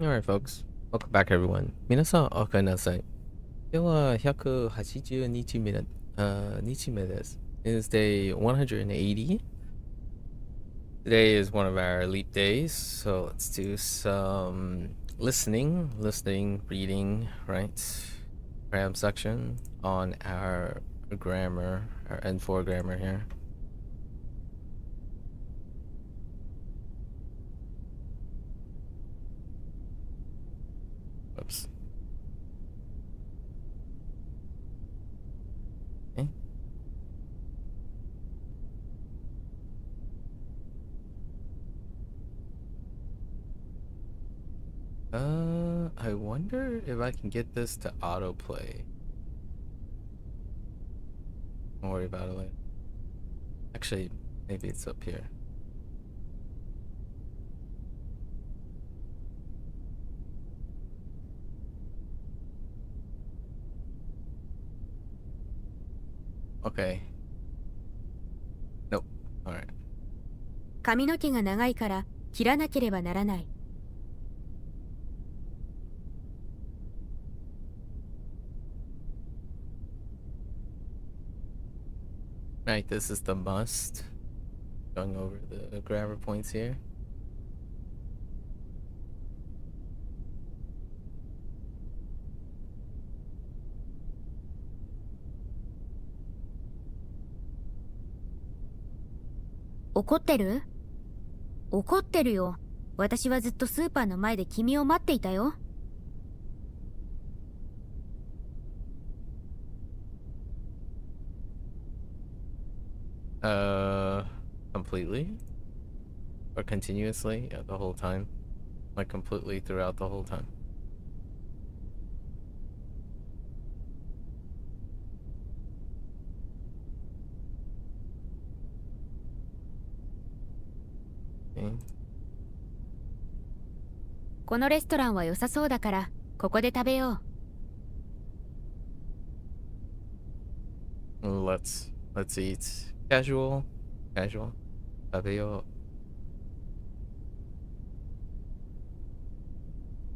Alright, folks. Welcome back, everyone. 皆さん、おかえりなさい。今日は180日目日目です. It is day 180. Today is one of our leap days, so let's do some listening, reading, right? Gram section on our grammar, our N4 grammar here. Whoops. Okay. I wonder if I can get this to autoplay. Don't worry about it later. Actually, maybe it's up here. Okay. Nope. Alright. 髪の毛が長いから切らなければならない。Right, this is the must. Going over the grammar points here.怒ってる？怒ってるよ。私はずっとスーパーの前で君を待っていたよ。Completely? Or continuously? Yeah, the whole time. Like completely throughout the whole time. Okay. このレストランは良さそうだから、ここで食べよう。Let's eat. Casual. Tabeo.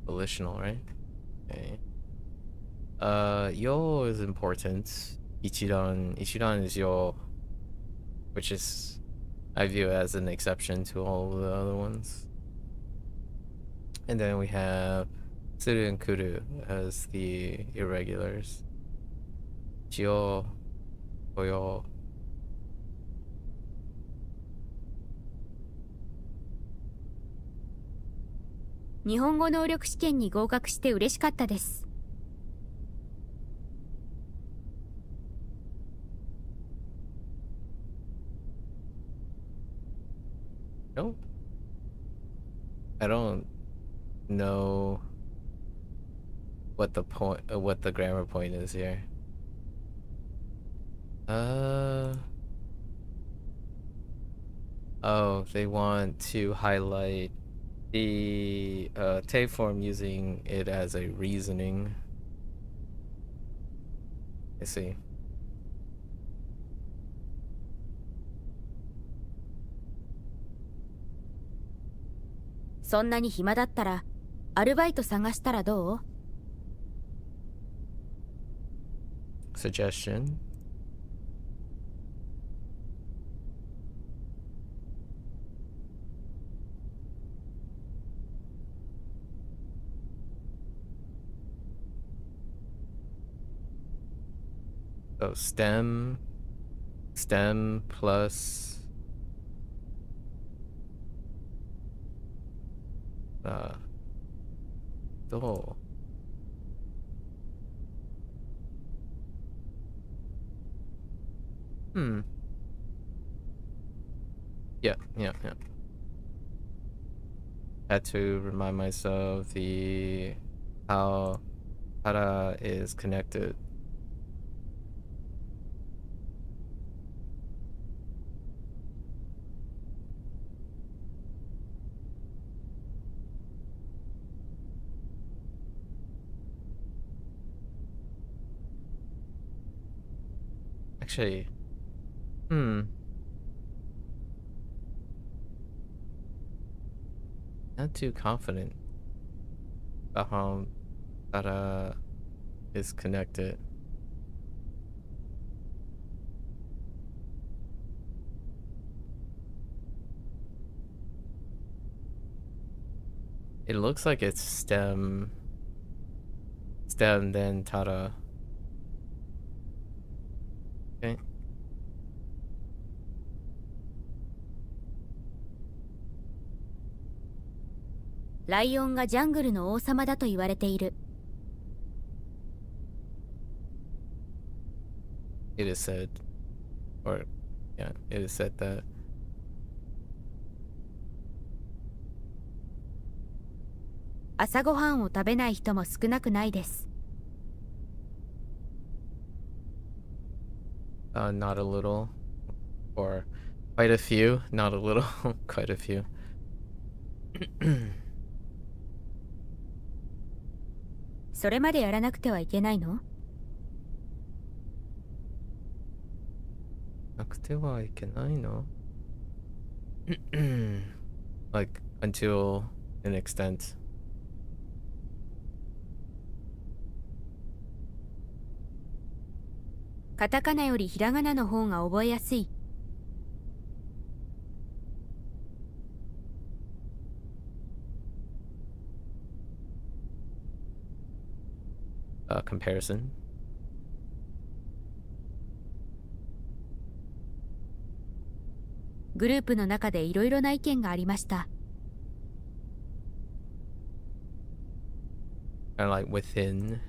Volitional, right? Okay. Yo is important. Ichiran is yo, which is I view as an exception to all of the other ones. And then we have Suru and Kuru as the irregulars. Jio, Koyo. う。日本語能力試験に合格して嬉しかったです。No, I don't know what the point, what the grammar point is here. Oh, they want to highlight the tape form using it as a reasoning. I see. そんなに暇だったら、アルバイト探したらどう？ Suggestion. So stem plus do. Yeah. Had to remind myself the how hara is connected. Actually, not too confident. Tara is connected. It looks like it's stem, then Tara. Okay. ライオンがジャングルの王様だと言われている。It is said, or yeah, it is said that. 朝ごはんを食べない人も少なくないです。Not a little, or quite a few. Not a little, quite a few. それまでやらなくてはいけないの？なくてはいけないの? Like until an extent. カタカナよりひらがなの方が覚えやすい。Comparison. グループの中でいろいろな意見がありました。Kind of like within.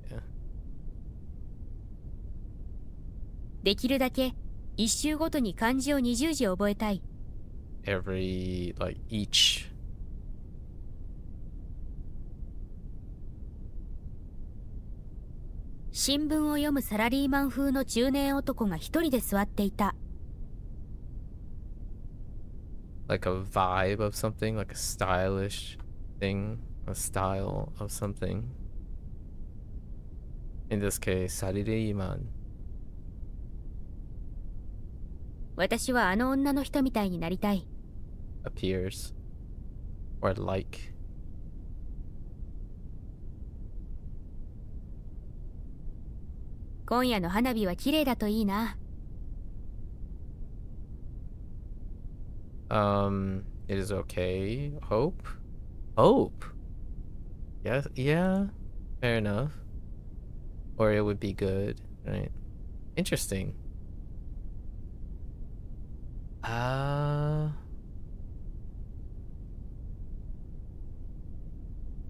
Yeah. できるだけ一周ごとに漢字を20字覚えたい。Every, like, each. 新聞を読むサラリーマン風の中年男が一人で座っていた。Like a vibe of something, like a stylish thing, a style of something. In this case, 사리레이만. 私はあの女の人みたいになりたい。Appears. Or like. 今夜の花火は綺麗だといいな。It is okay. Hope? Hope? Yes, yeah. Fair enough. Or it would be good, right? Interesting.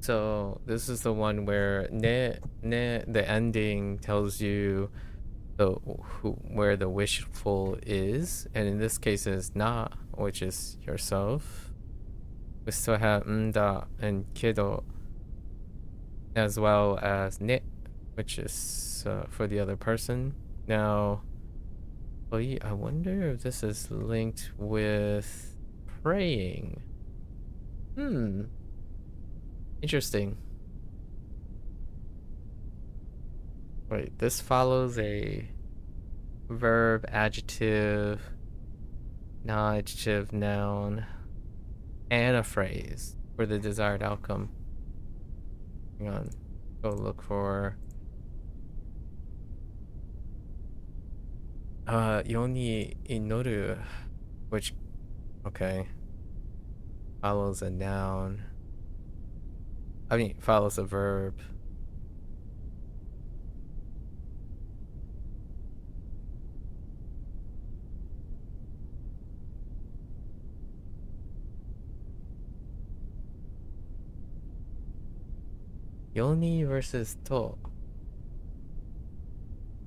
So this is the one where the ending tells you where the wishful is, and in this case is not, which is yourself. We still have da and kido, as well as ne, which is for the other person. Now, I wonder if this is linked with praying. Interesting. Wait, this follows a verb, adjective, non-adjective, noun, and a phrase for the desired outcome. Hang on. Go look for Yoni inoru, which, okay, follows a noun. I mean, follows a verb. Yoni versus To.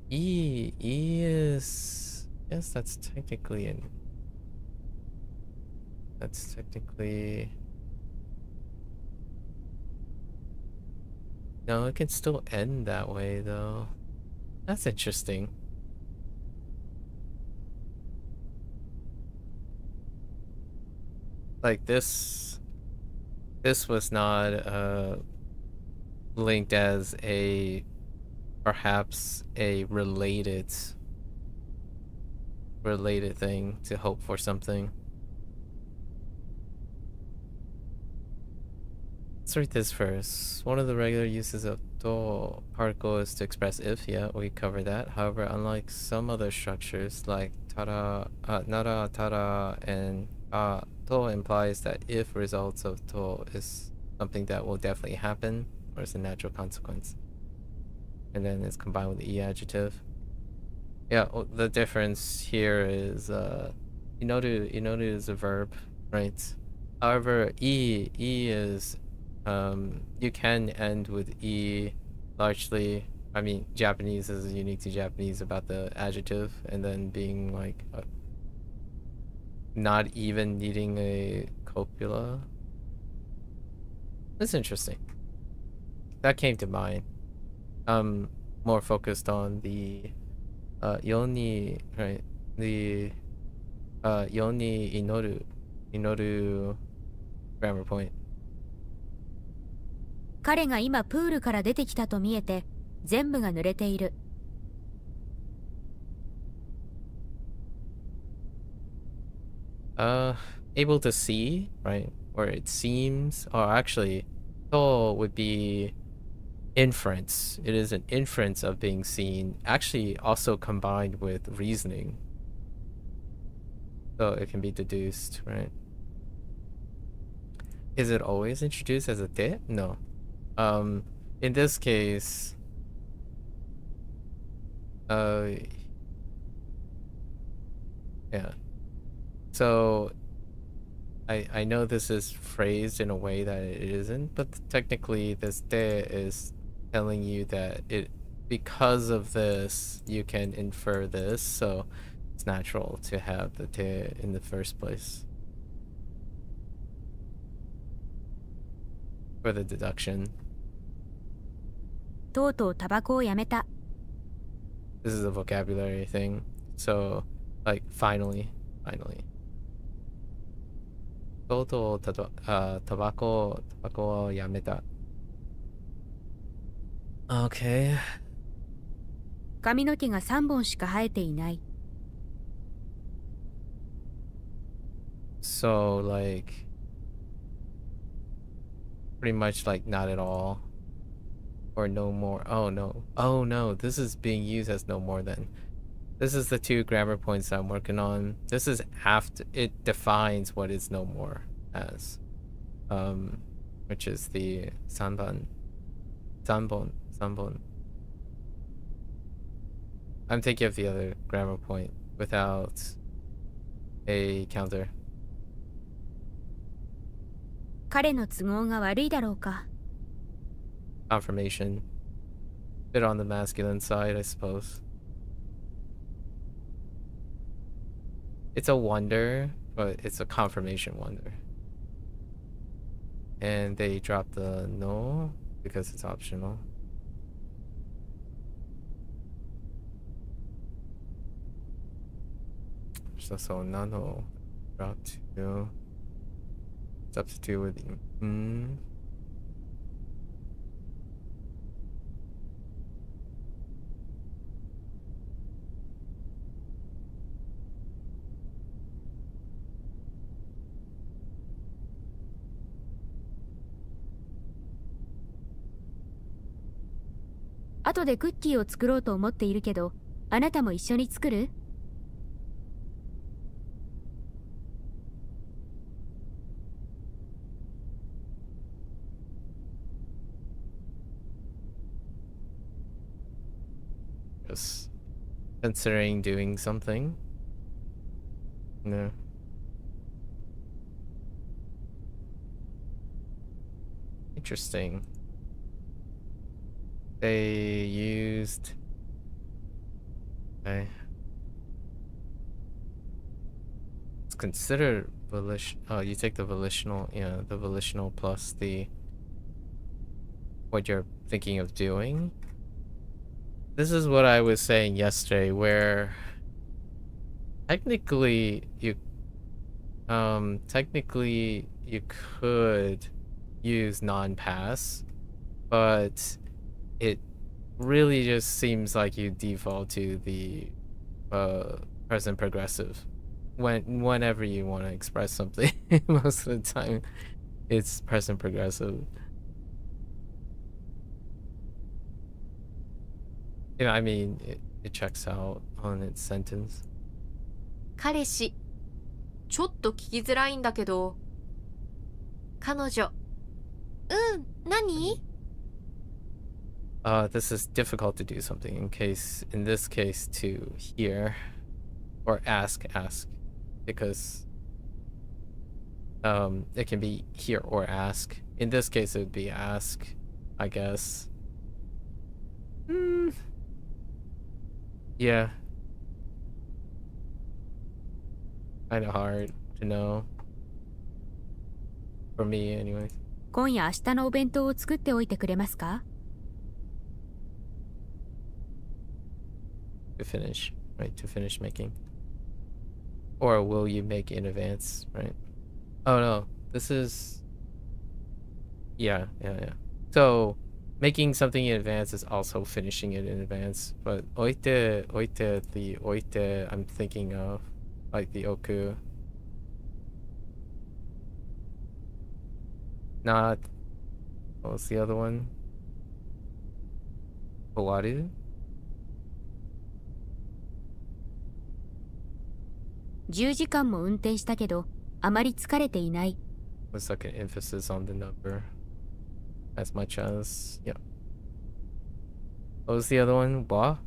E is, yes, that's technically no, it can still end that way though. That's interesting. Like this was not linked as perhaps a related thing to hope for something. let's read this first. One of the regular uses of to particle is to express if. Yeah, we covered that. However, unlike some other structures like tara, nara, tara, and to implies that if results of to is something that will definitely happen or is a natural consequence. And then it's combined with the e adjective. Yeah, the difference here is inoru is a verb, right? However, e is you can end with e largely. I mean, Japanese is unique to Japanese about the adjective and then being like not even needing a copula. That's interesting. That came to mind. More focused on the yoni, right? The yoni inoru grammar point. 彼が今プールから出てきたと見えて全部が濡れている。Able to see, right? Or it seems, or actually, to would be inference. It is an inference of being seen, actually also combined with reasoning. So it can be deduced, right? Is it always introduced as a te? No. In this case, yeah. So I know this is phrased in a way that it isn't, but technically this te is telling you that because of this you can infer this, so it's natural to have the te in the first place for the deduction. とうとうタバコをやめた。 This is a vocabulary thing, so like finally. とうとうタバコをやめた。Okay. 髪の毛が3本しか生えていない。 So like pretty much like not at all or no more. Oh no, this is being used as no more then. This is the 2 grammar points I'm working on. This is after it defines what is no more as, which is the sanbon. I'm thinking of the other grammar point without a counter. 彼の都合が悪いだろうか。 Confirmation. Bit on the masculine side, I suppose. It's a wonder, but it's a confirmation wonder. And they drop the no because it's optional. So nano drop to substitute with後でクッキーを作ろうと思っているけど、あなたも一緒に作る？ Just considering doing something. No. Interesting. They used. Okay. It's considered volition. Oh, you take the volitional. Yeah, the volitional plus the what you're thinking of doing. This is what I was saying yesterday, where technically you could use non-pass, but it really just seems like you default to the present progressive whenever you want to express something. Most of the time it's present progressive. Yeah, I mean, it checks out on its sentence. 彼氏。ちょっと聞きづらいんだけど。彼女。何？ This is difficult to do something in this case, to hear or ask, because it can be hear or ask. In this case, it would be ask, I guess. Yeah. Kind of hard to know. For me, anyway. 今夜明日のお弁当を作っておいてくれますか？ To finish making. Or will you make in advance, right? Oh no, this is... Yeah. So, making something in advance is also finishing it in advance. But oite, I'm thinking of, like the oku. Not... What was the other one? Kawaru? 10時間も運転したけど、あまり疲れていない。Was like an emphasis on the number. As much as... Yeah. What was the other one? Wa?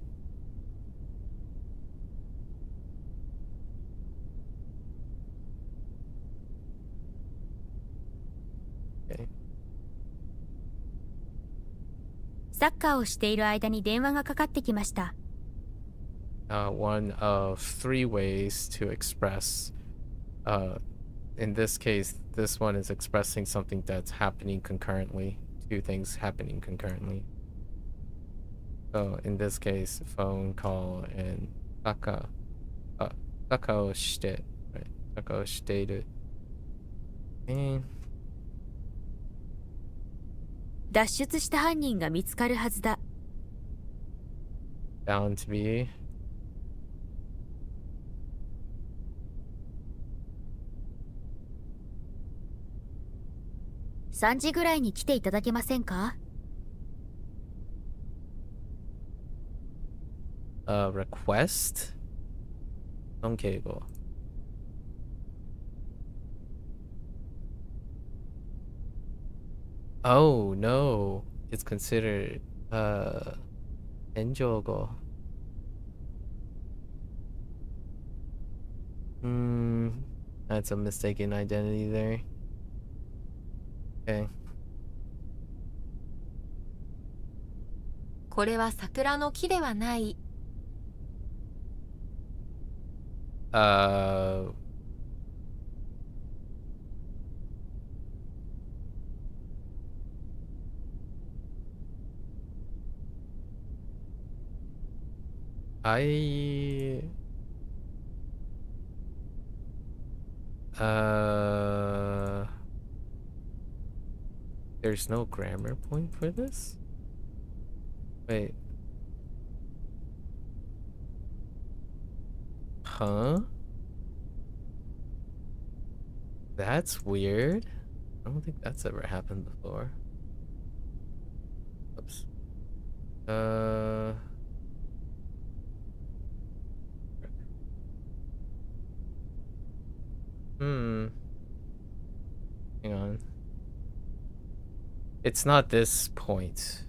Okay. サッカーをしている間に電話がかかってきました。One of 3 ways to express. In this case, this one is expressing something that's happening concurrently. 2 things happening concurrently. So in this case, phone call and taka. Taka o shite. Right. Taka o shiteiru. And 脱出した犯人が見つかるはずだ。bound to be. 3時ぐらいに来ていただけませんか？ Request? Nonkeigo. Oh no, it's considered enjogo. That's a mistaken identity there. Okay. これは桜の木ではない。There's no grammar point for this? Wait. Huh? That's weird. I don't think that's ever happened before. Oops. Hang on. It's not this point.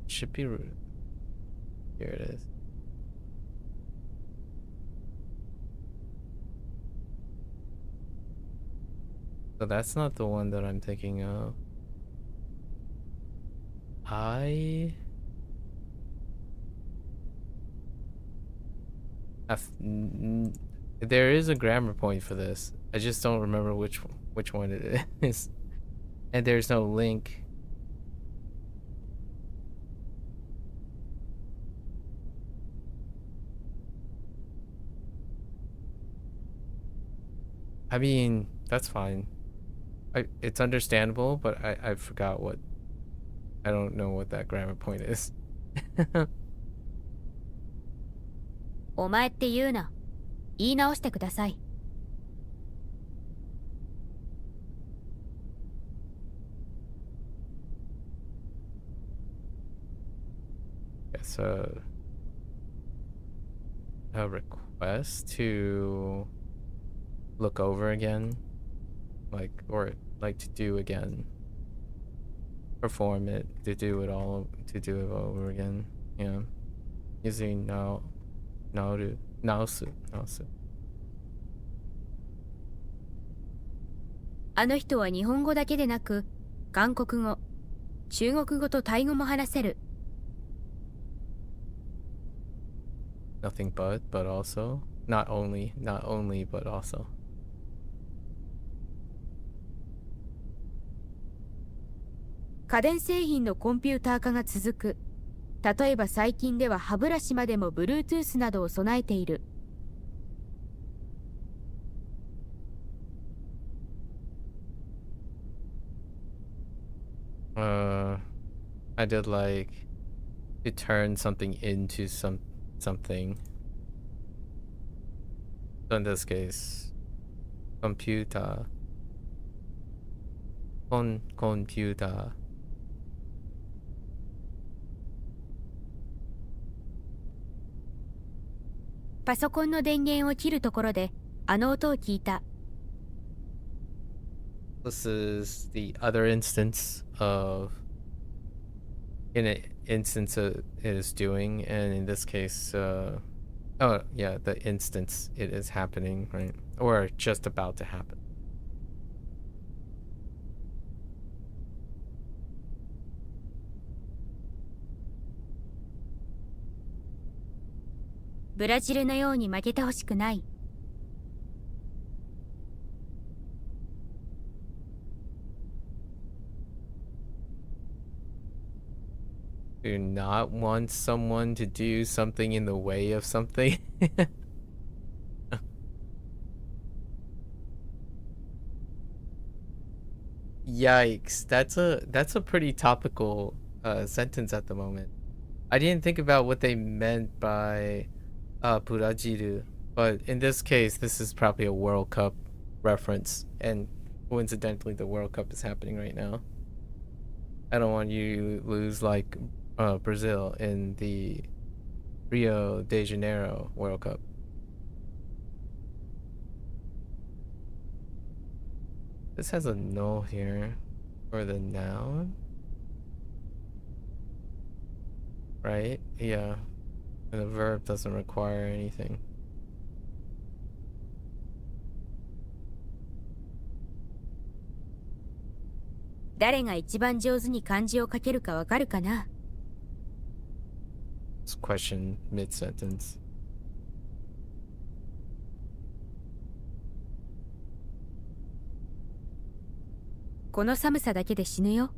Should be... Here it is. So that's not the one that I'm thinking of. There is a grammar point for this. I just don't remember which one it is. And there's no link. I mean, that's fine. It's understandable, but I forgot what... I don't know what that grammar point is. お前って言うな。言い直してください。guess a request to look over again, like, or like to do again, perform it, to do it over again. Yeah, using naosu. あの人は日本語だけでなく、韓国語、中国語とタイ語も話せる。Nothing but also. Not only, but also. 家電製品のコンピューター化が続く。例えば最近では歯ブラシまでも Bluetooth などを備えている。I did like to turn something into something. So in this case, computer. Computer. パソコンの電源を切るところで、あの音を聞いた。This is the other instance of an instance it is doing, and in this case, oh yeah, the instance it is happening, right? Or just about to happen. Brazil のように負けてほしくない。Do not want someone to do something in the way of something. Yikes, that's a pretty topical sentence at the moment. I didn't think about what they meant by Burajiru, but in this case, this is probably a World Cup reference, and coincidentally, the World Cup is happening right now. I don't want you to lose like Brazil in the Rio de Janeiro World Cup. This has a no here for the noun, right? Yeah, and the verb doesn't require anything. This Question mid-sentence. この寒さだけで死ぬよ。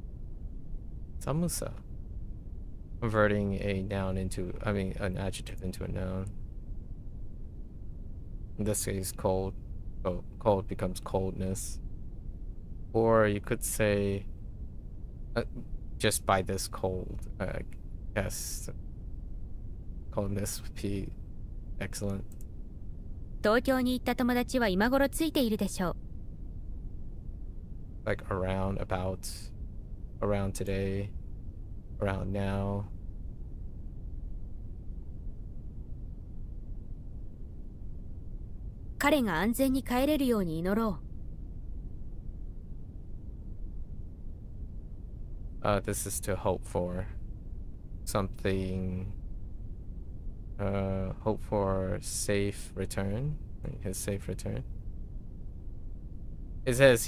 Samusa. Converting a noun into, I mean, an adjective into a noun. In this case, cold. So cold becomes coldness. Or you could say, just by this cold, yes, coldness would be excellent. 東京に行った友達は今頃ついているでしょう。Like around, about, around today, around now. 彼が安全に帰れるように祈ろう。This is to hope for something, hope for safe return, his safe return. It says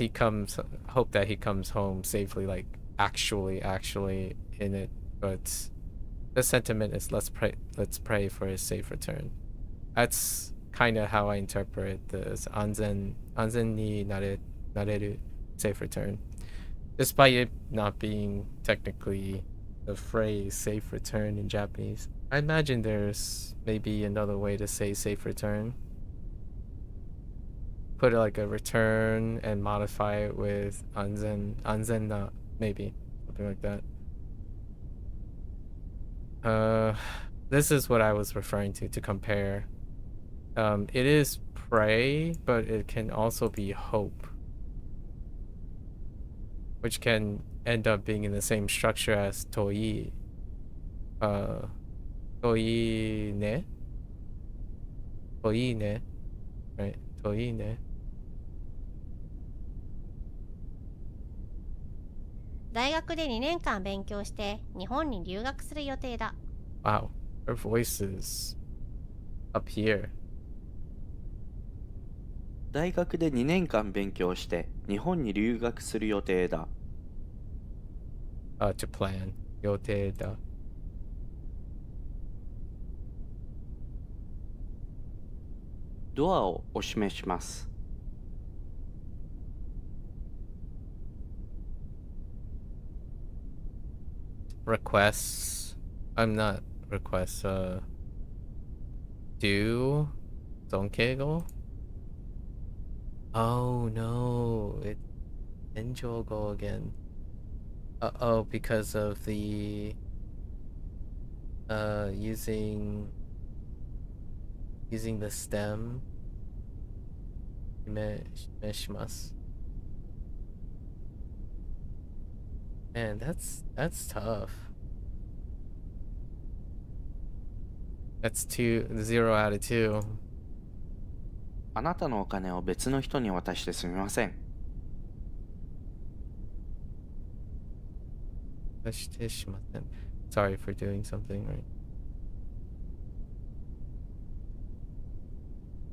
hope that he comes home safely, like actually in it, but the sentiment is let's pray for his safe return. That's kind of how I interpret this anzen ni nareru, safe return. Despite it not being technically the phrase safe return in Japanese, I imagine there's maybe another way to say safe return. Put it like a return and modify it with anzen na, maybe something like that. This is what I was referring to compare. It is pray, but it can also be hope, which can end up being in the same structure as toi. といいね。といいね。Right. といいね。大学で2年間勉強して日本に留学する予定だ。Wow. Her voice is up here. 大学で2年間勉強して日本に留学する予定だ。To plan. 予定だ。ドアをお示しします。Requests. I'm not requests. Do. Donkego? Oh no. It's Enjogo again. Oh, because of the using the stem. Meshimasu. Man, that's tough. That's 0 out of 2. あなたのお金を別の人に渡してすみません。Sorry for doing something, right?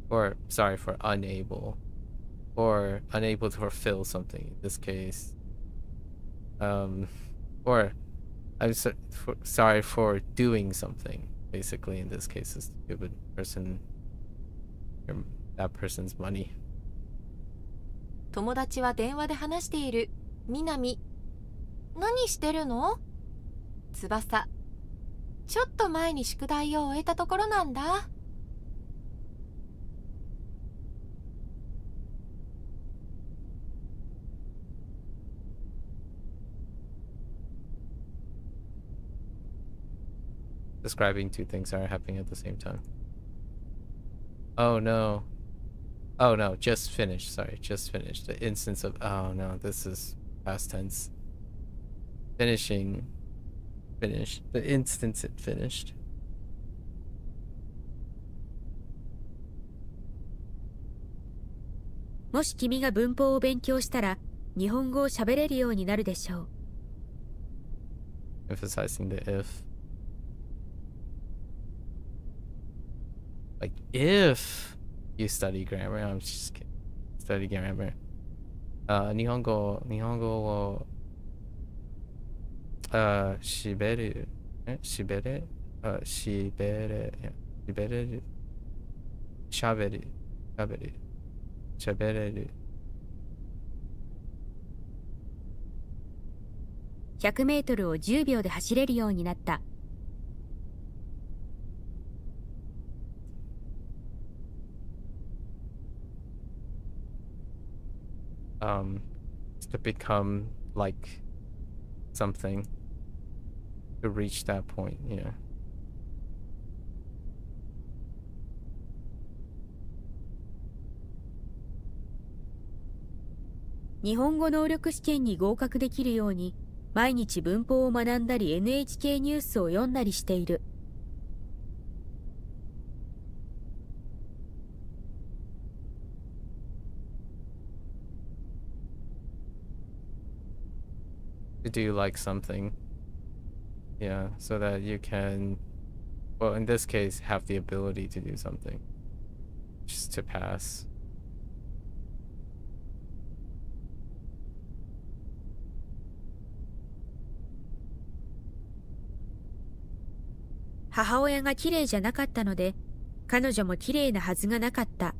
Or sorry for unable. Or unable to fulfill something in this case. Or I'm sorry for doing something. Basically, in this case, is stupid person. That person's money. 友達は電話で話している。みなみ。何してるの？翼。ちょっと前に宿題を終えたところなんだ。Describing two things that are happening at the same time. Oh no. Oh no, just finished. Sorry, just finished. The instance of... Oh no, this is past tense. Finishing. Finished. The instance it finished. もし君が文法を勉強したら、日本語を喋れるようになるでしょう。Emphasizing the if. Like, if you study grammar, I'm just kidding. Study grammar. 日本語をしべるしゃべる100メートルを10秒で走れるようになった。to become like something to reach that point, yeah. 日本語能力試験に合格できるように、毎日文法を学んだり NHK ニュースを読んだりしている。To do like something, yeah, so that you can, well, in this case, have the ability to do something, just to pass. 母親が綺麗じゃなかったので、彼女も綺麗なはずがなかった。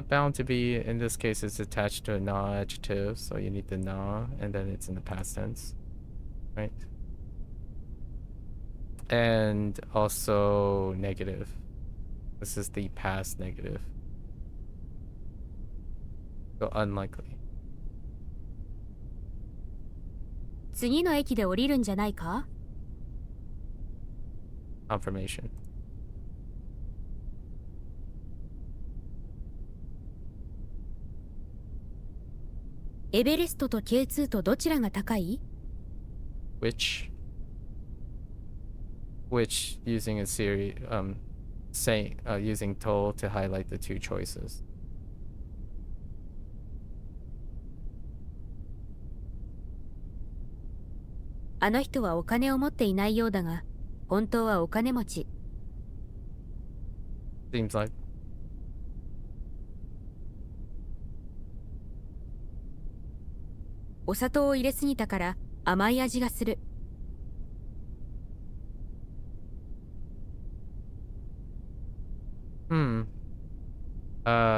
Bound to be, in this case, is attached to a na adjective, so you need the na, and then it's in the past tense, right? And also negative. This is the past negative. So unlikely. 次の駅で降りるんじゃないか？ Confirmation. エベレストと K2 とどちらが高い？ which using a series using toll to highlight the two choices. "あの人はお金を持っていないようだが、本当はお金持ち。Seems like. お砂糖を入れすぎたから甘い味がする。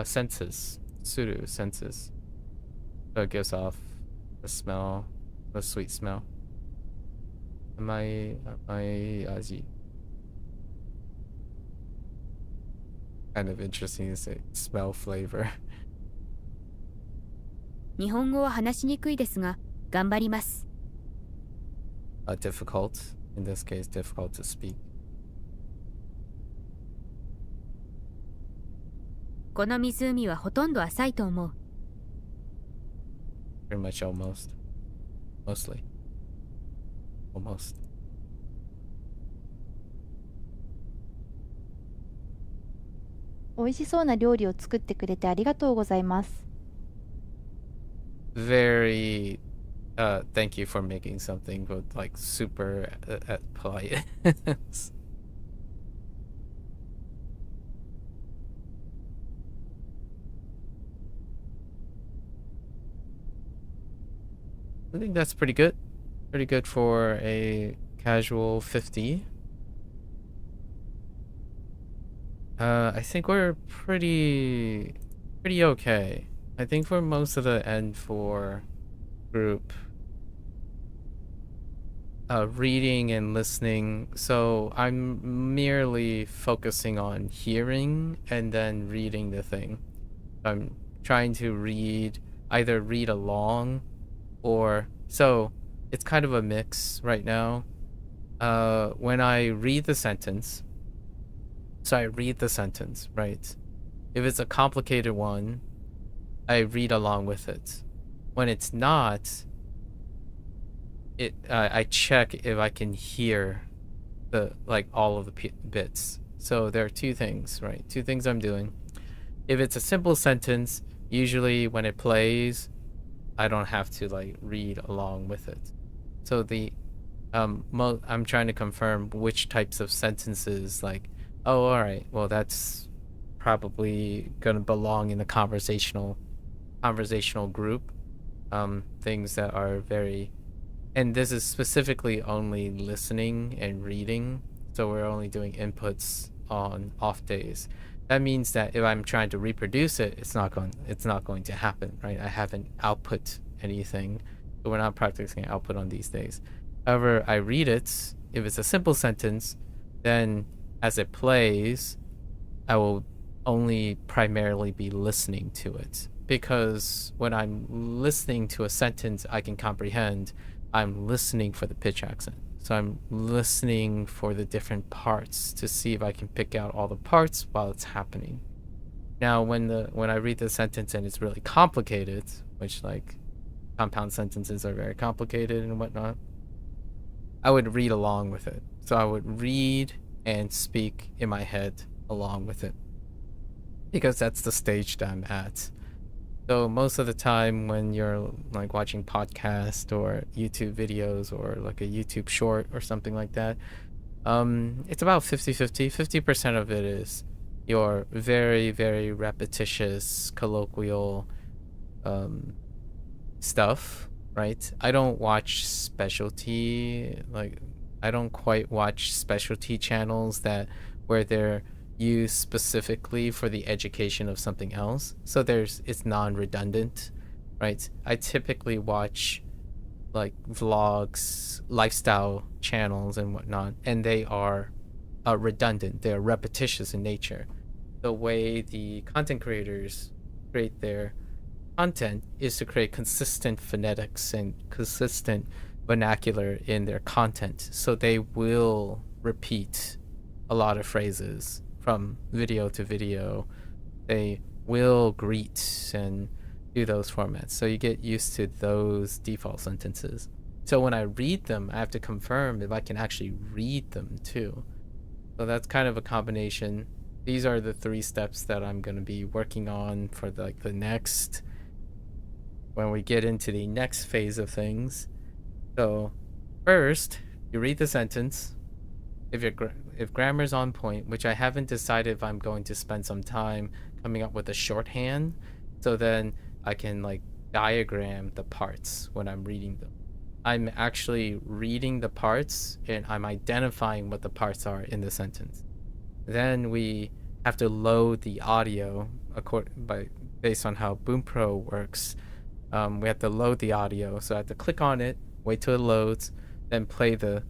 Senses. Suru senses. So it gives off the smell, the sweet smell. Amai aji. Kind of interesting to say smell flavor. 日本語は話しにくいですが、頑張ります。Difficult. In this case, difficult to speak. この湖はほとんど浅いと思う。Pretty much almost. Mostly. Almost. 美味しそうな料理を作ってくれてありがとうございます。Very thank you for making something with like super polite. I think that's pretty good. Pretty good for a casual 50. I think we're pretty okay. I think for most of the N4 group, reading and listening, so I'm merely focusing on hearing and then reading the thing. I'm trying to either read along or, so it's kind of a mix right now. When I read the sentence, right? If it's a complicated one, I read along with it. When it's not, I check if I can hear all of the bits. So there are two things, right? Two things I'm doing. If it's a simple sentence, usually when it plays, I don't have to read along with it. So I'm trying to confirm which types of sentences, oh, all right, well, that's probably gonna belong in the conversational group. Things that are very, and this is specifically only listening and reading, so we're only doing inputs on off days. That means that if I'm trying to reproduce it, it's not going to happen, right? I haven't output anything, so we're not practicing output on these days. However, I read it. If it's a simple sentence, then as it plays, I will only primarily be listening to it, because when I'm listening to a sentence I can comprehend, I'm listening for the pitch accent. So I'm listening for the different parts to see if I can pick out all the parts while it's happening. Now, when I read the sentence and it's really complicated, which compound sentences are very complicated and whatnot, I would read along with it. So I would read and speak in my head along with it, because that's the stage that I'm at. So most of the time when you're watching podcast or YouTube videos or a YouTube short or something like that, it's about 50-50. 50% of it is your very, very repetitious colloquial stuff, right? I don't watch specialty, I don't quite watch specialty channels where they're used specifically for the education of something else. So it's non-redundant, right? I typically watch vlogs, lifestyle channels and whatnot, and they are redundant. They're repetitious in nature. The way the content creators create their content is to create consistent phonetics and consistent vernacular in their content. So they will repeat a lot of phrases from video to video. They will greet and do those formats. So you get used to those default sentences. So when I read them, I have to confirm if I can actually read them too. So that's kind of a combination. These are the 3 steps that I'm going to be working on for the next, when we get into the next phase of things. So first, you read the sentence. If grammar's on point, which I haven't decided if I'm going to spend some time coming up with a shorthand, so then I can like diagram the parts when I'm reading them. I'm actually reading the parts and I'm identifying what the parts are in the sentence. Then we have to load the audio based on how Bunpro works. We have to load the audio, so I have to click on it, wait till it loads, then play the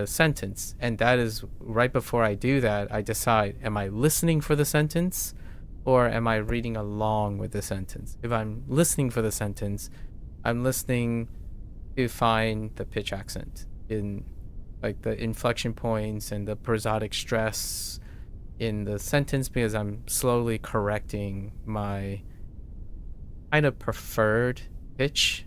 sentence. And that is right before I do that, I decide, am I listening for the sentence or am I reading along with the sentence? If I'm listening for the sentence, I'm listening to find the pitch accent in like the inflection points and the prosodic stress in the sentence, because I'm slowly correcting my kind of preferred pitch.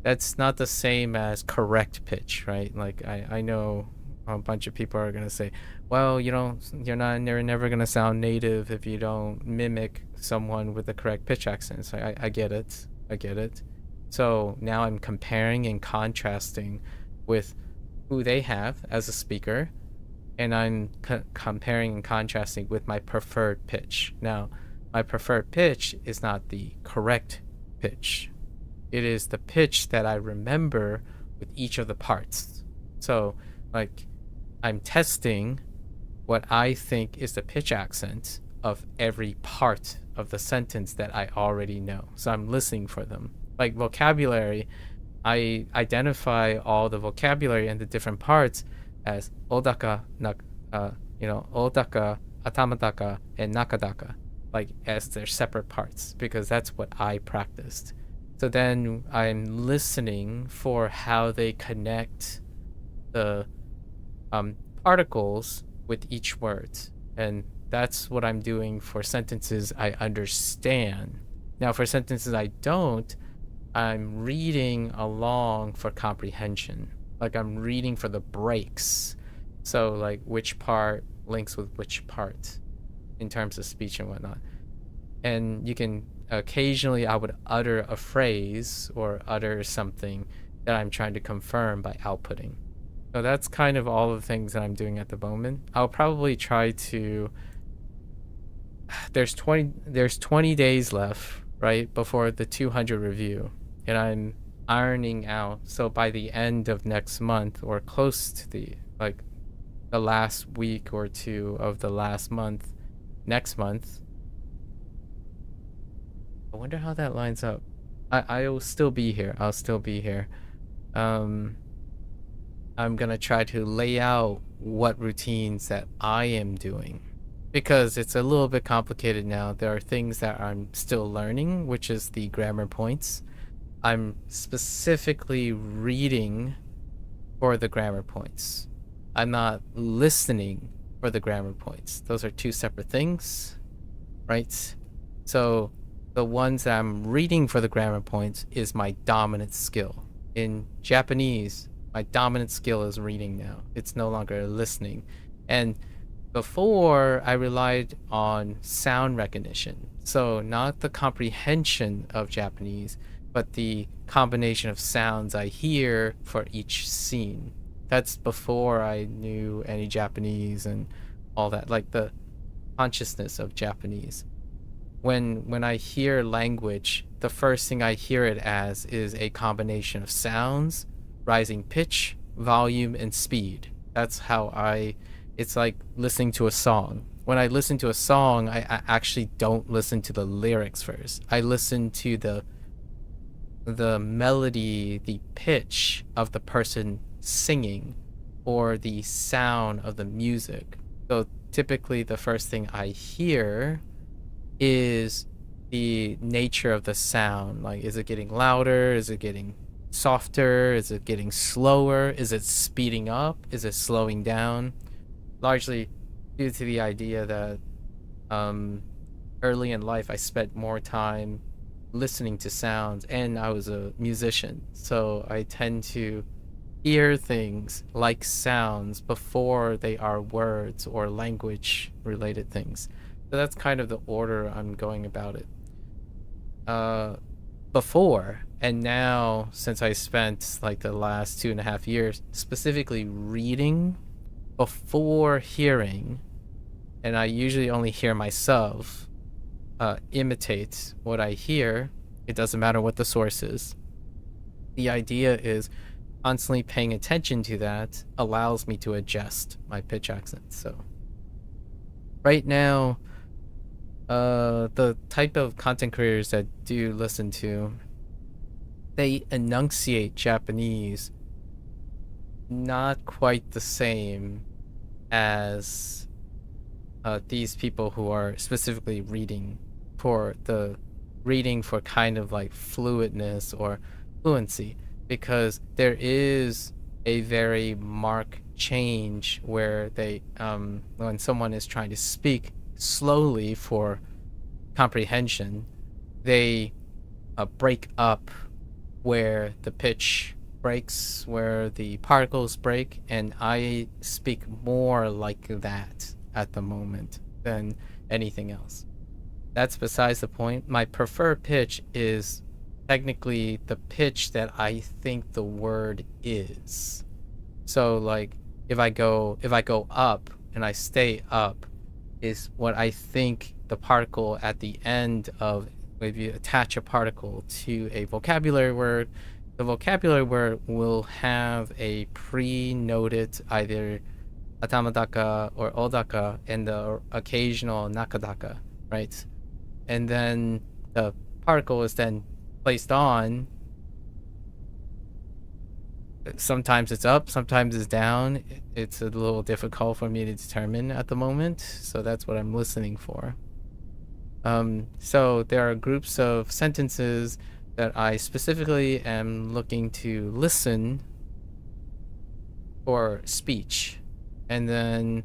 That's not the same as correct pitch, right? Like I know a bunch of people are gonna say, well, you're never gonna sound native if you don't mimic someone with the correct pitch accent. So I get it. So now I'm comparing and contrasting with who they have as a speaker, and I'm comparing and contrasting with my preferred pitch. Now, my preferred pitch is not the correct pitch. It is the pitch that I remember with each of the parts. So, like, I'm testing what I think is the pitch accent of every part of the sentence that I already know. So I'm listening for them. Like vocabulary, I identify all the vocabulary and the different parts as odaka, odaka, atamadaka, and nakadaka, like as their separate parts, because that's what I practiced. So then I'm listening for how they connect the particles with each word. And that's what I'm doing for sentences I understand. Now, for sentences I don't, I'm reading along for comprehension. Like I'm reading for the breaks. So like which part links with which part in terms of speech and whatnot. And you can occasionally, I would utter a phrase or utter something that I'm trying to confirm by outputting. So that's kind of all the things that I'm doing at the moment. I'll probably try to, there's 20 days left, right, before the 200 review. And I'm ironing out. So by the end of next month, or close to the last week or 2 of the last month, next month, I wonder how that lines up. I'll still be here. I'm gonna try to lay out what routines that I am doing, because it's a little bit complicated now. There are things that I'm still learning, which is the grammar points. I'm specifically reading for the grammar points. I'm not listening for the grammar points. Those are 2 separate things, right? So the ones that I'm reading for the grammar points is my dominant skill. In Japanese, my dominant skill is reading now. It's no longer listening. And before, I relied on sound recognition. So not the comprehension of Japanese, but the combination of sounds I hear for each scene. That's before I knew any Japanese and all that, like the consciousness of Japanese. When I hear language, the first thing I hear it as is a combination of sounds, rising pitch, volume, and speed. That's how it's like listening to a song. When I listen to a song, I actually don't listen to the lyrics first. I listen to the melody, the pitch of the person singing, or the sound of the music. So typically the first thing I hear is the nature of the sound. Like, is it getting louder? Is it getting softer? Is it getting slower? Is it speeding up? Is it slowing down? Largely due to the idea that early in life I spent more time listening to sounds, and I was a musician, so I tend to hear things like sounds before they are words or language related things. So that's kind of the order I'm going about it. Before and now, since I spent like the last 2.5 years specifically reading before hearing, and I usually only hear myself imitate what I hear. It doesn't matter what the source is. The idea is constantly paying attention to that allows me to adjust my pitch accent. So right now, the type of content creators that do listen to, they enunciate Japanese not quite the same as these people who are specifically reading for kind of like fluidness or fluency, because there is a very marked change where they when someone is trying to speak slowly for comprehension, they break up where the pitch breaks, where the particles break, and I speak more like that at the moment than anything else. That's besides the point. My preferred pitch is technically the pitch that I think the word is. So like if I go up and I stay up is what I think the particle at the end of, if you attach a particle to a vocabulary word, the vocabulary word will have a pre-noted either atamadaka or odaka and the occasional nakadaka, right? And then the particle is then placed on. Sometimes it's up, sometimes it's down. It's a little difficult for me to determine at the moment, so that's what I'm listening for. So there are groups of sentences that I specifically am looking to listen for speech, and then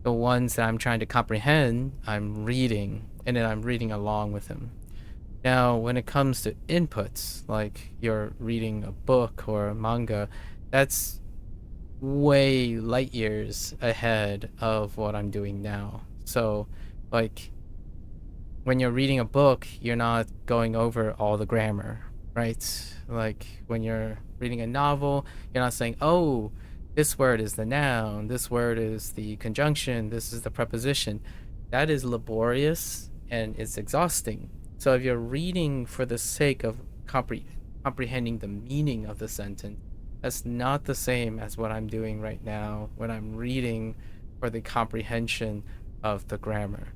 the ones that I'm trying to comprehend, I'm reading, and then I'm reading along with them. Now, when it comes to inputs, like you're reading a book or a manga, that's way light years ahead of what I'm doing now. So, like, when you're reading a book, you're not going over all the grammar, right? Like, when you're reading a novel, you're not saying, oh, this word is the noun, this word is the conjunction, this is the preposition. That is laborious and it's exhausting. So if you're reading for the sake of comprehending the meaning of the sentence, that's not the same as what I'm doing right now when I'm reading for the comprehension of the grammar.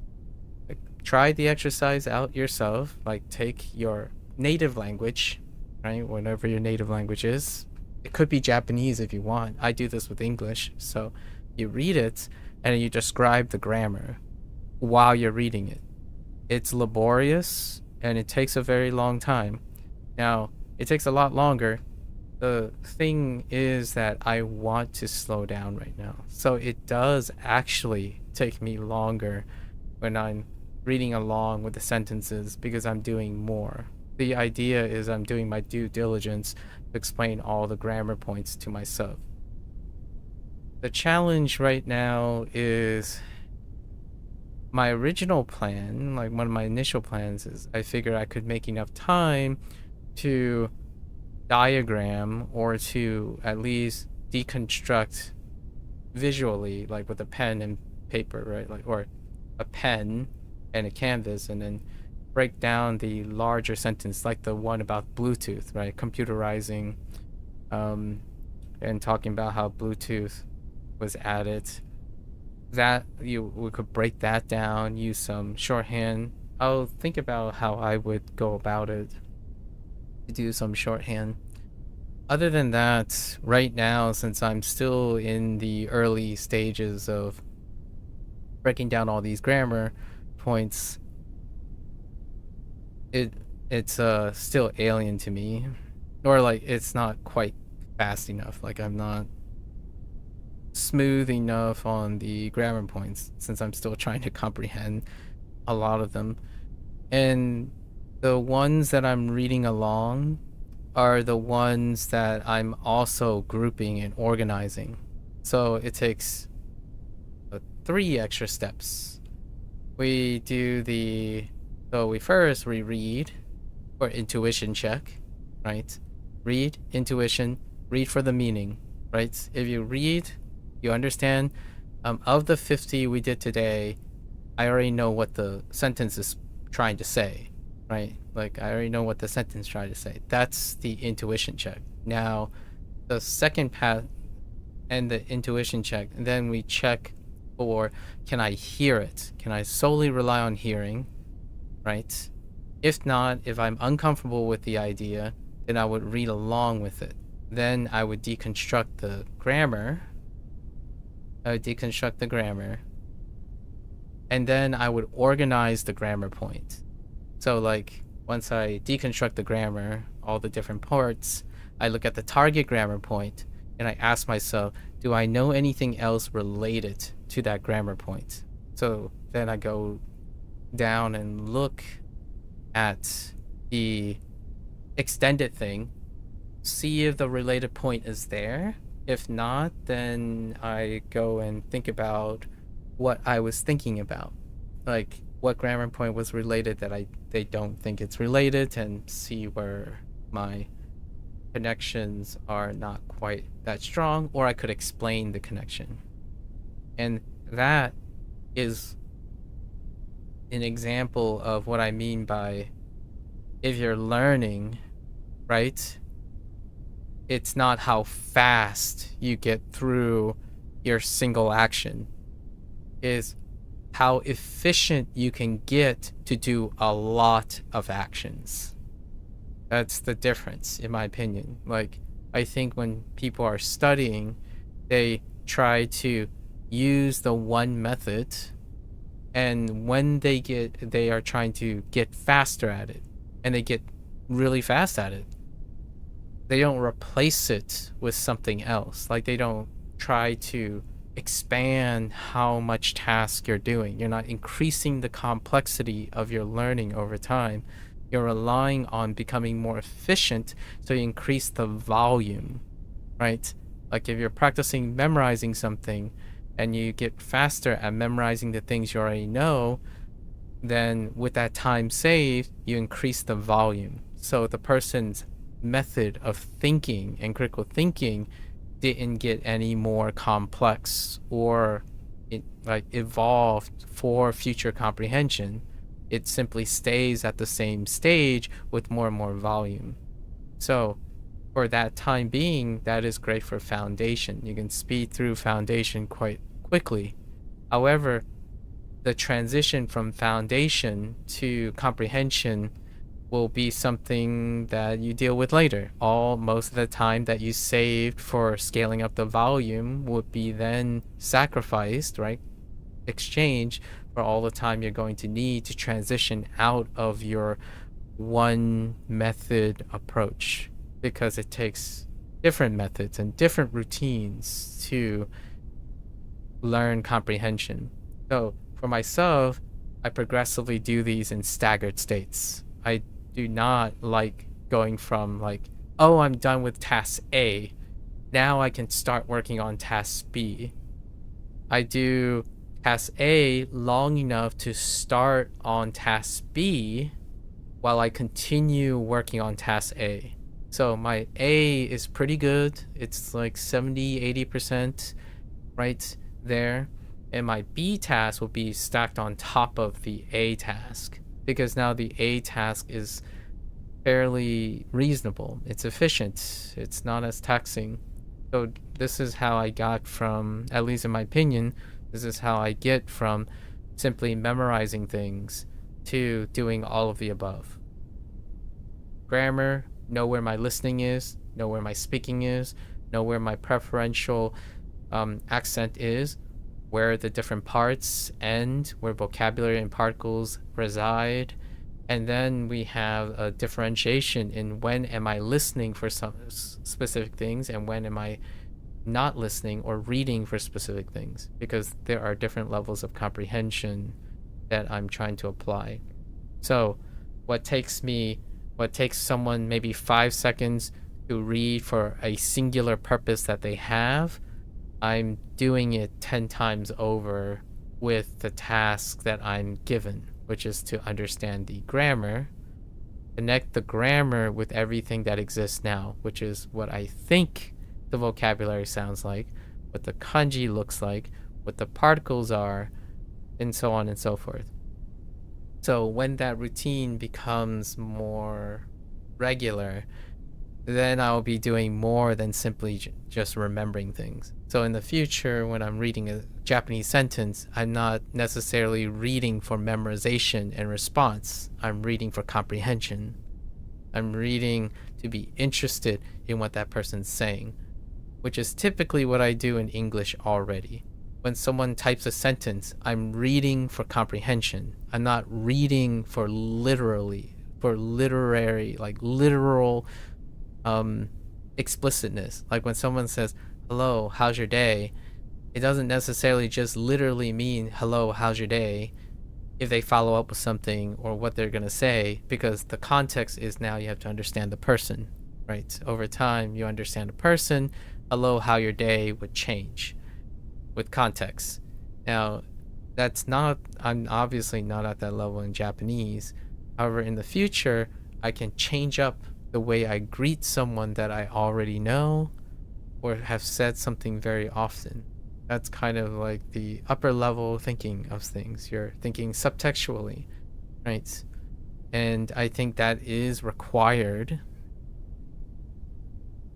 Like, try the exercise out yourself. Like, take your native language, right? Whatever your native language is. It could be Japanese if you want. I do this with English. So you read it and you describe the grammar while you're reading it. It's laborious and it takes a very long time. Now, it takes a lot longer. The thing is that I want to slow down right now. So it does actually take me longer when I'm reading along with the sentences because I'm doing more. The idea is I'm doing my due diligence to explain all the grammar points to myself. The challenge right now is my original plan, like one of my initial plans, is I figured I could make enough time to diagram or to at least deconstruct visually, like with a pen and paper, right? Like, or a pen and a canvas, and then break down the larger sentence, like the one about Bluetooth, right? Computerizing, and talking about how Bluetooth was added. That we could break that down, use some shorthand. I'll think about how I would go about it to do some shorthand. Other than that, right now, since I'm still in the early stages of breaking down all these grammar points, it's still alien to me, or like it's not quite fast enough. Like I'm not smooth enough on the grammar points since I'm still trying to comprehend a lot of them. And the ones that I'm reading along are the ones that I'm also grouping and organizing. So it takes 3 extra steps. We do we first read for intuition check, right? Read, intuition, read for the meaning, right? If you read, you understand. Of the 50 we did today, I already know what the sentence is trying to say, right? Like, I already know what the sentence trying to say. That's the intuition check. Now, the second path and the intuition check, and then we check for, can I hear it? Can I solely rely on hearing, right? If not, if I'm uncomfortable with the idea, then I would read along with it. Then I would deconstruct the grammar. And then I would organize the grammar point. So like, once I deconstruct the grammar, all the different parts, I look at the target grammar point and I ask myself, do I know anything else related to that grammar point? So then I go down and look at the extended thing, see if the related point is there. If not, then I go and think about what I was thinking about. Like, what grammar point was related that they don't think it's related, and see where my connections are not quite that strong, or I could explain the connection. And that is an example of what I mean by, if you're learning, right? It's not how fast you get through your single action. It's how efficient you can get to do a lot of actions. That's the difference, in my opinion. Like, I think when people are studying, they try to use the one method, and when they are trying to get faster at it, and they get really fast at it, they don't replace it with something else. Like, they don't try to expand how much task you're doing. You're not increasing the complexity of your learning over time. You're relying on becoming more efficient, so you increase the volume, right? Like, if you're practicing memorizing something and you get faster at memorizing the things you already know, then with that time saved, you increase the volume. So the person's method of thinking and critical thinking didn't get any more complex or evolved for future comprehension. It simply stays at the same stage with more and more volume. So for that time being, that is great for foundation. You can speed through foundation quite quickly. However, the transition from foundation to comprehension will be something that you deal with later. Most of the time that you saved for scaling up the volume would be then sacrificed, right? Exchange for all the time you're going to need to transition out of your one method approach, because it takes different methods and different routines to learn comprehension. So for myself, I progressively do these in staggered states. I do not like going from like, oh, I'm done with task A, now I can start working on task B. I do task A long enough to start on task B while I continue working on task A. So my A is pretty good. It's like 70-80% right there. And my B task will be stacked on top of the A task, because now the A task is fairly reasonable. It's efficient. It's not as taxing. So this is how I got from, at least in my opinion, this is how I get from simply memorizing things to doing all of the above. Grammar, know where my listening is, know where my speaking is, know where my preferential accent is, where the different parts end, where vocabulary and particles reside, and then we have a differentiation in when am I listening for some specific things and when am I not listening or reading for specific things, because there are different levels of comprehension that I'm trying to apply. So what takes someone maybe 5 seconds to read for a singular purpose that they have, I'm doing it 10 times over with the task that I'm given, which is to understand the grammar, connect the grammar with everything that exists now, which is what I think the vocabulary sounds like, what the kanji looks like, what the particles are, and so on and so forth. So when that routine becomes more regular, then I'll be doing more than simply just remembering things. So in the future, when I'm reading a Japanese sentence, I'm not necessarily reading for memorization and response. I'm reading for comprehension. I'm reading to be interested in what that person's saying, which is typically what I do in English already. When someone types a sentence, I'm reading for comprehension. I'm not reading for literal explicitness. Like when someone says, hello, how's your day? It doesn't necessarily just literally mean, hello, how's your day? If they follow up with something or what they're going to say, because the context is now you have to understand the person, right? Over time, you understand a person. Hello, how your day would change with context. Now, I'm obviously not at that level in Japanese. However, in the future, I can change up the way I greet someone that I already know or have said something very often. That's kind of like the upper level thinking of things. You're thinking subtextually, right? And I think that is required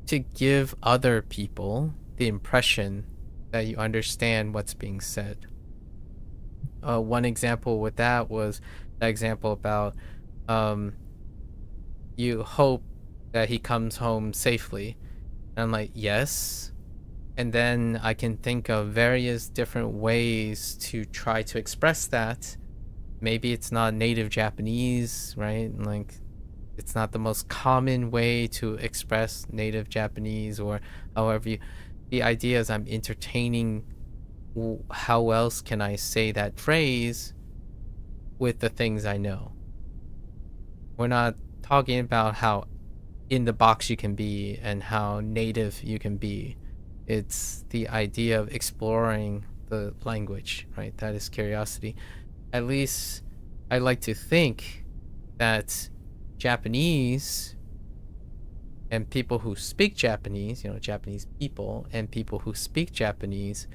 to give other people the impression that you understand what's being said. One example with that was the example about you hope that he comes home safely. And I'm like, yes. And then I can think of various different ways to try to express that. Maybe it's not native Japanese, right? Like, it's not the most common way to express native Japanese, or however the idea is I'm entertaining how else can I say that phrase with the things I know. We're not talking about how in the box you can be and how native you can be. It's the idea of exploring the language, right? That is curiosity. At least I like to think that Japanese and people who speak Japanese, Japanese people and people who speak Japanese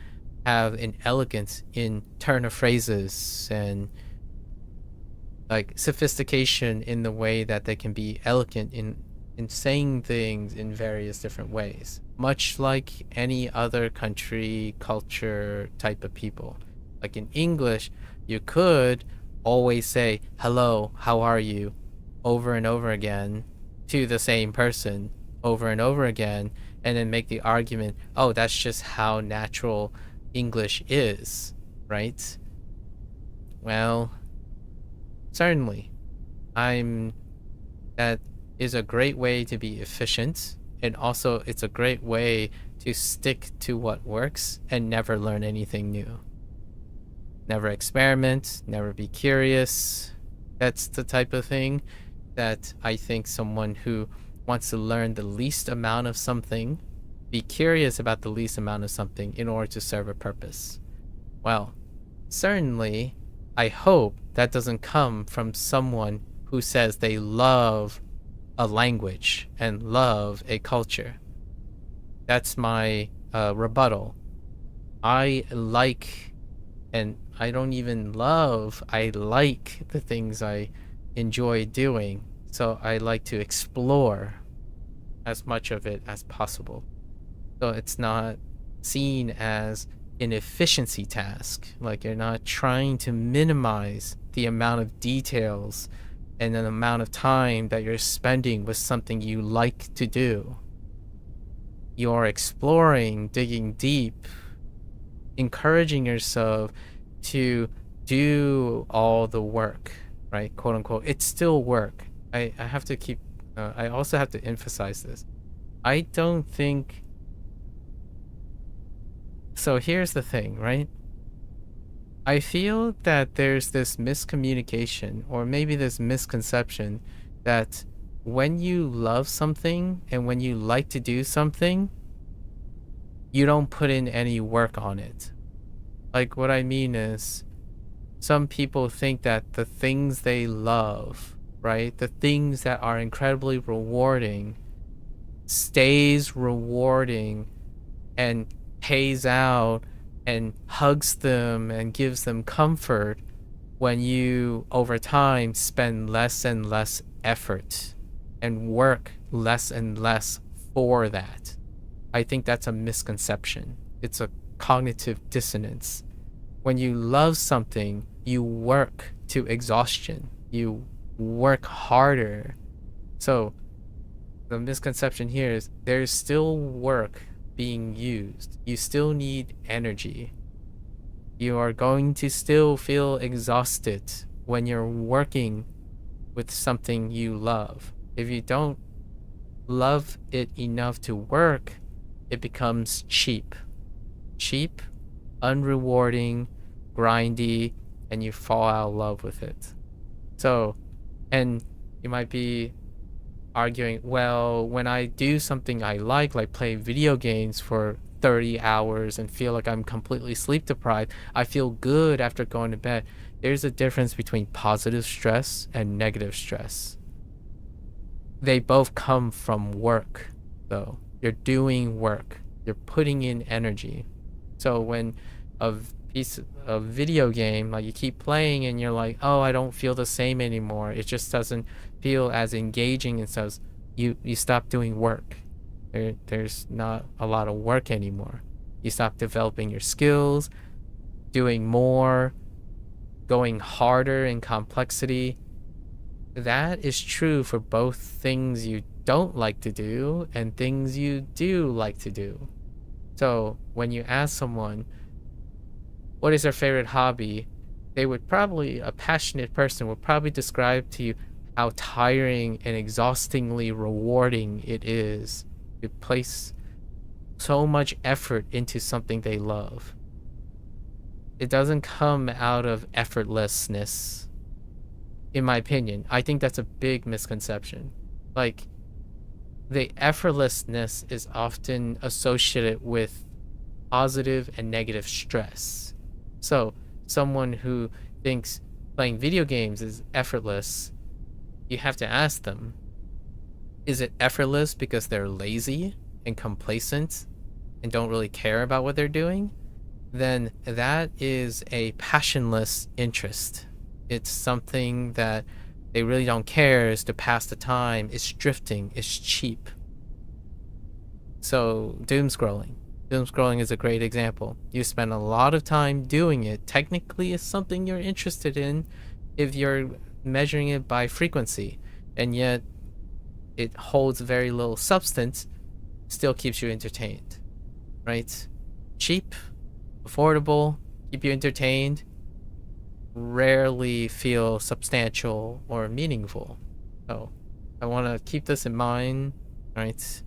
have an elegance in turn of phrases and like sophistication in the way that they can be elegant in saying things in various different ways, much like any other country, culture type of people. Like in English, you could always say, hello, how are you, over and over again to the same person over and over again, and then make the argument, oh, that's just how natural English is, right? Well, certainly. That is a great way to be efficient, and also it's a great way to stick to what works and never learn anything new. Never experiment, never be curious. That's the type of thing that I think someone who wants to learn the least amount of something, be curious about the least amount of something in order to serve a purpose. Well, certainly, I hope that doesn't come from someone who says they love a language and love a culture. That's my rebuttal. I like, and I don't even love, I like the things I enjoy doing. So I like to explore as much of it as possible. So it's not seen as an efficiency task. Like you're not trying to minimize the amount of details and the amount of time that you're spending with something you like to do. You're exploring, digging deep, encouraging yourself to do all the work, right? Quote unquote. It's still work. I have to keep, I also have to emphasize this. I don't think, so here's the thing, right? I feel that there's this miscommunication or maybe this misconception that when you love something and when you like to do something, you don't put in any work on it. Like, what I mean is, some people think that the things they love, right, the things that are incredibly rewarding, stays rewarding and pays out and hugs them and gives them comfort when you over time spend less and less effort and work less and less for that. I think that's a misconception. It's a cognitive dissonance. When you love something, you work to exhaustion. You work harder. So the misconception here is there's still work being used. You still need energy. You are going to still feel exhausted when you're working with something you love. If you don't love it enough to work, it becomes cheap. Cheap, unrewarding, grindy, and you fall out of love with it. So, and you might be arguing, well, when I do something I like play video games for 30 hours and feel like I'm completely sleep deprived, I feel good after going to bed. There's a difference between positive stress and negative stress. They both come from work, though. You're doing work. You're putting in energy. So when a piece of video game, like you keep playing and you're like, oh, I don't feel the same anymore. It just doesn't feel as engaging, and so you stop doing work. There's not a lot of work anymore. You stop developing your skills, doing more, going harder in complexity. That is true for both things you don't like to do and things you do like to do. So when you ask someone, what is their favorite hobby? A passionate person would probably describe to you how tiring and exhaustingly rewarding it is to place so much effort into something they love. It doesn't come out of effortlessness, in my opinion. I think that's a big misconception. Like, the effortlessness is often associated with positive and negative stress. So someone who thinks playing video games is effortless, you have to ask them, is it effortless because they're lazy and complacent and don't really care about what they're doing? Then that is a passionless interest. It's something that they really don't care, is to pass the time, it's drifting, it's cheap. So doom scrolling. Doom scrolling is a great example. You spend a lot of time doing it. Technically, it's something you're interested in if you're measuring it by frequency, and yet it holds very little substance, still keeps you entertained, right? Cheap, affordable, keep you entertained, rarely feel substantial or meaningful. So I want to keep this in mind, right?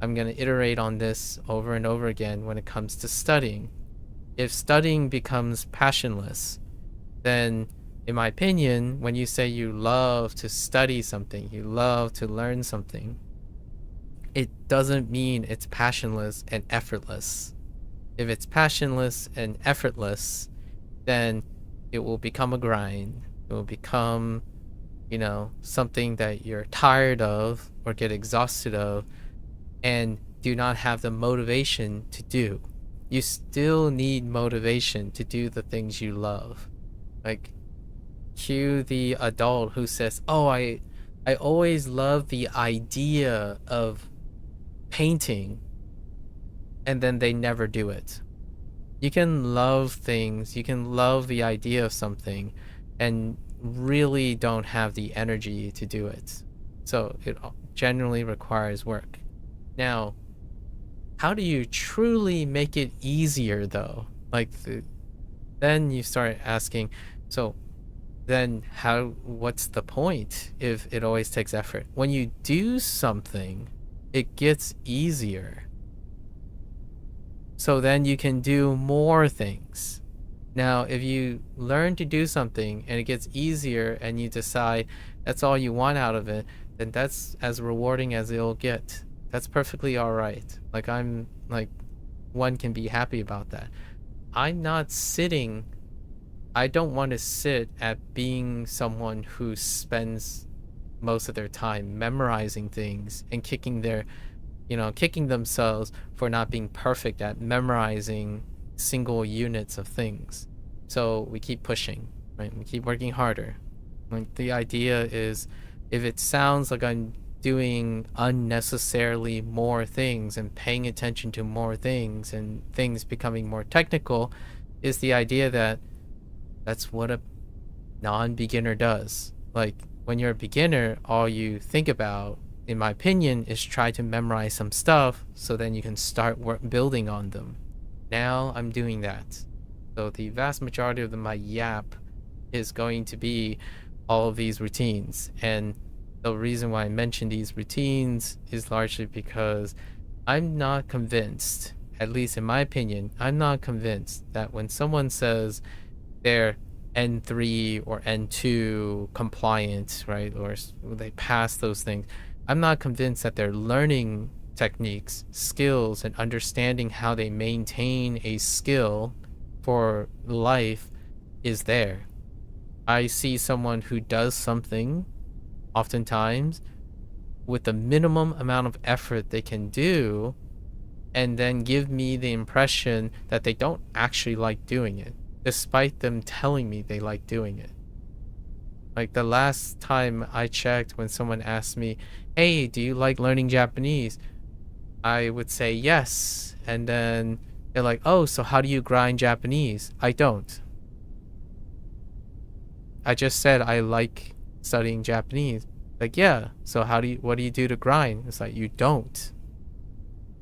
I'm going to iterate on this over and over again when it comes to studying. If studying becomes passionless, then in my opinion, when you say you love to study something, you love to learn something, it doesn't mean it's passionless and effortless. If it's passionless and effortless, then it will become a grind. It will become, something that you're tired of or get exhausted of and do not have the motivation to do. You still need motivation to do the things you love. Like, cue the adult who says, oh, I always love the idea of painting, and then they never do it. You can love things, you can love the idea of something, and really don't have the energy to do it. So it generally requires work. Now, how do you truly make it easier, though? Then you start asking, so then what's the point if it always takes effort? When you do something, it gets easier. So then you can do more things. Now, if you learn to do something and it gets easier and you decide that's all you want out of it, then that's as rewarding as it'll get. That's perfectly all right. Like, I'm like, one can be happy about that. I'm not sitting, I don't want to sit at being someone who spends most of their time memorizing things and kicking themselves for not being perfect at memorizing single units of things. So we keep pushing, right? We keep working harder. Like, the idea is, if it sounds like I'm doing unnecessarily more things and paying attention to more things and things becoming more technical, is the idea that that's what a non-beginner does. Like, when you're a beginner, all you think about, in my opinion, is try to memorize some stuff so then you can start building on them. Now I'm doing that. So the vast majority of my yap is going to be all of these routines. And the reason why I mention these routines is largely because I'm not convinced, at least in my opinion, I'm not convinced that when someone says they're N3 or N2 compliant, right, or they pass those things, I'm not convinced that they're learning techniques, skills, and understanding how they maintain a skill for life is there. I see someone who does something oftentimes with the minimum amount of effort they can do, and then give me the impression that they don't actually like doing it, despite them telling me they like doing it. Like, the last time I checked, when someone asked me, hey, do you like learning Japanese? I would say yes. And then they're like, oh, so how do you grind Japanese? I don't. I just said I like studying Japanese. Like, yeah, so what do you do to grind? It's like, you don't.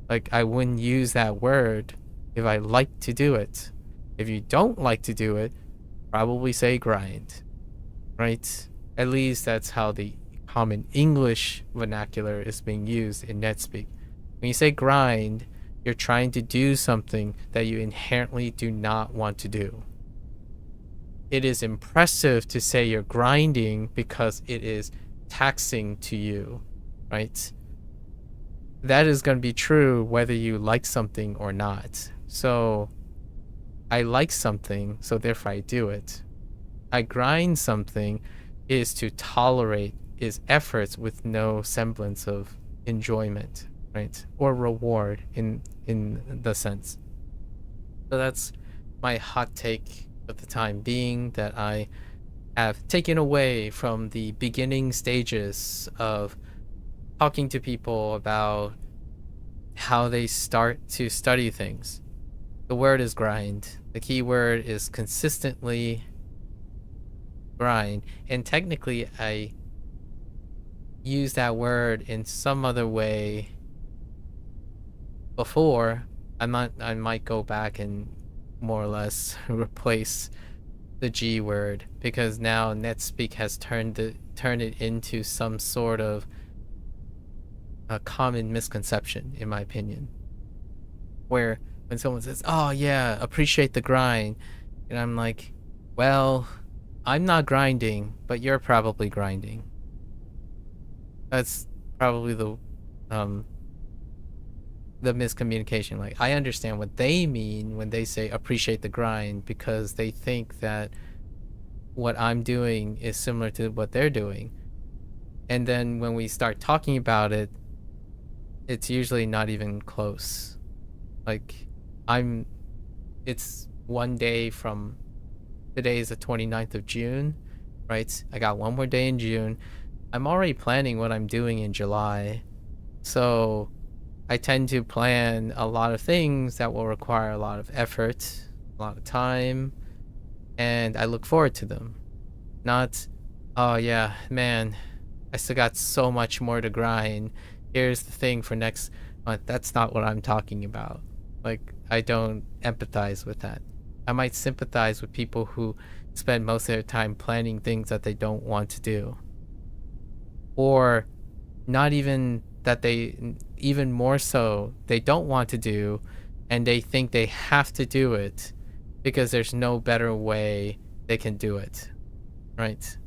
Like, I wouldn't use that word if I like to do it. If you don't like to do it, probably say grind, right? At least that's how the common English vernacular is being used in NetSpeak. When you say grind, you're trying to do something that you inherently do not want to do. It is impressive to say you're grinding because it is taxing to you, right? That is going to be true whether you like something or not. So I like something, so therefore I do it. I grind something is to tolerate its efforts with no semblance of enjoyment, right? Or reward in the sense. So that's my hot take for the time being, that I have taken away from the beginning stages of talking to people about how they start to study things. The word is grind. The key word is consistently grind. And technically, I used that word in some other way before. I might go back and more or less replace the G word, because now NetSpeak has turned it into some sort of a common misconception, in my opinion, where when someone says, oh yeah, appreciate the grind, and I'm like, well, I'm not grinding, but you're probably grinding. That's probably the miscommunication. Like, I understand what they mean when they say appreciate the grind, because they think that what I'm doing is similar to what they're doing. And then when we start talking about it, it's usually not even close. Like, it's one day from, today is the 29th of June, right? I got one more day in June. I'm already planning what I'm doing in July. So I tend to plan a lot of things that will require a lot of effort, a lot of time, and I look forward to them. Not, oh yeah, man, I still got so much more to grind. Here's the thing for next month. That's not what I'm talking about. Like, I don't empathize with that. I might sympathize with people who spend most of their time planning things that they don't want to do. Or not even that, they, even more so, they don't want to do, and they think they have to do it because there's no better way they can do it, right?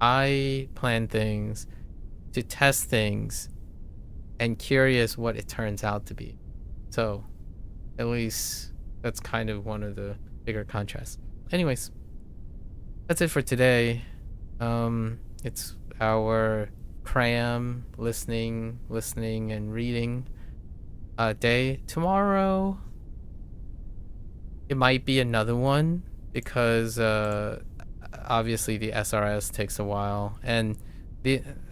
I plan things to test things and curious what it turns out to be. So at least that's kind of one of the bigger contrasts. Anyways, that's it for today. It's our cram listening and reading day. Tomorrow it might be another one because obviously the SRS takes a while, and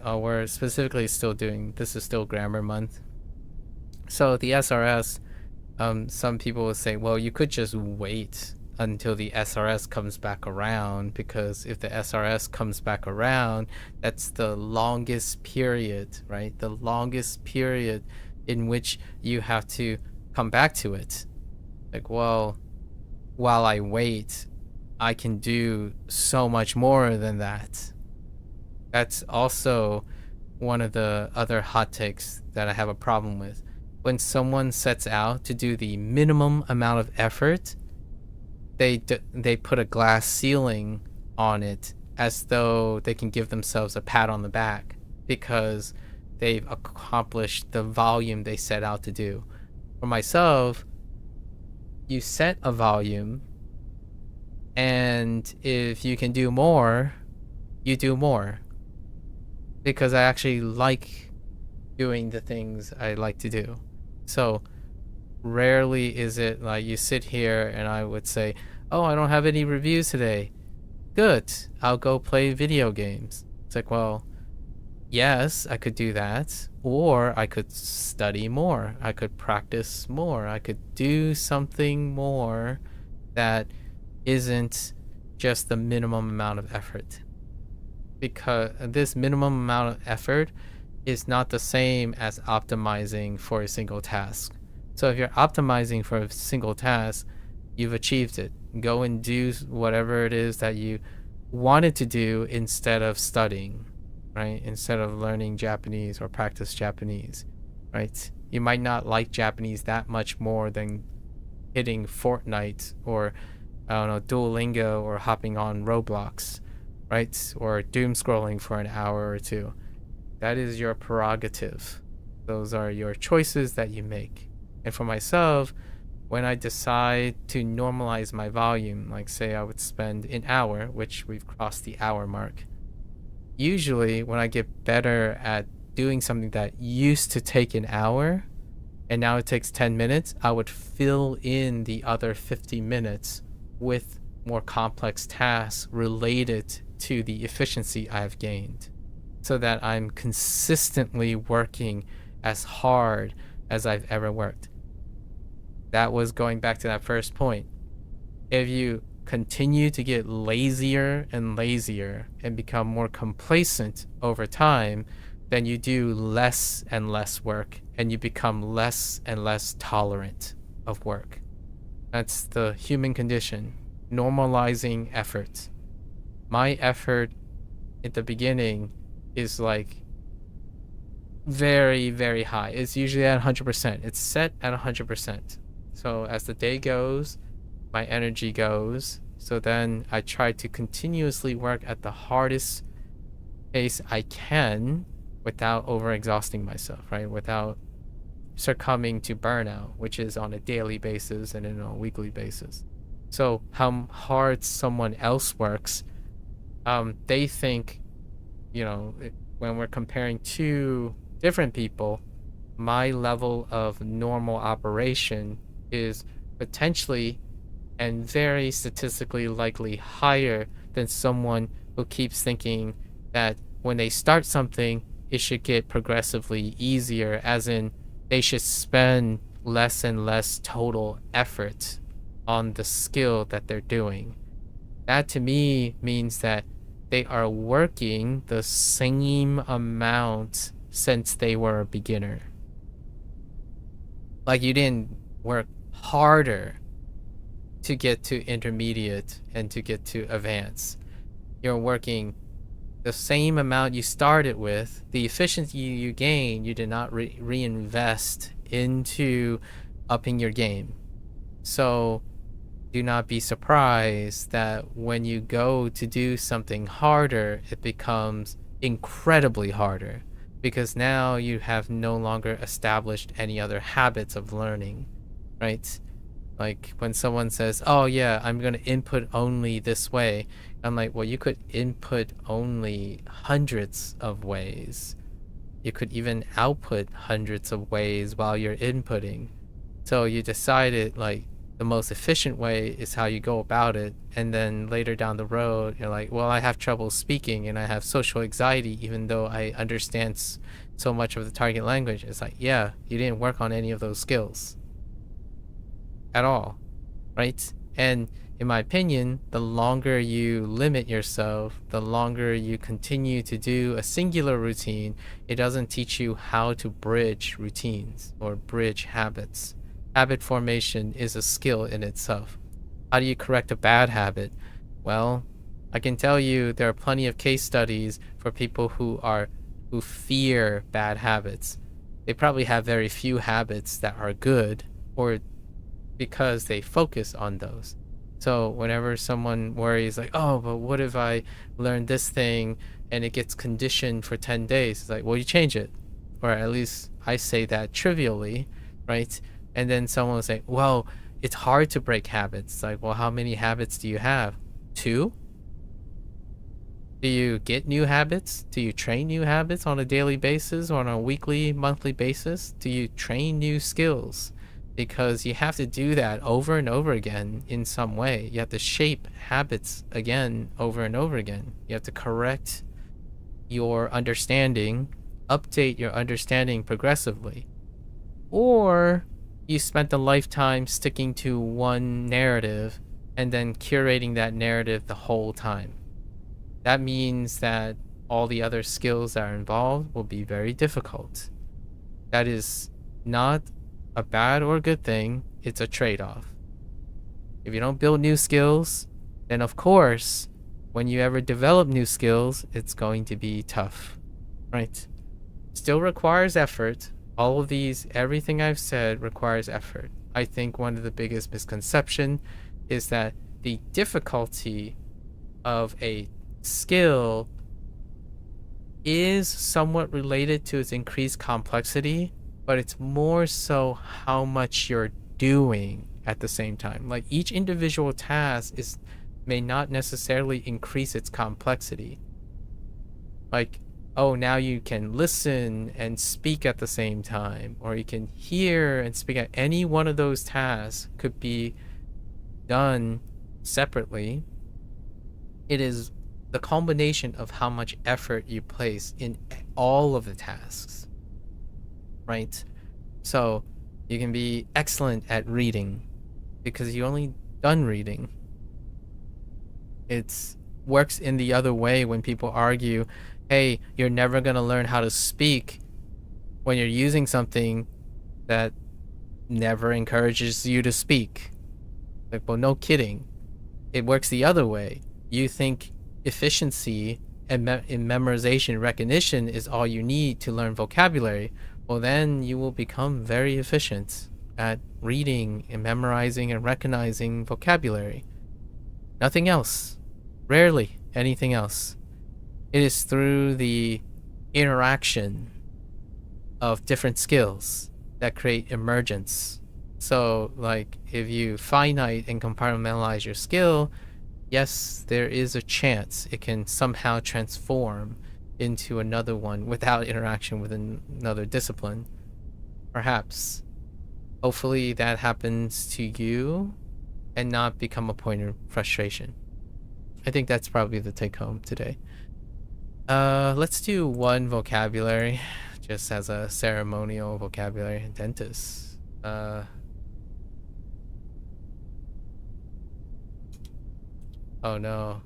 we're specifically still doing, this is still grammar month. So the SRS, some people will say, well, you could just wait until the SRS comes back around, because if the SRS comes back around, that's the longest period, right? The longest period in which you have to come back to it. Like, well, while I wait, I can do so much more than that. That's also one of the other hot takes that I have a problem with. When someone sets out to do the minimum amount of effort, they put a glass ceiling on it as though they can give themselves a pat on the back because they've accomplished the volume they set out to do. For myself, you set a volume, and if you can do more, you do more. Because I actually like doing the things I like to do. So rarely is it like you sit here and I would say, oh, I don't have any reviews today. Good, I'll go play video games. It's like, well, yes, I could do that. Or I could study more. I could practice more. I could do something more that isn't just the minimum amount of effort. Because this minimum amount of effort is not the same as optimizing for a single task. So if you're optimizing for a single task, you've achieved it. Go and do whatever it is that you wanted to do instead of studying, right? Instead of learning Japanese or practice Japanese, right? You might not like Japanese that much more than hitting Fortnite or, I don't know, Duolingo or hopping on Roblox, right? Or doom scrolling for an hour or two. That is your prerogative. Those are your choices that you make. And for myself, when I decide to normalize my volume, like say I would spend an hour, which we've crossed the hour mark. Usually when I get better at doing something that used to take an hour and now it takes 10 minutes, I would fill in the other 50 minutes with more complex tasks related to the efficiency I've gained, so that I'm consistently working as hard as I've ever worked. That was going back to that first point. If you continue to get lazier and lazier and become more complacent over time, then you do less and less work and you become less and less tolerant of work. That's the human condition, normalizing effort. My effort at the beginning is like very, very high. It's usually at 100%. It's set at 100%. So as the day goes, my energy goes. So then I try to continuously work at the hardest pace I can without overexhausting myself, right? Without succumbing to burnout, which is on a daily basis and then on a weekly basis. So how hard someone else works, they think, you know, when we're comparing two different people, my level of normal operation is potentially and very statistically likely higher than someone who keeps thinking that when they start something, it should get progressively easier, as in they should spend less and less total effort on the skill that they're doing. That to me means that they are working the same amount since they were a beginner. Like you didn't work harder to get to intermediate and to get to advanced. You're working the same amount you started with. The efficiency you gain, you did not reinvest into upping your game. So do not be surprised that when you go to do something harder, it becomes incredibly harder, because now you have no longer established any other habits of learning, right? Like when someone says, oh yeah, I'm going to input only this way, I'm like, well, you could input only hundreds of ways. You could even output hundreds of ways while you're inputting. So you decided like the most efficient way is how you go about it, and then later down the road you're like, well, I have trouble speaking and I have social anxiety even though I understand so much of the target language. It's like, yeah, you didn't work on any of those skills at all, right? And in my opinion, the longer you limit yourself, the longer you continue to do a singular routine, it doesn't teach you how to bridge routines or bridge habits. Habit formation is a skill in itself. How do you correct a bad habit? Well, I can tell you there are plenty of case studies for people who fear bad habits. They probably have very few habits that are good, or because they focus on those. So whenever someone worries like, oh, but what if I learn this thing and it gets conditioned for 10 days? It's like, well, you change it. Or at least I say that trivially, right? And then someone will say, well, it's hard to break habits. It's like, well, how many habits do you have? 2? Do you get new habits? Do you train new habits on a daily basis or on a weekly, monthly basis? Do you train new skills? Because you have to do that over and over again in some way. You have to shape habits again over and over again. You have to correct your understanding, update your understanding progressively. Or you spent a lifetime sticking to one narrative and then curating that narrative the whole time. That means that all the other skills that are involved will be very difficult. That is not a bad or good thing. It's a trade-off. If you don't build new skills, then of course, when you ever develop new skills, it's going to be tough, right? Still requires effort. All of these, everything I've said requires effort. I think one of the biggest misconceptions is that the difficulty of a skill is somewhat related to its increased complexity, but it's more so how much you're doing at the same time. Like each individual task may not necessarily increase its complexity. Like, oh, now you can listen and speak at the same time, or you can hear and speak. At any one of those tasks could be done separately. It is the combination of how much effort you place in all of the tasks, right? So you can be excellent at reading because you only done reading. It works in the other way when people argue, hey, you're never going to learn how to speak when you're using something that never encourages you to speak. Like, well, no kidding. It works the other way. You think efficiency and in memorization recognition is all you need to learn vocabulary. Well, then you will become very efficient at reading and memorizing and recognizing vocabulary. Nothing else. Rarely anything else. It is through the interaction of different skills that create emergence. So, like, if you finite and compartmentalize your skill, yes, there is a chance it can somehow transform into another one without interaction with another discipline. Perhaps. Hopefully that happens to you and not become a point of frustration. I think that's probably the take home today. Let's do one vocabulary just as a ceremonial vocabulary. Dentist. Oh no.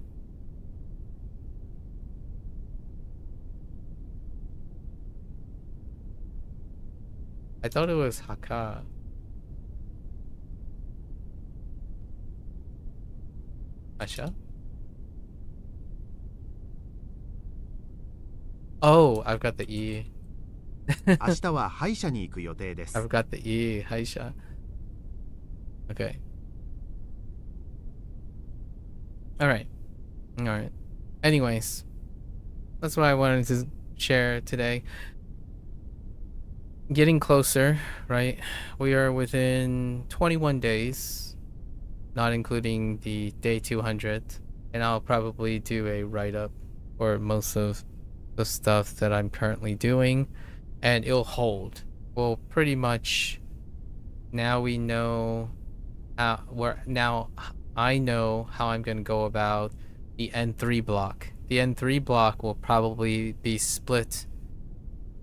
I thought it was Haka. Asha? Oh, I've got the E. 明日は歯医者に行く予定です。 I've got the E. Haisha. Okay. All right. Anyways, that's what I wanted to share today. Getting closer, right? We are within 21 days, not including the day 200, and I'll probably do a write-up for most of the stuff that I'm currently doing, and it'll hold. Well, pretty much now we know now I know how I'm going to go about the N3 block. The N3 block will probably be split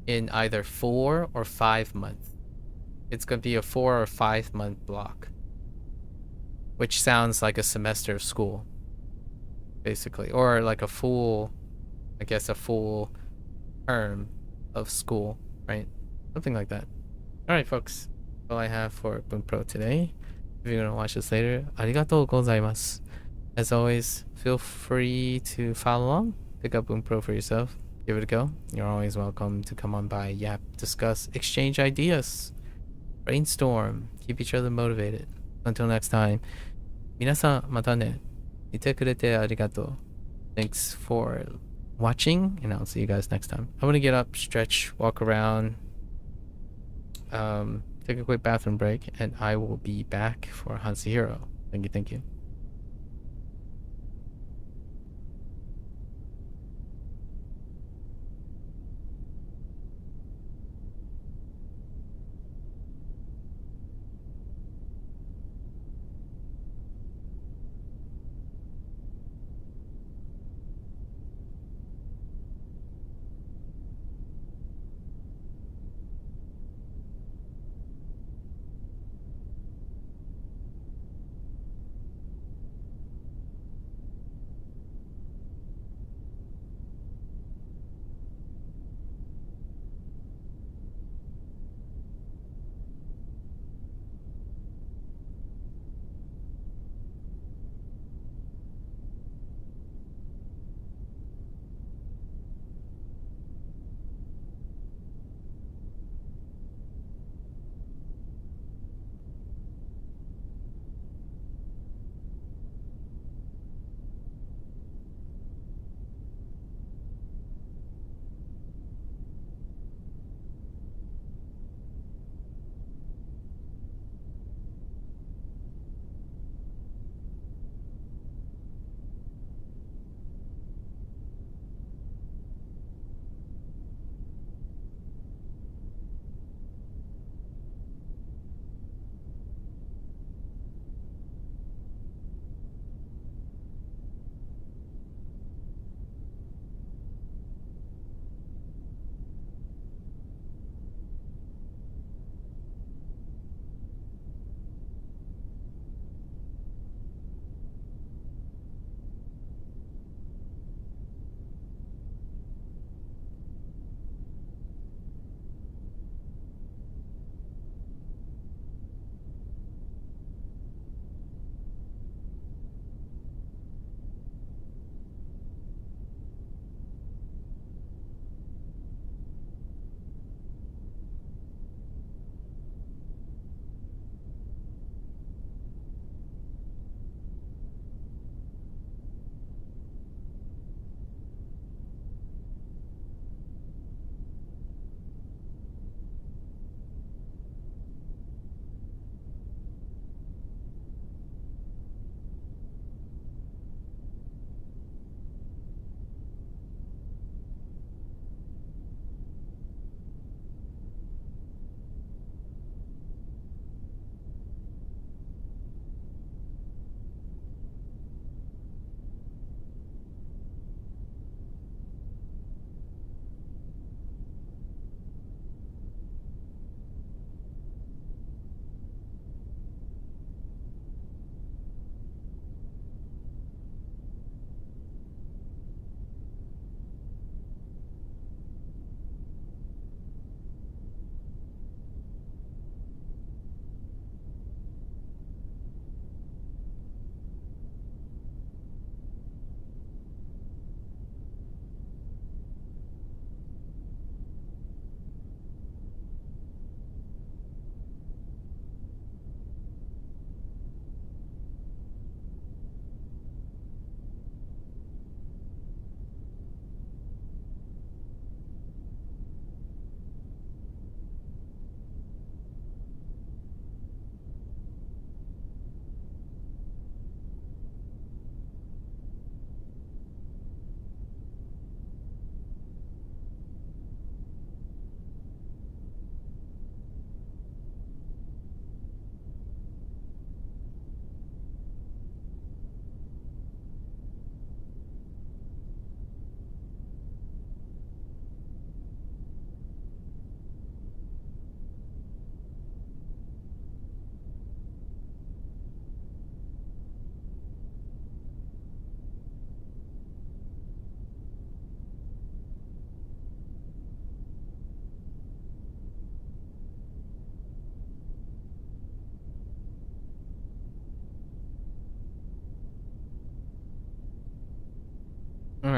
in either 4 or 5 months. It's going to be a 4 or 5 month block, which sounds like a semester of school, basically, or like a full term of school, right? Something like that. All right, folks. That's all I have for Bunpro today. If you're gonna watch this later, arigatou gozaimasu. As always, feel free to follow along. Pick up Bunpro for yourself. Give it a go. You're always welcome to come on by, yap, discuss, exchange ideas, brainstorm, keep each other motivated. Until next time, 皆さんまたね。見てくれてありがとう. Thanks for watching, and I'll see you guys next time. I'm gonna get up, stretch, walk around, take a quick bathroom break, and I will be back for HanziHero. Thank you.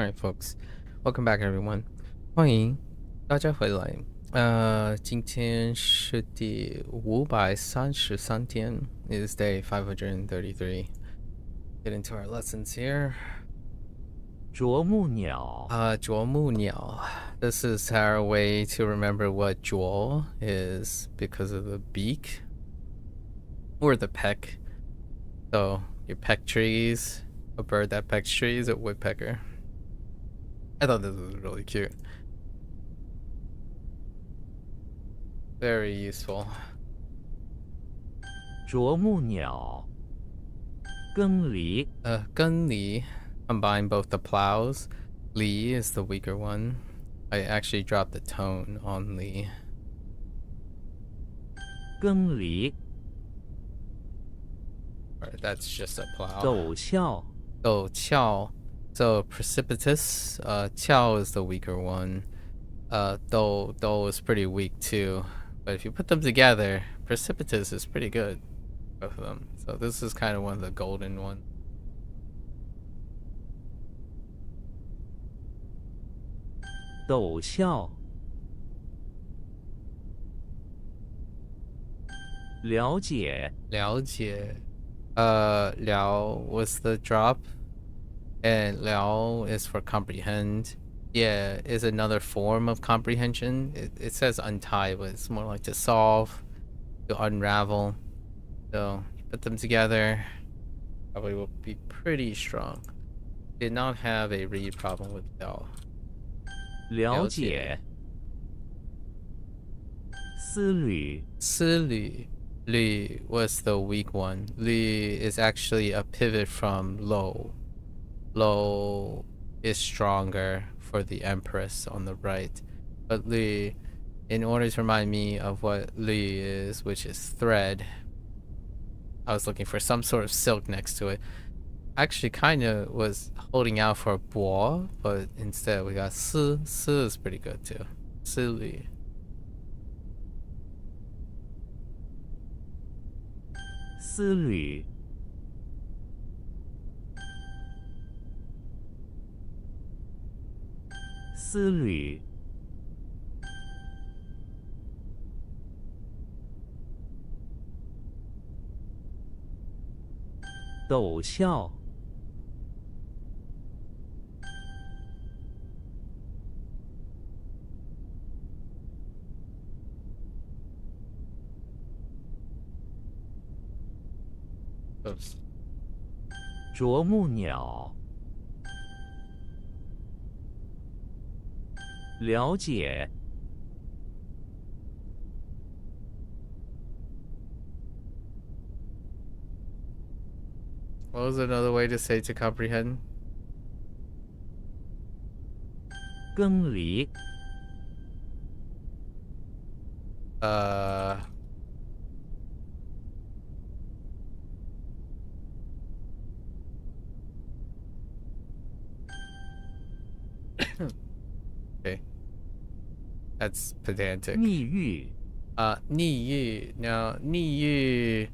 Alright, folks. Welcome back, everyone. 欢迎大家回来。今天是第533天 is day 533. Get into our lessons here. 啄木鸟 啄木鸟. This is our way to remember what 啄 is because of the beak or the peck. So your peck trees, a bird that pecks trees, a woodpecker. I thought this was really cute. Very useful. 啄木鸟耕犁 Gun Li. Combine both the plows. Li is the weaker one. I actually dropped the tone on Li. 耕犁 Alright, that's just a plow. 陡峭 So Qiao. So precipitous. Qiao is the weaker one. Do is pretty weak too. But if you put them together, precipitous is pretty good. Both of them. So this is kind of one of the golden ones. 陡峭了解了解. Liao was the drop. And Liao is for comprehend. Yeah, is another form of comprehension. It says untie, but it's more like to solve, to unravel. So you put them together, probably will be pretty strong. Did not have a read problem with Liao. 了解丝缕 Silu. Li was the weak one. Li is actually a pivot from Lo. Lo is stronger for the Empress on the right. But Li, in order to remind me of what Li is, which is thread, I was looking for some sort of silk next to it. Actually kind of was holding out for Bo, but instead we got Si. Si is pretty good too. Si Li. 丝缕丝缕陡峭 Oops. 啄木鸟了解 What was another way to say to comprehend? 耕犁 Okay. That's pedantic. 密域 Ni Yu. Now, Ni Yu.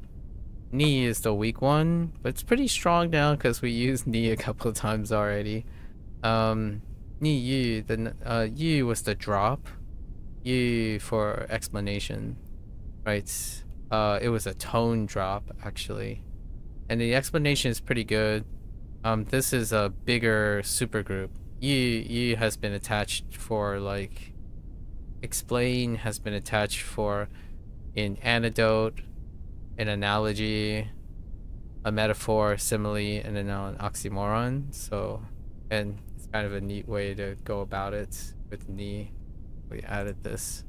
Ni is the weak one, but it's pretty strong now because we used Ni a couple of times already. Ni Yu, the Yu was the drop. Yu for explanation, right? It was a tone drop actually, and the explanation is pretty good. This is a bigger supergroup. Yu has been attached for like explain, has been attached for an anecdote, an analogy, a metaphor, simile, and then now an oxymoron. So, and it's kind of a neat way to go about it with Ni. We added this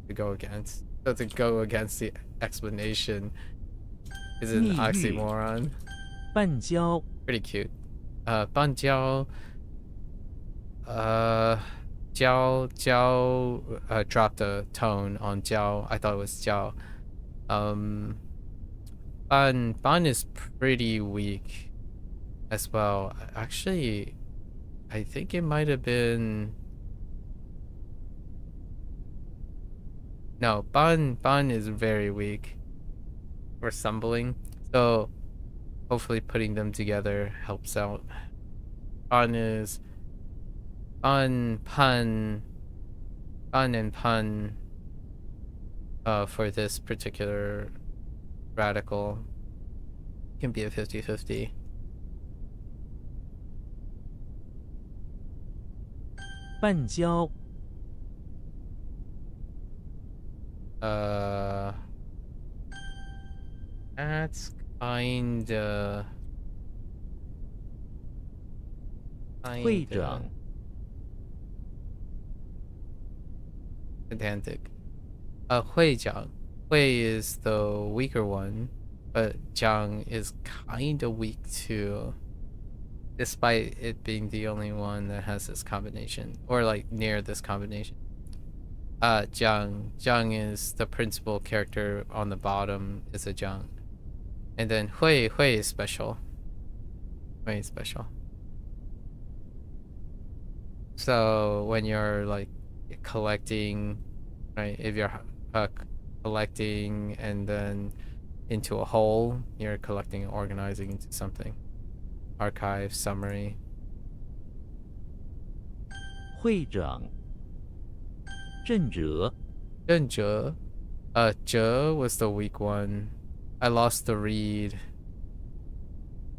to go against. So to go against the explanation is an oxymoron. 半郊 Pretty cute. Banjiao. Jiao dropped a tone on Jiao. I thought it was Jiao. Ban is pretty weak as well. Actually, I think it might have been. No, Ban is very weak for stumbling. So hopefully putting them together helps out. Ban is An and pun for this particular radical can be a 50-50. 半交 That's kinda 会长 pedantic. 会长 Hui is the weaker one, but Jiang is kinda weak too, despite it being the only one that has this combination, or like near this combination. Jiang is the principal character on the bottom, is a Jiang. And then Hui is special. Hui is special. So when you're like collecting, right, if you're collecting and then into a whole, you're collecting and organizing into something. Archive, summary. 会长正哲 Zhe. Zhe was the weak one. I lost the read.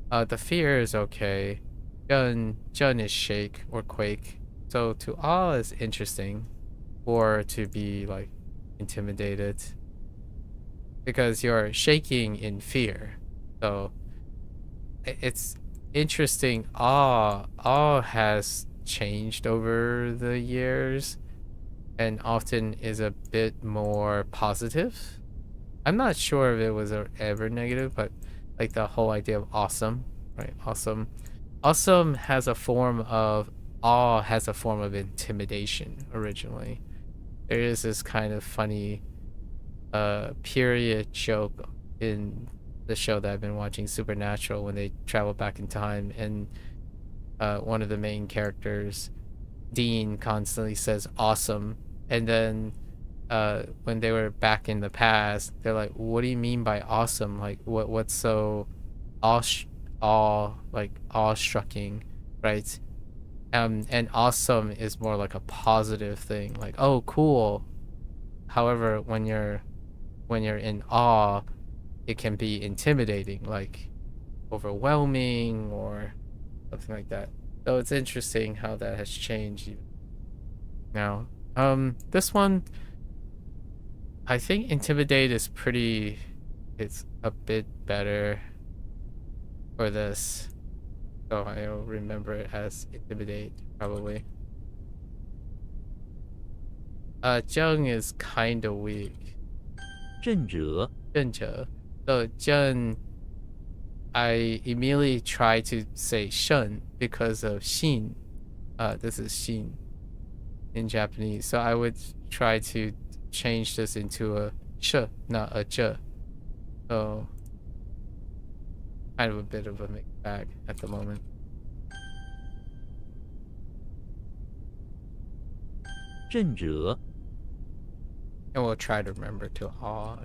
The fear is okay. Zhen is shake or quake. So to awe is interesting, or to be like intimidated, because you're shaking in fear. So it's interesting. Awe has changed over the years and often is a bit more positive. I'm not sure if it was ever negative, but like the whole idea of awesome, right? Awesome has a form of awe, has a form of intimidation originally. There is this kind of funny period joke in the show that I've been watching, Supernatural, when they travel back in time, and one of the main characters, Dean, constantly says awesome, and then when they were back in the past, they're like, what do you mean by awesome? Like what's so awe-striking, right? And awesome is more like a positive thing, like, oh, cool. However, when you're in awe, it can be intimidating, like overwhelming or something like that. So it's interesting how that has changed now. This one, I think intimidate is it's a bit better for this. So I'll remember it as intimidate, probably. Zheng is kind of weak. 正哲 Zhenzhe. So Zheng, I immediately try to say Shen because of Xin. This is Xin in Japanese. So I would try to change this into a sh, not a zhe. So kind of a bit of a mixed bag at the moment. 正哲 And we'll try to remember to awe.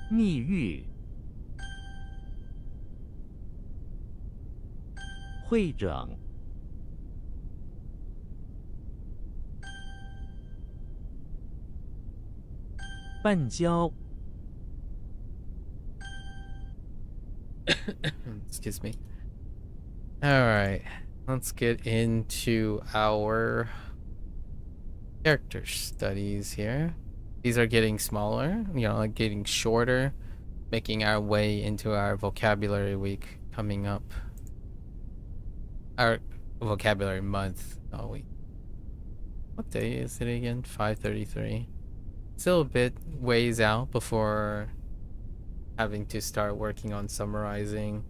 密域会长半交 Excuse me. Alright, let's get into our character studies here. These are getting smaller, like getting shorter, making our way into our vocabulary week coming up. Our vocabulary month. Oh, wait. What day is it again? 5:33. Still a bit ways out before having to start working on summarizing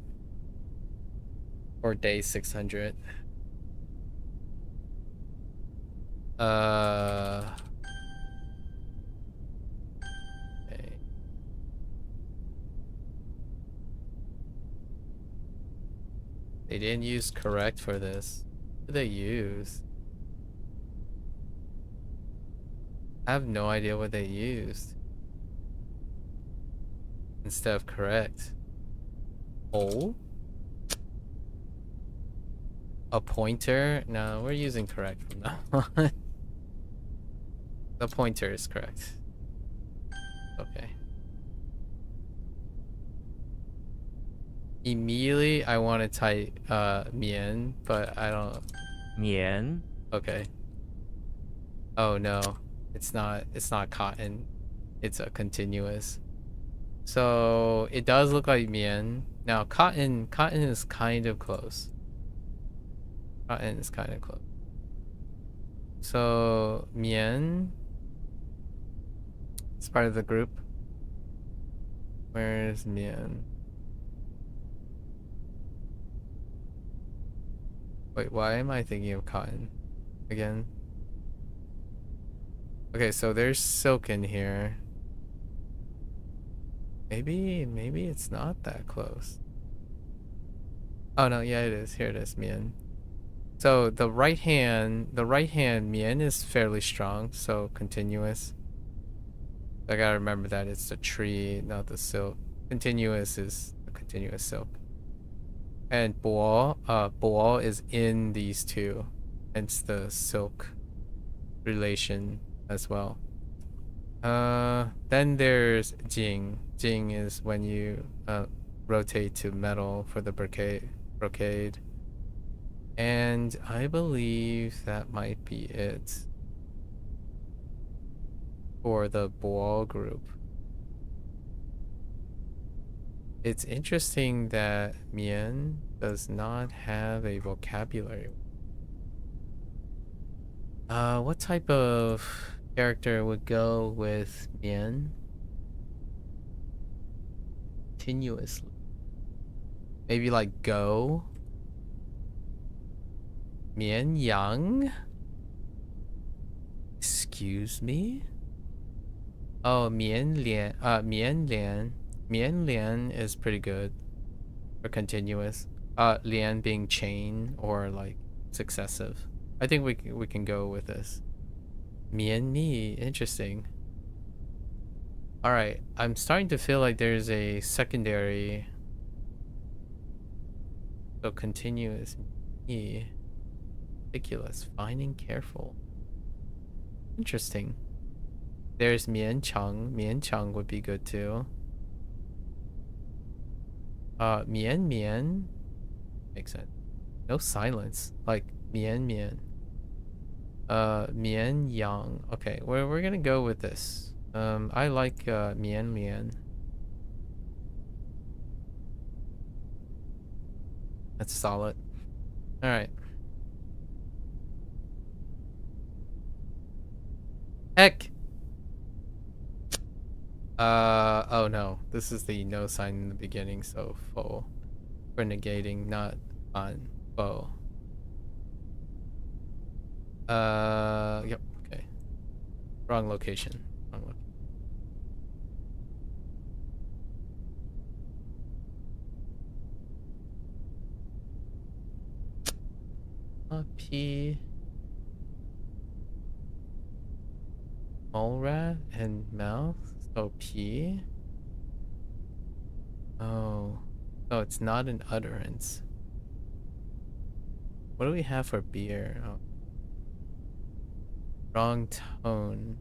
for day 600. Okay. They didn't use correct for this. What did they use? I have no idea what they used instead of correct. Whole? a pointer. No, we're using correct from now on. The pointer is correct. Okay. Immediately, I want to type mian, but I don't. 棉 Okay. Oh no, it's not. It's not cotton. It's a continuous. So it does look like mian. Now cotton is kind of close. Cotton is kind of close. So mian. It's part of the group. Where's mian? Wait, why am I thinking of cotton again? Okay, so there's silk in here. Maybe it's not that close. Oh no, yeah it is. Here it is, mian. So the right hand mian is fairly strong, so continuous. I gotta remember that it's the tree, not the silk. Continuous is the continuous silk. And bo is in these two, hence the silk relation as well. Then there's jing. Jing is when you rotate to metal for the brocade. And I believe that might be it for the bo group. It's interesting that mian does not have a vocabulary. What type of character would go with mian? Continuously. Maybe like go. Mian yang. Excuse me? Oh, mian lian. Mian lian. Mian lian is pretty good for continuous. Lian being chain or like successive. I think we can go with this. Mian mi, interesting. All right, I'm starting to feel like there's a secondary. So continuous mi. Ridiculous. Finding careful. Interesting. There's mian cheng. Mian cheng would be good too. Mian mian makes sense. No silence. Like mian mian. Mian yang. Okay, we're gonna go with this. I like mian mian. That's solid. All right. Heck. Oh no. This is the no sign in the beginning, so fo. For negating, not on fo. Yep, okay. Wrong location. Wrong location. P. Mole rat and mouth. So P. Oh. Oh, it's not an utterance. What do we have for beer? Oh. Wrong tone.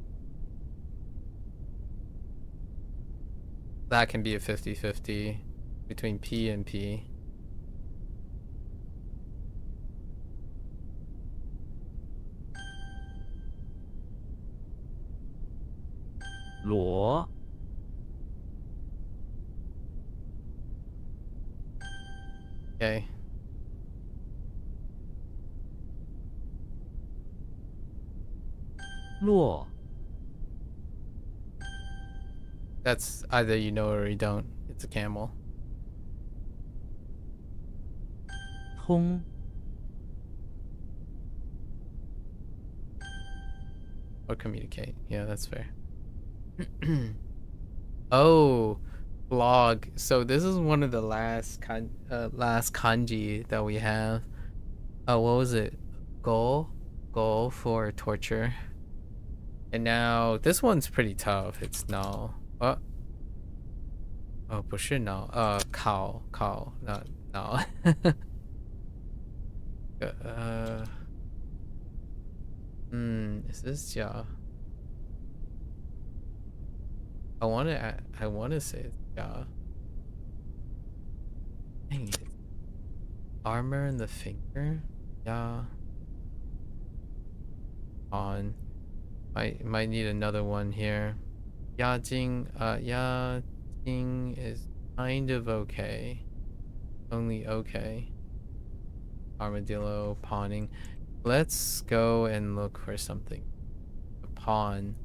That can be a 50-50 between P and P. Luo. Okay. Luo. That's either you know or you don't. It's a camel. Tong. Or communicate. Yeah, that's fair. Oh, blog. So this is one of the last kanji that we have. Oh, what was it? Go for torture. And now this one's pretty tough. It's no. Oh, 不是 no. 考 not no. Is this yeah? I wanna say it's yeah. Dang it. Armor in the finger? Yeah. On. Might need another one here. Yajing is kind of okay. Only okay. Armadillo pawning. Let's go and look for something. A pawn.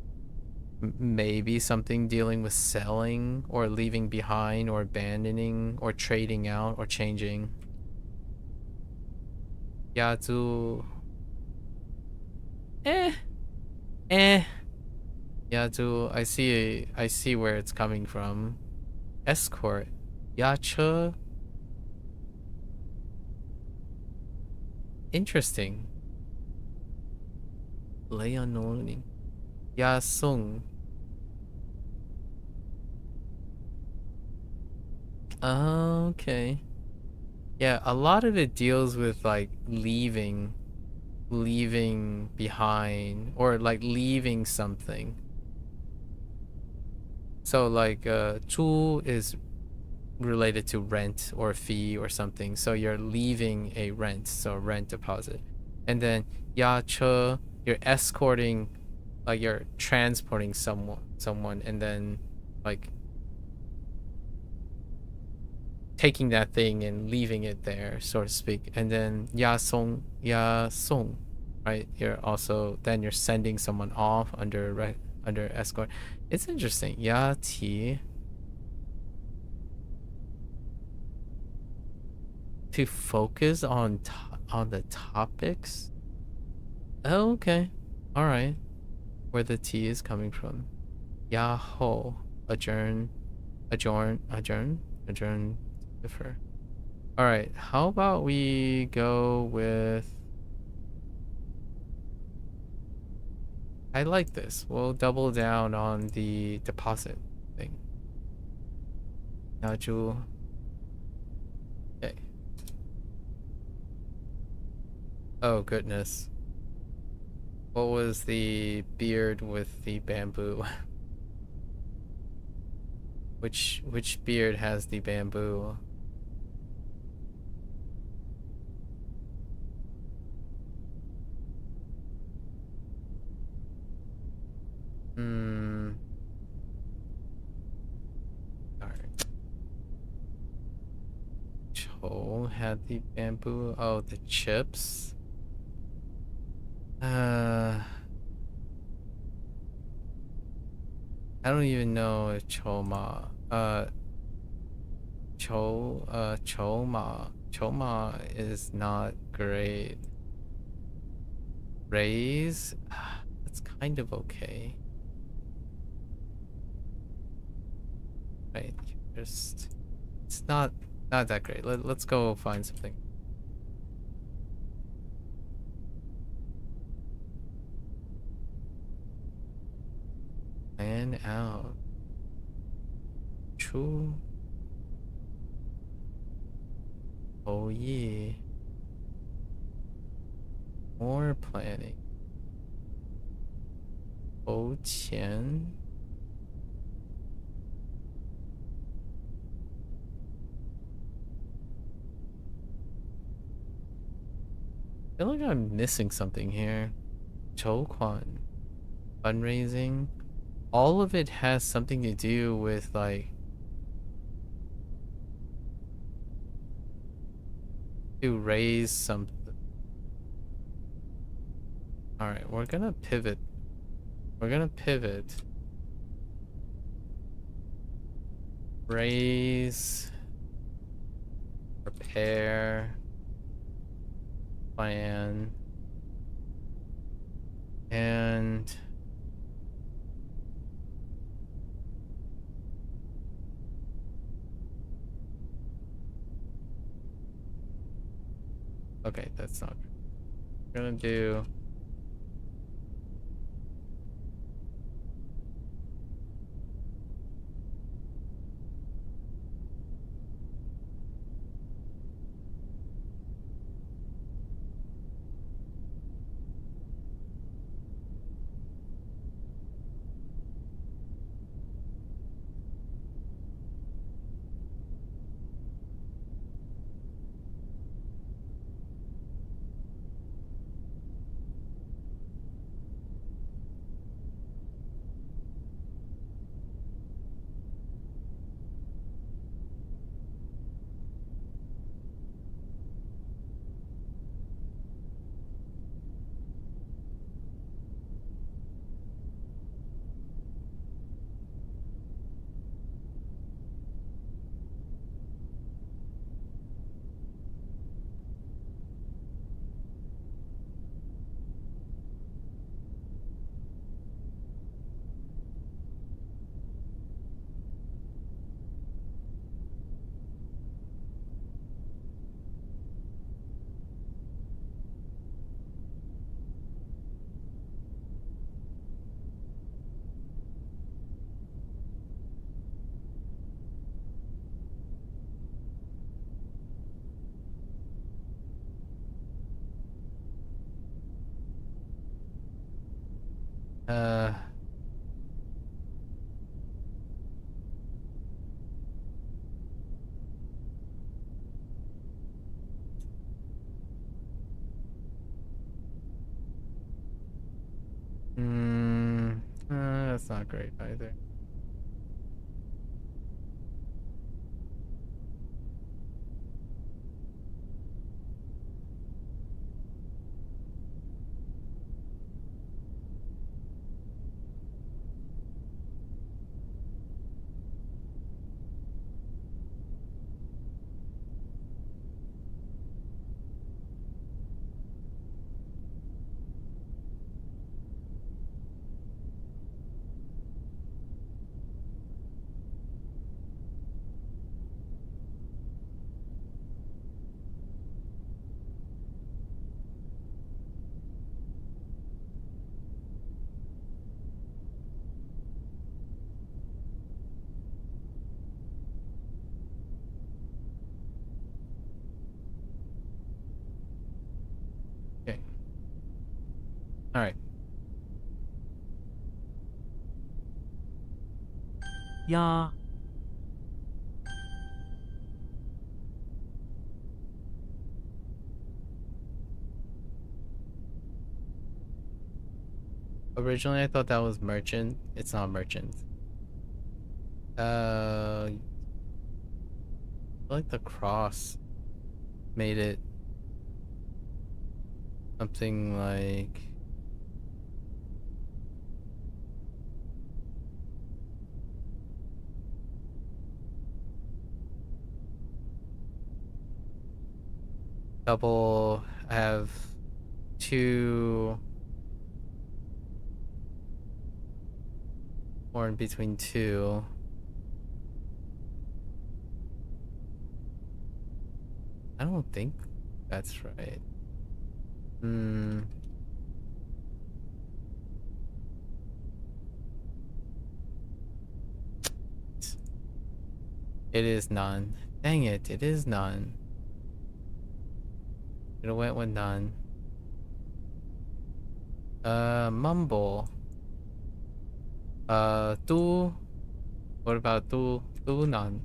Maybe something dealing with selling or leaving behind or abandoning or trading out or changing. Yazu. Yazu, I see where it's coming from. Escort. Yacha. Interesting. Leononi. Yasung. Okay. Yeah, a lot of it deals with like leaving behind or like leaving something. So like chu is related to rent or fee or something. So you're leaving a rent, so rent deposit. And then ya che, you're escorting, like you're transporting someone and then like taking that thing and leaving it there, so to speak. And then ya song, right? You're also then you're sending someone off under escort. It's interesting. Ya ti, to focus on the topics. Oh, okay, all right. Where the T is coming from. Ya ho, adjourn, differ. All right, how about we go with, I like this. We'll double down on the deposit thing. Naju. Okay. Oh goodness. What was the beard with the bamboo? Which beard has the bamboo? Alright. Cho had the bamboo. Oh, the chips. I don't even know if Choma is not great. Raise, that's kind of okay. Right, just it's not that great. Let's go find something. Plan out. True. Oh yeah. More planning. Oh Qian. I feel like I'm missing something here. Chou Quan. Fundraising. All of it has something to do with like to raise something. Alright, we're gonna pivot. Raise, prepare, plan, and okay, that's not good. We're gonna do That's not great either. Okay. All right. Yeah. Originally, I thought that was merchant. It's not merchant. I feel like the cross made it something like double. I have two, or in between two. I don't think that's right. It is none. Dang it, it is none. It went with none. Mumble. Do. What about do? Do none.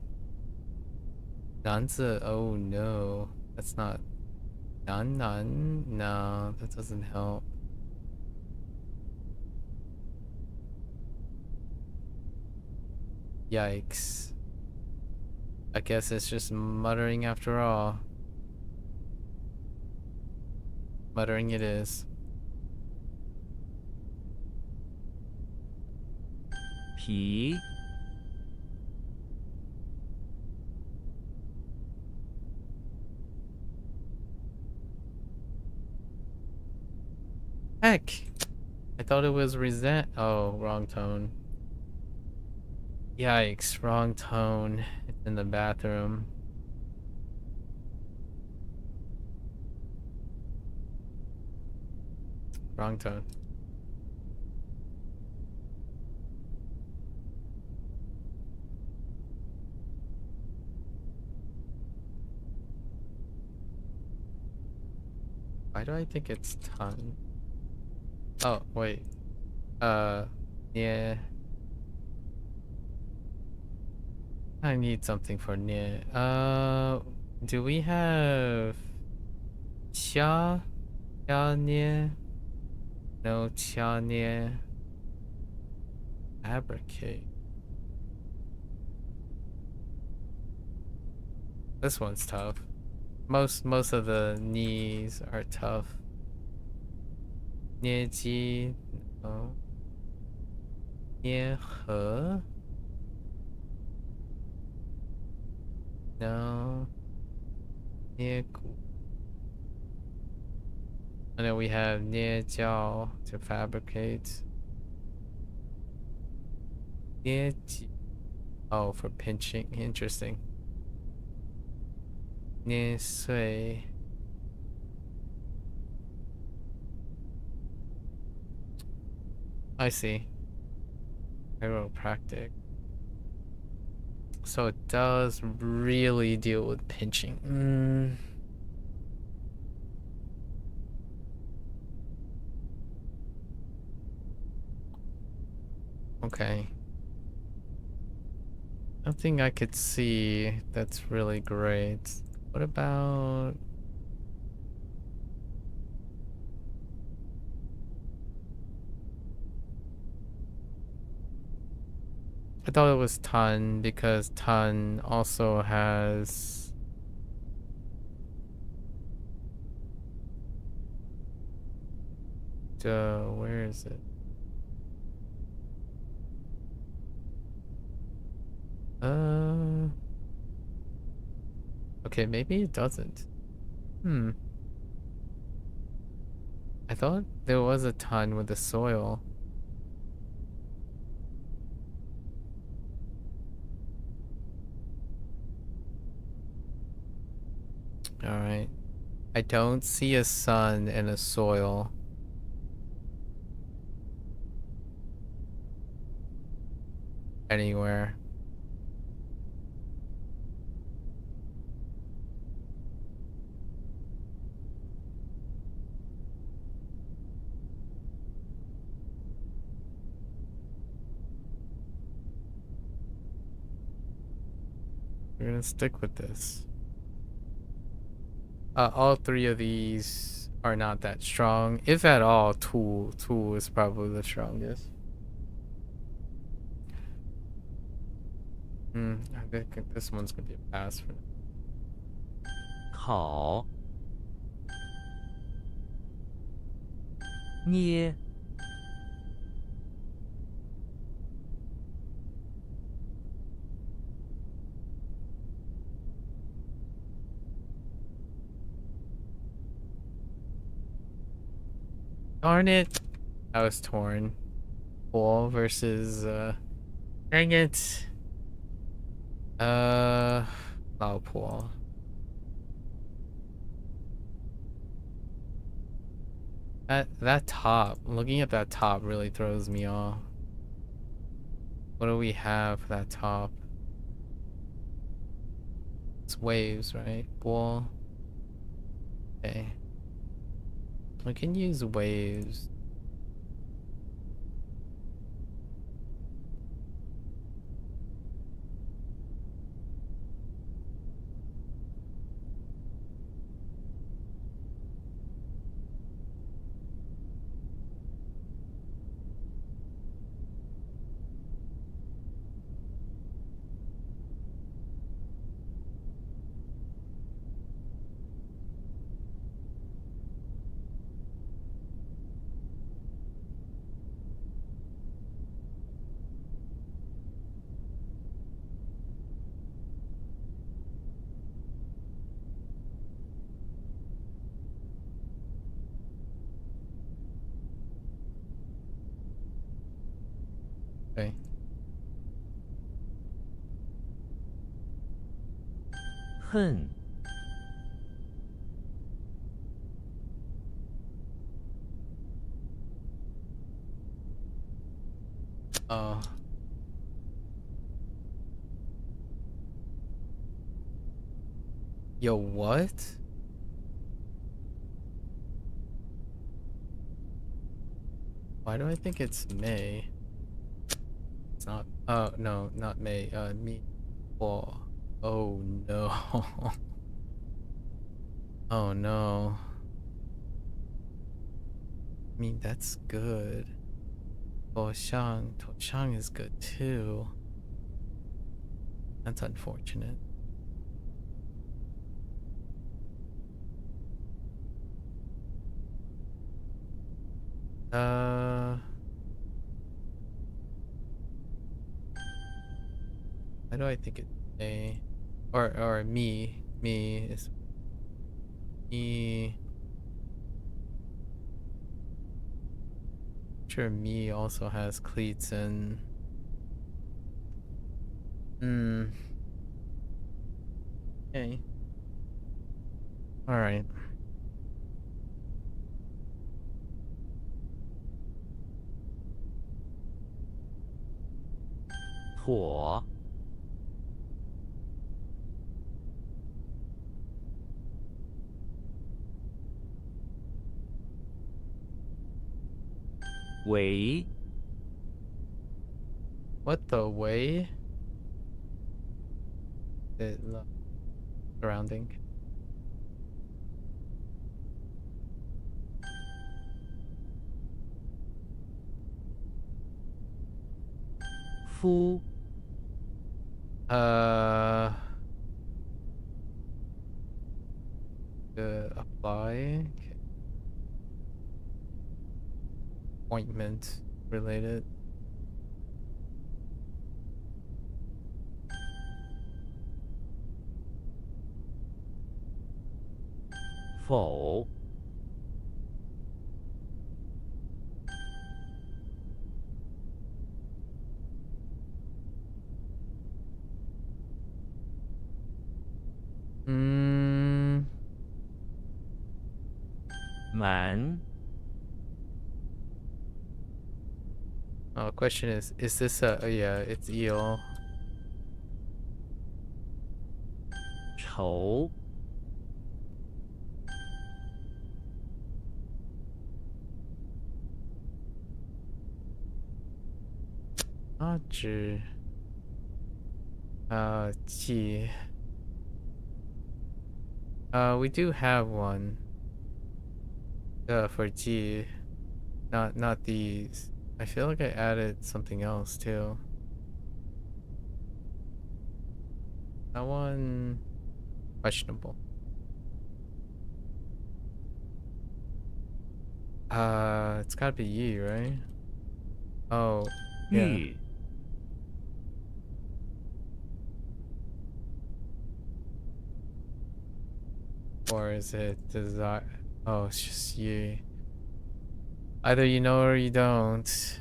Nanzi. Oh no. That's not. None. No, that doesn't help. Yikes. I guess it's just muttering after all. Muttering it is. P. Heck! I thought it was resent. Oh, wrong tone. Yikes, wrong tone. It's in the bathroom. Wrong tone. Why do I think it's tongue? Oh, wait. Yeah. I need something for near. Do we have Xia? Xia near? No, Xia near. Fabricate. This one's tough. Most of the knees are tough. 捏肌 no. 捏合 no. 捏骨 and then we have 捏胶 to fabricate. 捏肌 oh, for pinching. Interesting. 捏碎 I see. Chiropractic. So it does really deal with pinching. Okay. Nothing I could see that's really great. What about... I thought it was ton because ton also has... where is it? Okay, maybe it doesn't. I thought there was a ton with the soil. Alright. I don't see a sun and a soil. Anywhere. We're gonna stick with this. All three of these are not that strong. If at all, Tool is probably the strongest. I think this one's gonna be a pass for now. 烤捏 Darn it! I was torn. Pool versus dang it. Lao Pool. That top, looking at that top really throws me off. What do we have for that top? It's waves, right? Pool. Okay. We can use waves. Okay. Hun. Yo, what? Why do I think it's May? It's not. Oh, no, not May. Me. Oh, oh no. Oh no. I mean, that's good. Toshang is good too. That's unfortunate. Why do I think it's A? Or me. Me is me. Sure, me also has cleats and. Okay. All right. Poor. Wei. What the way? The surrounding. Fu. Apply. Okay. Ointment related.否. Man. Oh, question is this a yeah, it's eel. 丑. Not 只 G. We do have one. For G. Not these. I feel like I added something else too. That one questionable. It's gotta be Yi, right? Oh, yeah. 玉. Or is it desire? Oh, it's just Yi. Either you know or you don't.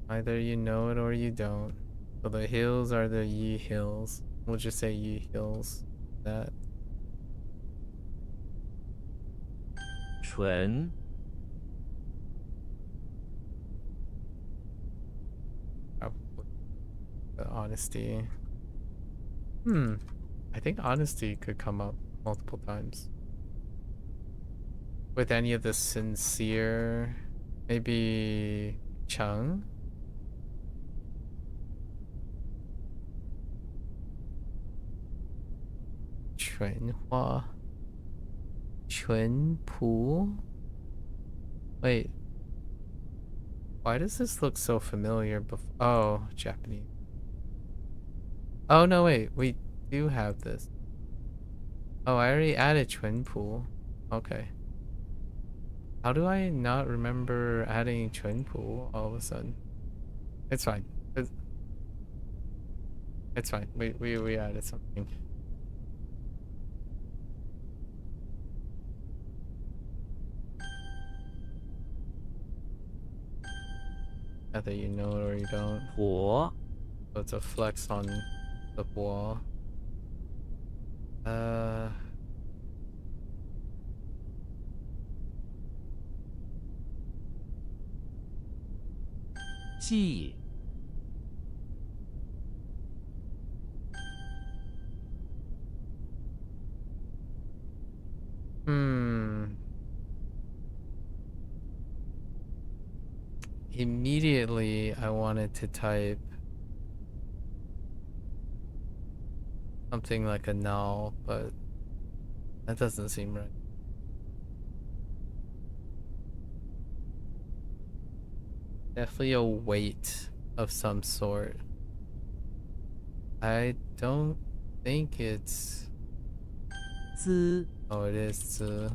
Either you know it or you don't. So the hills are the Yi hills. We'll just say Yi hills. That. 纯. Honesty. I think honesty could come up multiple times. With any of the sincere, maybe Chung? Chunhua. Chunpu? Wait. Why does this look so familiar before? Oh, Japanese. Oh, no, wait. We do have this. Oh, I already added Chunpu. Okay. How do I not remember adding Chunpu all of a sudden? It's fine. It's fine. We added something. Either you know it or you don't. 火. So it's a flex on the wall. Ji. Immediately I wanted to type something like a null, but that doesn't seem right. Definitely a weight of some sort. I don't think it's... 资. Oh, it is 资.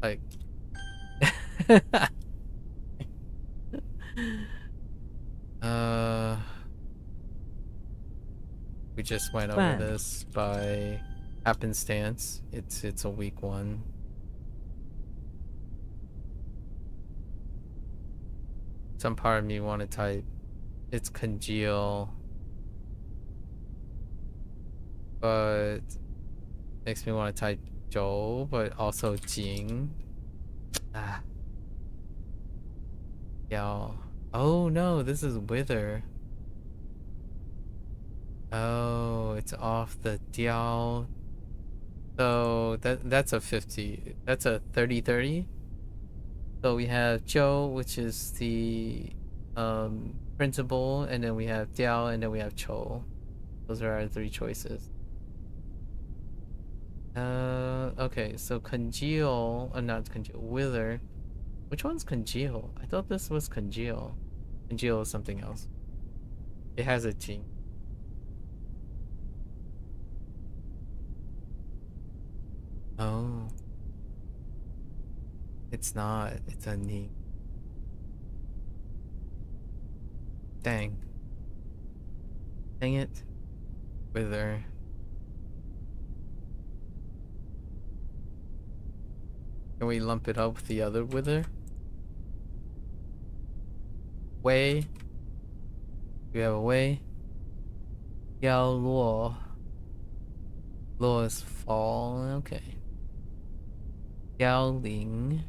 Like... we just went over this by happenstance. It's a weak one. Some part of me want to type it's congeal, but makes me want to type Zhou, but also Jing. Yao. Oh no, this is wither. Oh, it's off the Diao So that's a 50. That's a 30-30. So we have Joe, which is the principal, and then we have Diao, and then we have Cho. Those are our 3 choices. Okay, so congeal, not congeal, wither. Which one's congeal? I thought this was congeal. Congeal is something else. It has a G. Oh. It's not. It's a knee. Dang. Dang it. Wither. Can we lump it up with the other wither? Way. We have a way. Yao Luo. Luo is fall. Okay. Yao Ling.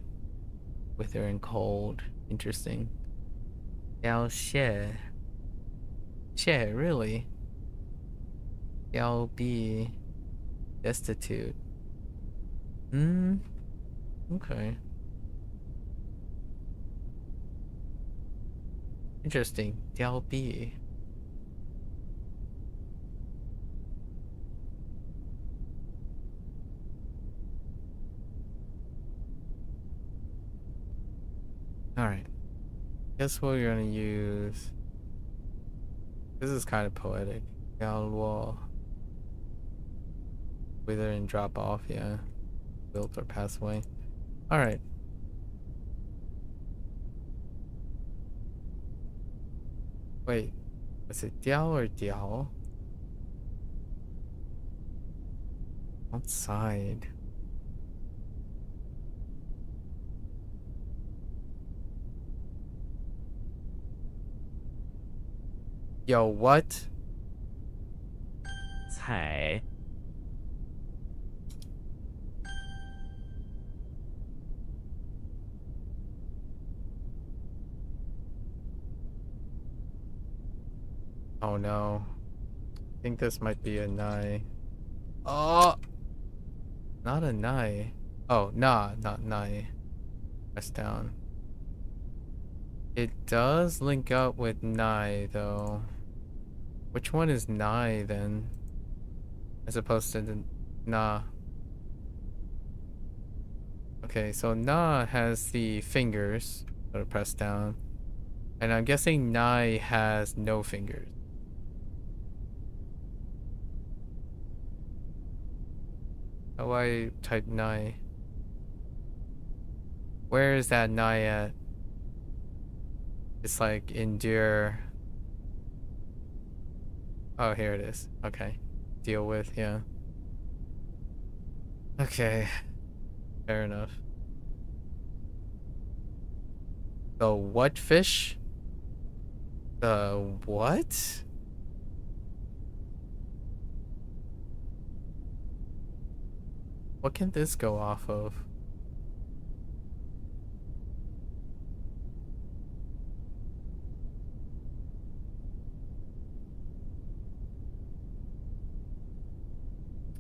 Wither and cold. Interesting. Yao Xie. Xie, really? Yao Bi. Destitute. Okay. Interesting. Yao Bi. Alright. Guess what we're gonna use. This is kind of poetic. Yao Luo. Wither and drop off, yeah. Wilt or pass away. Alright. Wait. Was it Diao or Diao? Outside. Yo, what? 采 Oh no. I think this might be a nai. Oh! Not a nai. Oh, nah, not nai. Press down. It does link up with nai, though. Which one is nai, then? As opposed to the na. Okay, so na has the fingers that are pressed down. And I'm guessing nai has no fingers. How do I type nai? Where is that nai at? It's like endure. Oh, here it is. Okay. Deal with, yeah. Okay. Fair enough. The what fish? The what? What can this go off of?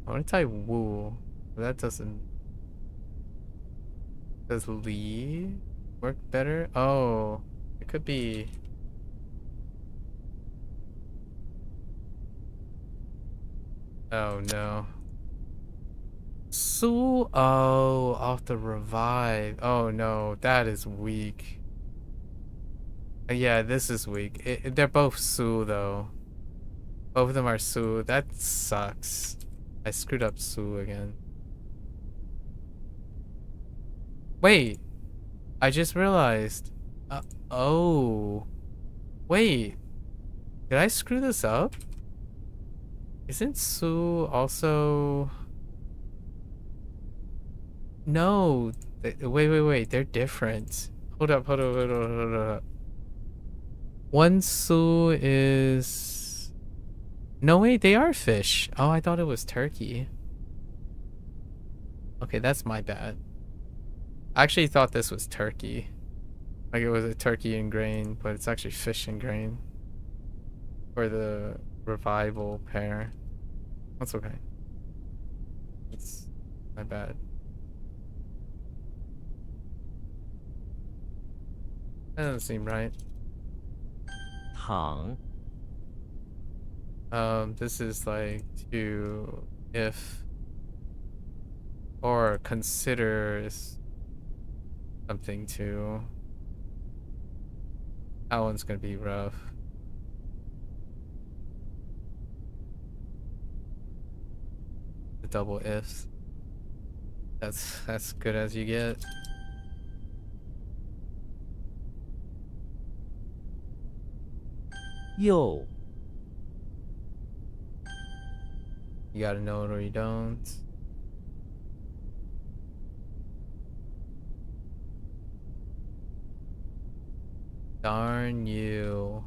I want to type woo. That doesn't. Does Lee work better? Oh, it could be. Oh no. Su. Oh, off the revive. Oh no, that is weak. Yeah, this is weak. They're both Su though. Both of them are Su. That sucks. I screwed up Su again. Wait. I just realized. Oh. Wait. Did I screw this up? Isn't Su also... No. Wait. They're different. Hold up. One Su is... No, wait, they are fish. Oh, I thought it was turkey. Okay, that's my bad. I actually thought this was turkey. Like it was a turkey and grain, but it's actually fish and grain. For the revival pair. That's okay. My bad. That doesn't seem right. 躺 This is like to if or considers something to. That one's gonna be rough. The double ifs. That's good as you get.右 You gotta know it or you don't. Darn you.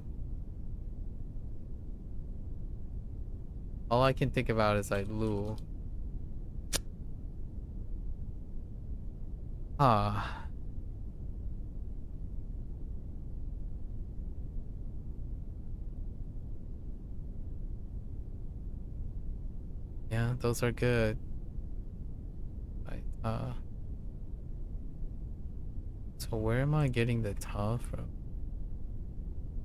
All I can think about is like Lu. Ah. Yeah, those are good. Right, so where am I getting the ta from?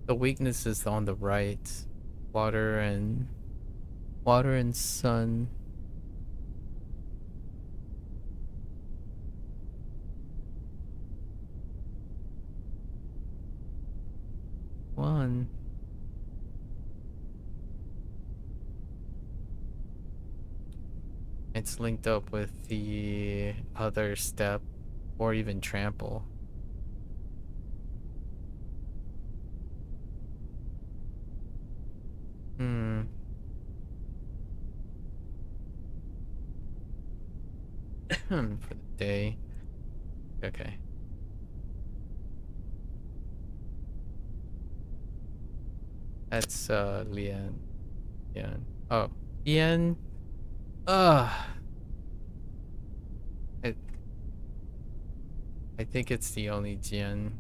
The weakness is on the right. Water and sun. One. It's linked up with the other step or even trample. For the day. Okay. That's Lian. Lian. Oh, Lian. I think it's the only Jian.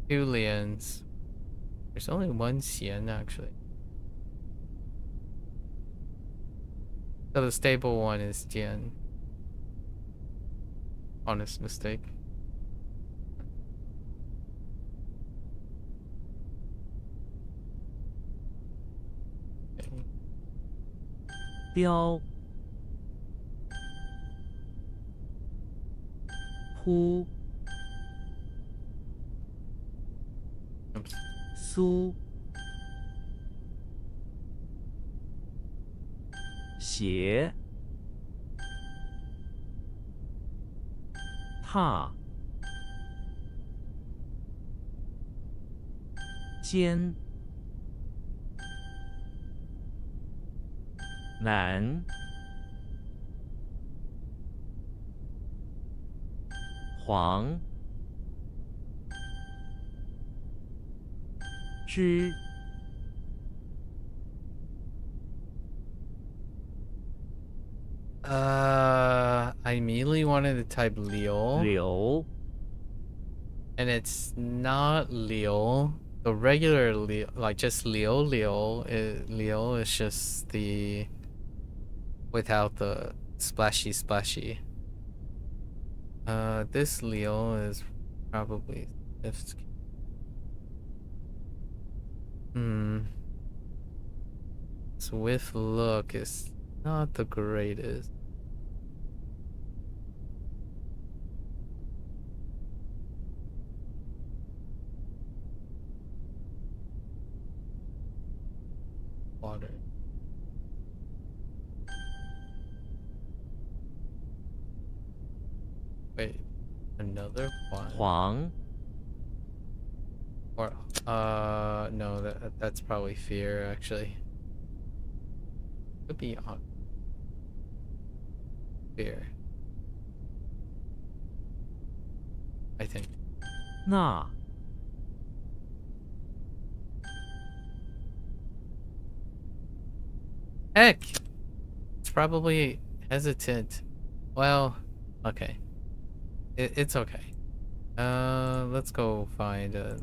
Two Lians. There's only one Xian actually. So the stable one is Jian. Honest mistake. Okay. 雕扑 Oops. 苏斜踏肩南黄之 I immediately wanted to type Liu. 柳 And it's not Liu. The regular Liu, like just Liu. Liu is just the without the splashy. This Liu is probably if. Swift look is not the greatest. Water. Wait, another one? 黄 Or no, that's probably fear actually. Could be on fear. I think. 那 Heck! It's probably hesitant. Well, okay. It's okay. Let's go find a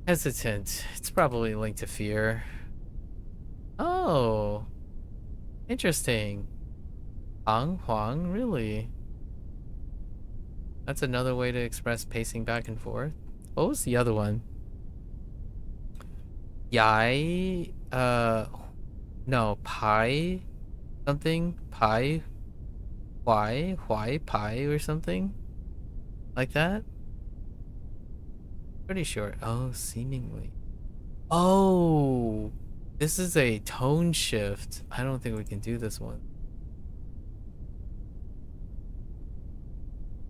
hesitant. It's probably linked to fear. Oh, interesting. Ang Huang, really? That's another way to express pacing back and forth. What was the other one? Yai, no, pi something? Pi? Why pi or something? Like that? Pretty sure. Oh, seemingly. Oh, this is a tone shift. I don't think we can do this one.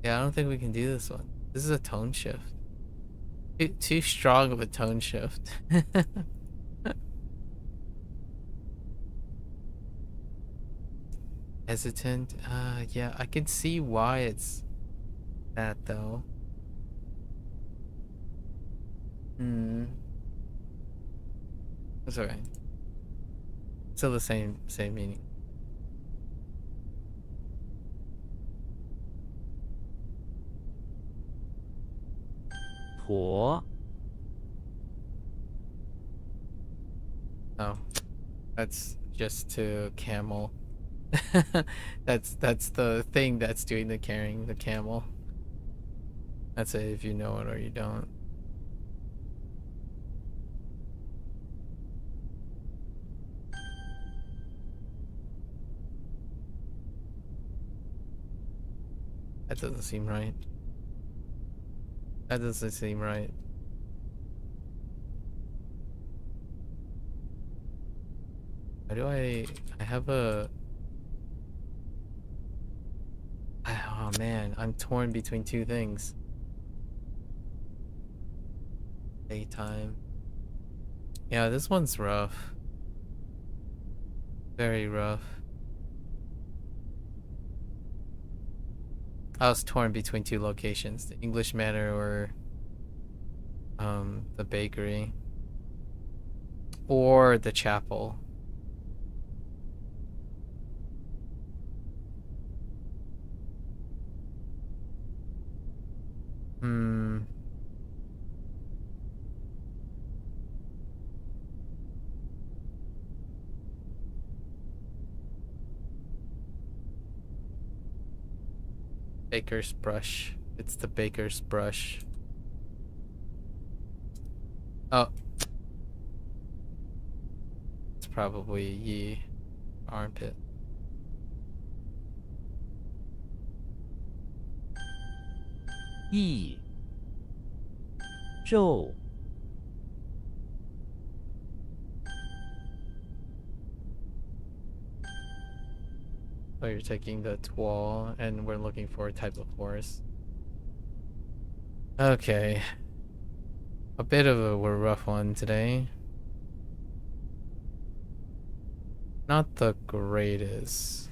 Yeah, I don't think we can do this one. This is a tone shift. Too strong of a tone shift. Hesitant. Yeah, I can see why it's that though. That's alright. Still the same meaning. Po. Oh, that's just to camel. that's the thing that's doing the carrying, the camel. That's it if you know it or you don't. That doesn't seem right. That doesn't seem right. Why do I have a... Oh man, I'm torn between two things. Daytime. Yeah, this one's rough. Very rough. I was torn between two locations, the English Manor or the bakery. Or the chapel. Baker's brush. It's the baker's brush. Oh. It's probably ye armpit. Yi. Zhou. So you're taking the tuo and we're looking for a type of horse. Okay. A bit of a rough one today. Not the greatest.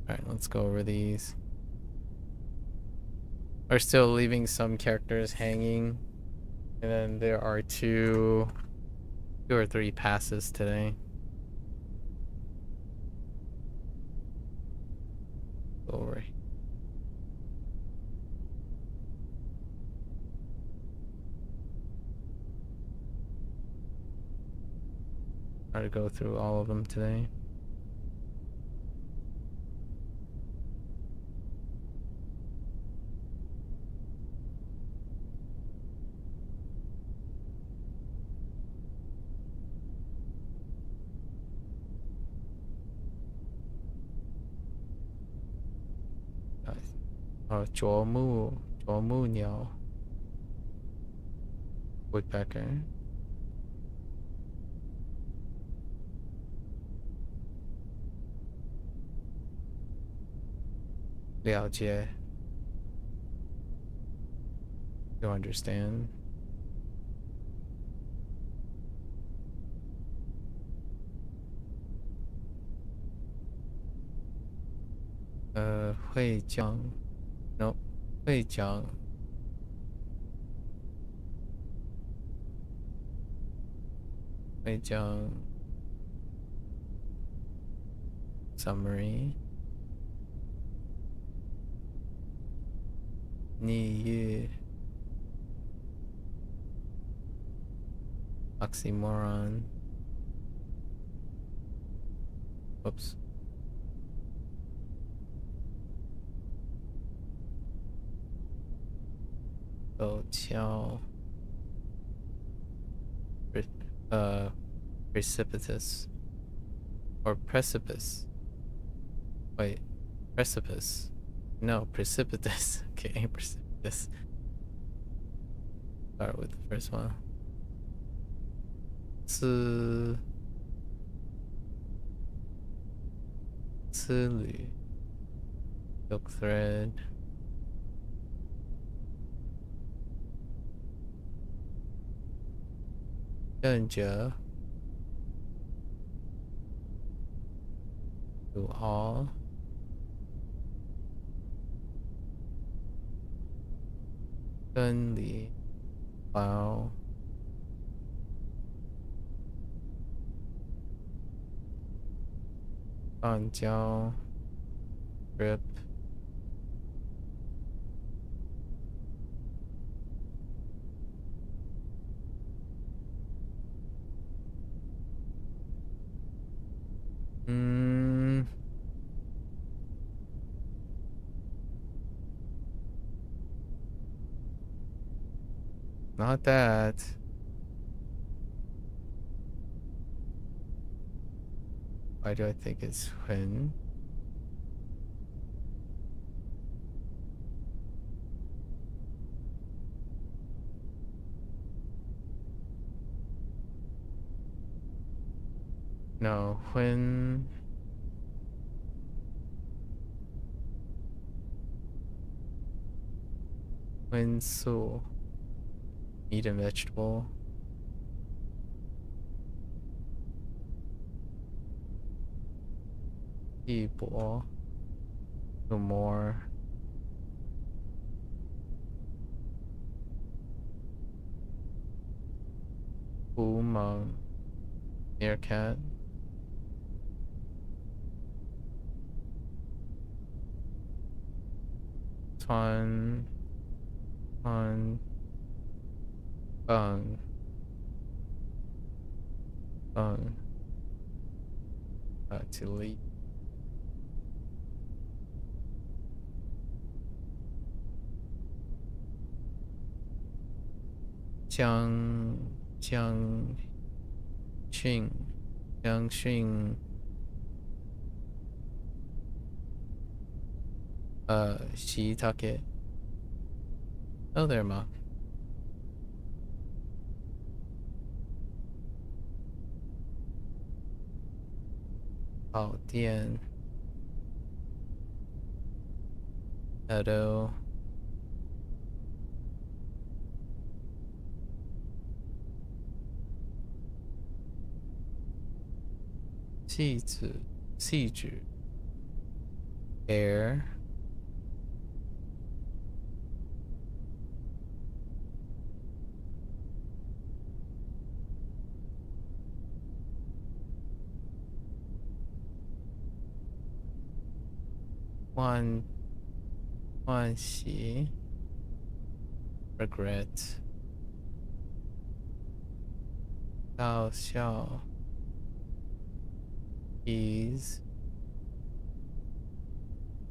Alright, let's go over these. We're still leaving some characters hanging. And then there are two or three passes today. Go over here. Try to go through all of them today. Chó mu niao. Woodpecker. Liao Jie. You understand? Hui Jiang. No, Hui Jiang. Hui Jiang. Summary. Ni Yu. Oxymoron. Whoops. Oh, Qiao. Precipitous. Or precipice. Wait, precipice. No, precipitous. Okay, precipitous. Start with the first one. Silk thread. Danger. To all. Dunley. Wow. Jiao. Grip. Not that. Why do I think it's when? No, when so meat and vegetable. People. No more. Boom. Meerkat. Ton. On. Bung. To leave. Jiangxing. Shiitake. Oh, there, Ma. Oh, Dian. Edo. Siju. Air. One Xi. Regret. Xiao Xiao. Ease.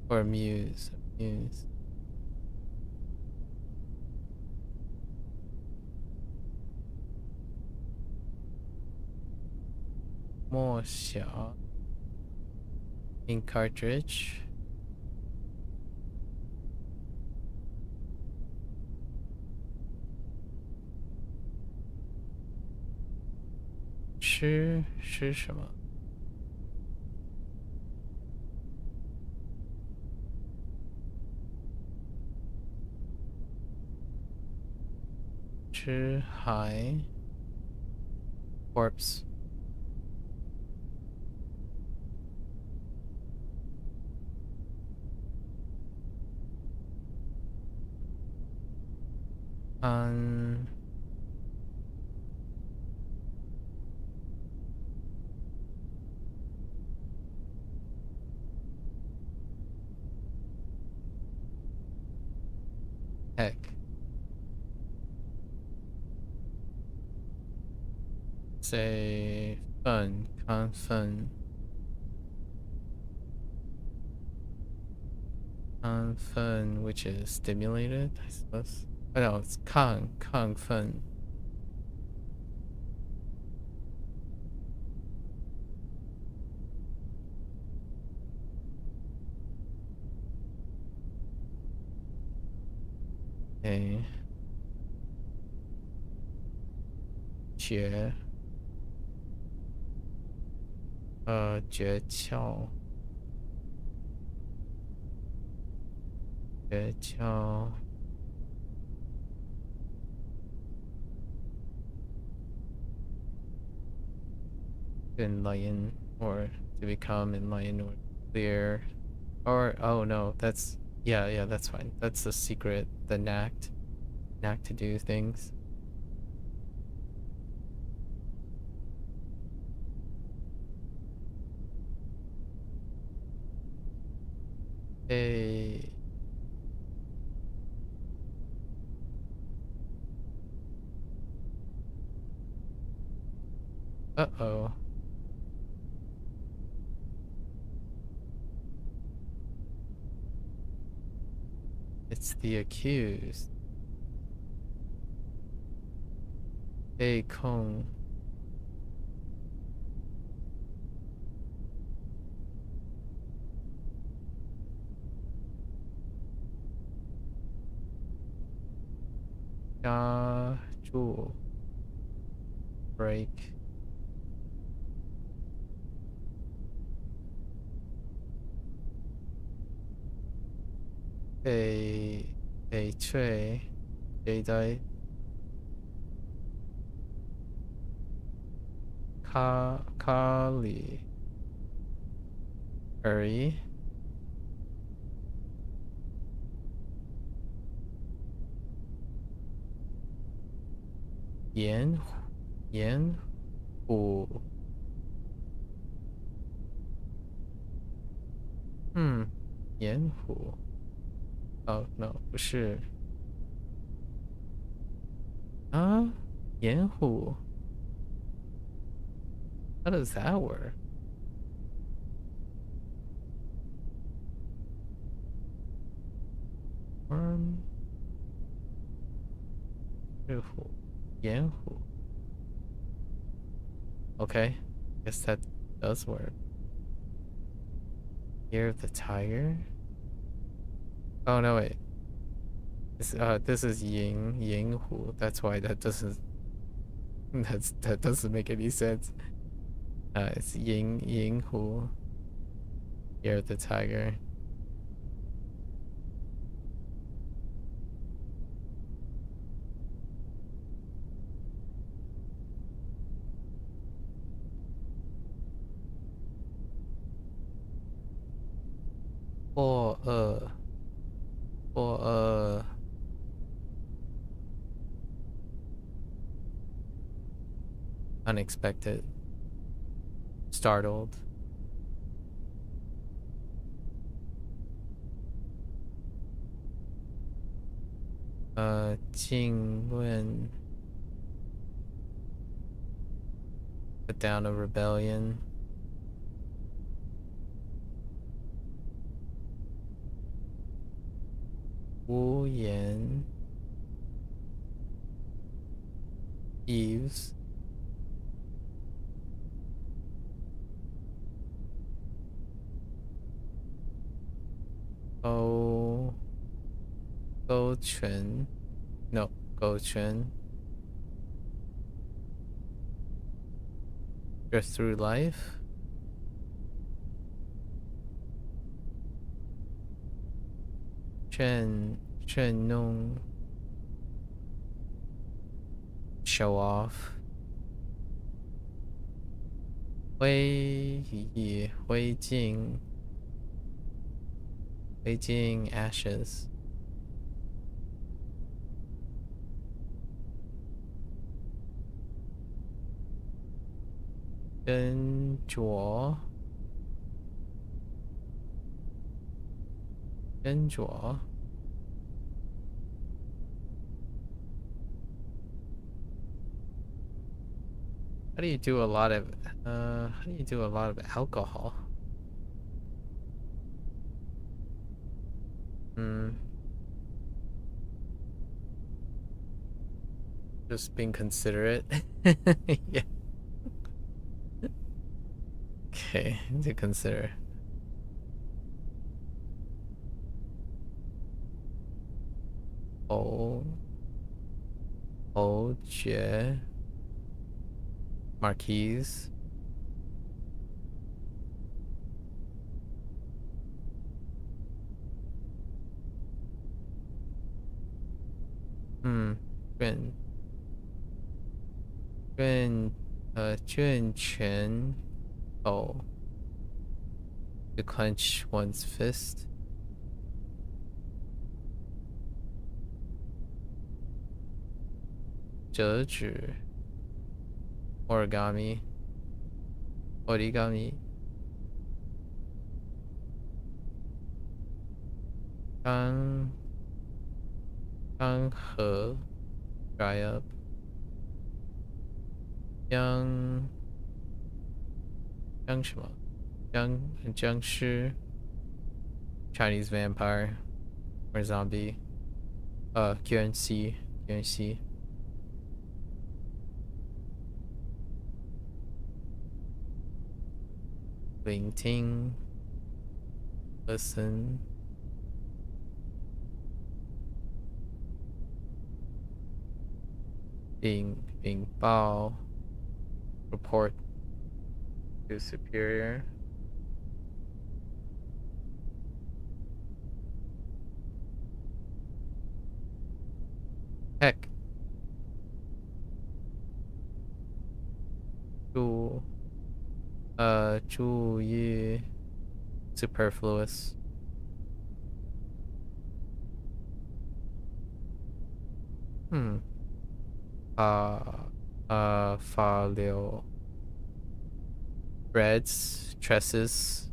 Or muse. More Xiao. In cartridge. Shi 什么？吃海 corpse. Heck. Say fun, con fun. Fun, which is stimulated, I suppose. Oh no, it's Kang Fun. Okay. 诀窍to enlighten or to become enlightened or clear, or oh no, that's yeah, that's fine. That's the secret, the knack to do things. Hey. Uh-oh. It's the accused. Hey, Kong. Jewel. Break. A tray. Jadeite. Kali. Uri. Yen Hu. Yen Hu. Oh no, 不是。Yen Hu. How does that work? Yen Hu. Okay, guess that does work. Year of the Tiger? Oh no, wait. This is Ying Hu. That's why that doesn't that doesn't make any sense. It's Ying Hu. Year of the Tiger. Unexpected. Startled. Qing Wen. Put down a rebellion. Wu Yan. Eves. Go Chen. No, Go Chen. Just through life. Chen Nong. Show off. Wei Jing. Beijing ashes. Zhenzuo. How do you do a lot of alcohol? Just being considerate. Yeah. Okay, to consider. Oh. Oh, yeah. Marquise. Juan. Juan Chen. Oh. To clench one's fist. Judge. Origami. Origami. Gang He. Dry up. Yang 什么 Jiang Shi. Chinese vampire or zombie. QNC. Ling Ting. Listen. Bing Bao. Report to superior. Heck. Chu Yi. Superfluous. Fa Liu. Breads, tresses.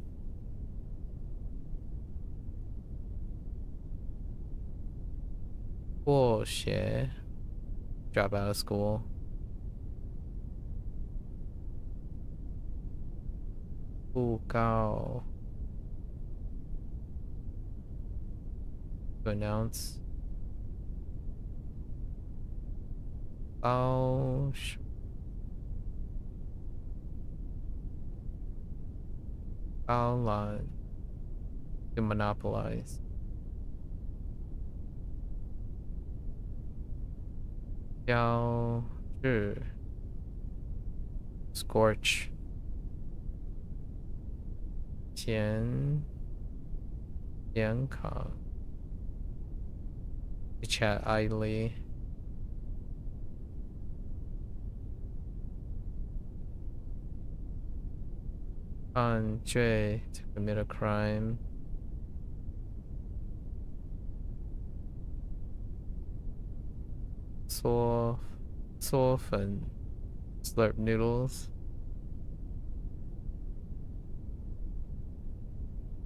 Bullshit. Drop out of school. Gao. To announce. Bao Lan. To monopolize. Yao Zhi. Scorch. Qian Kang. To chat idly. Han Jue. To commit a crime. Sof and slurp noodles.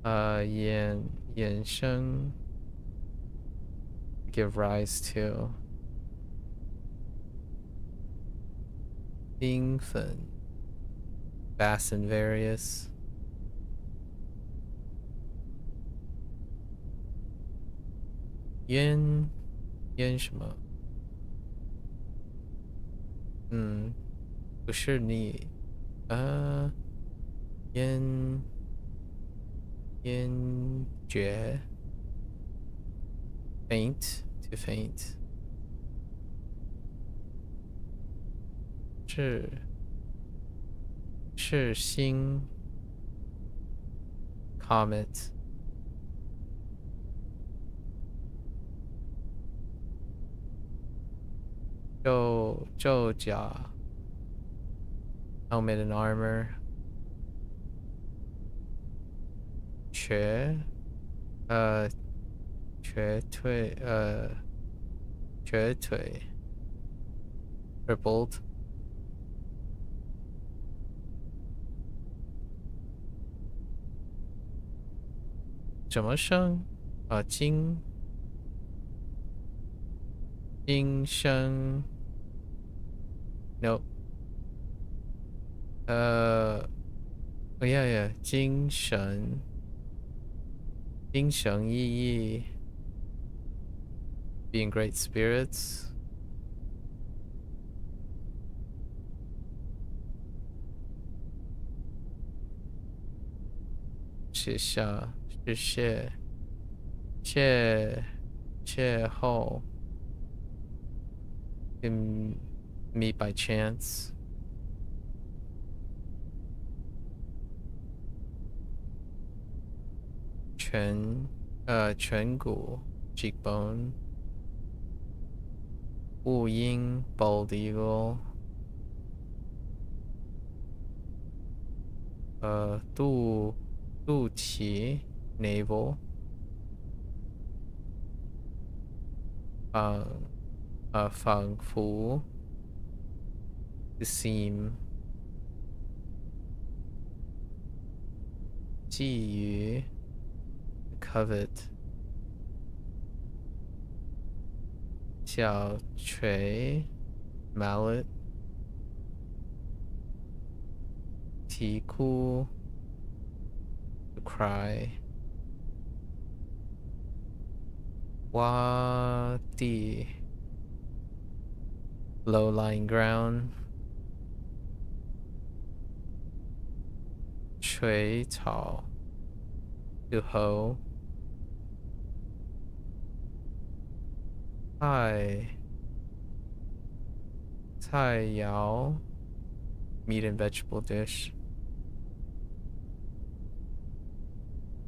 Yan Sheng. Give rise to. Bing Fen. Vast and various. Yan 什么？不是你，烟绝 faint to faint 是星 comet 咒甲 helmet and armor 瘸腿 crippled 怎么生金生 no yeah 精神奕奕 be in great spirits. Hope can meet by chance.颧骨 cheekbone. 雾音 bald eagle. 肚脐 navel. 仿佛 to seem. 觊觎 covet. 小锤 mallet. 啼哭 to cry. 洼地 low-lying ground. 垂草 to hoe. 菜肴 meat and vegetable dish.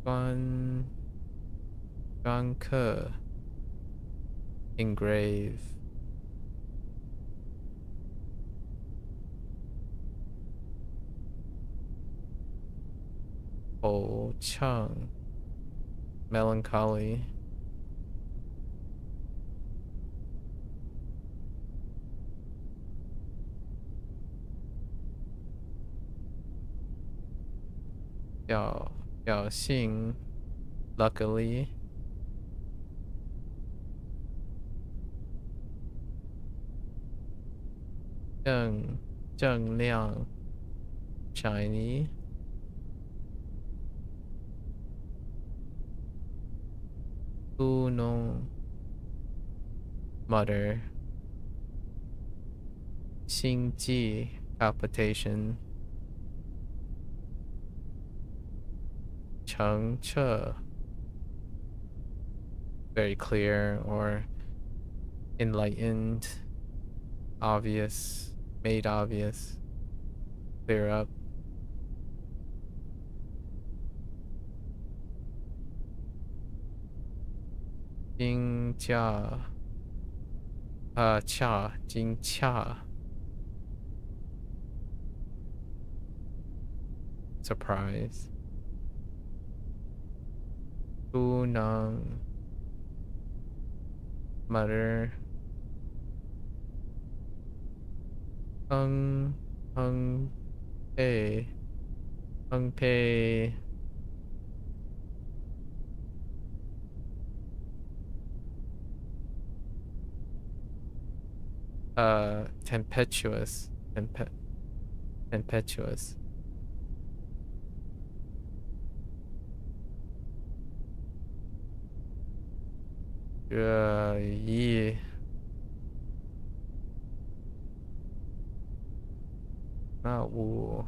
篆刻 engrave. 惆怅 melancholy. 侥幸 luckily. 正亮 shiny. 嘟哝 mutter. 心悸 palpitation. 澄澈 very clear or enlightened, obvious, made obvious, clear up. 惊驾 惊诧 surprise. 嘟囔 mutter. 哼配 tempestuous. 热议 那我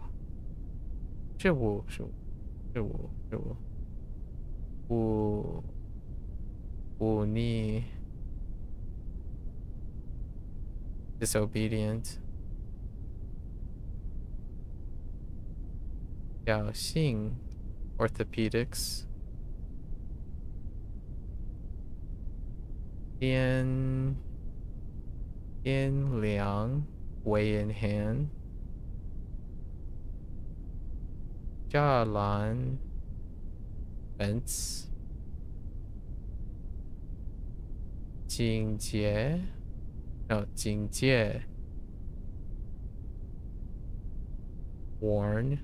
是我忤逆 disobedient. 侥幸 orthopedics. 掂量 weigh in hand. 栅栏 fence. 警戒 警戒 warn.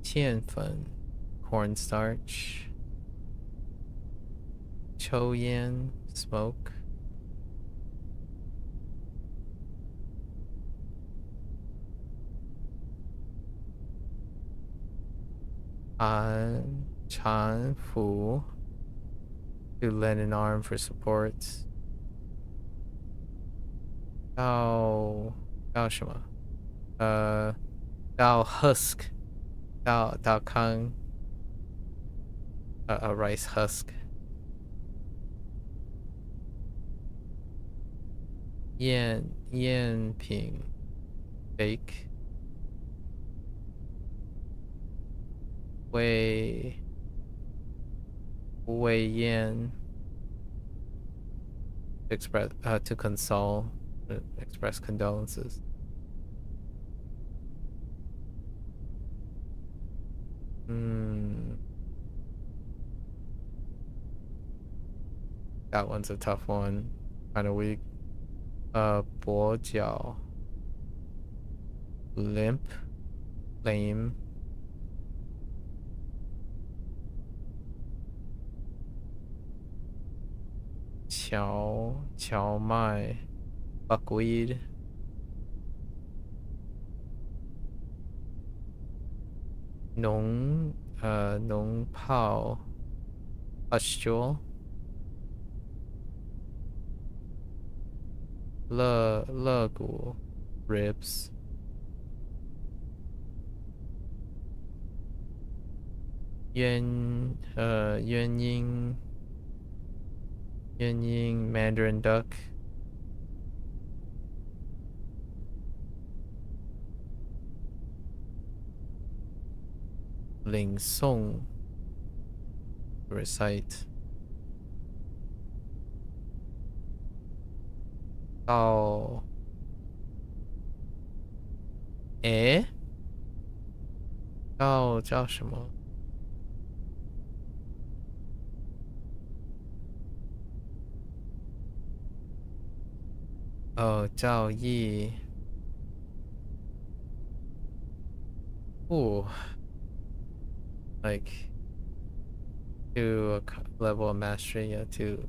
芡粉 cornstarch. 抽烟 smoke. Chan Fu to lend an arm for support. 叫什么？叫 husk， 叫康，a rice husk。赝品 fake。魏燕 express to console express condolences. That one's a tough one. Kind of weak. 跛脚 limp lame. Chow mai buckwheat. Nong pao pustule. Le gu ribs. Yuan Ying Mandarin duck. Ling Song recite. 到叫什么？教义。Ooh. Like to a level of mastery, yeah, to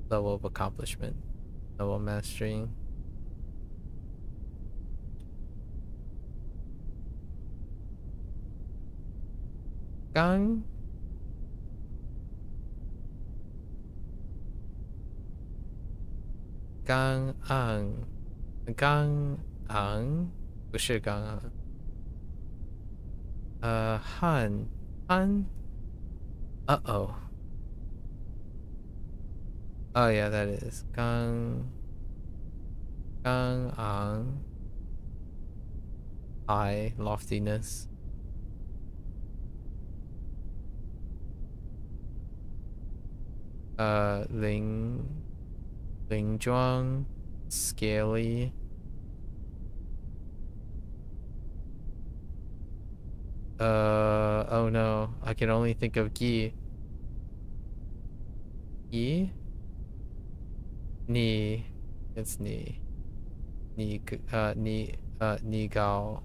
level of accomplishment, level of mastery. Gang ang 不是刚昂。汉 uh-oh. Oh yeah, that is gang ang high loftiness. Ling zhuang scaly. Oh no, I can only think of Gi. Yi? Ni. It's Ni. Ni Gao.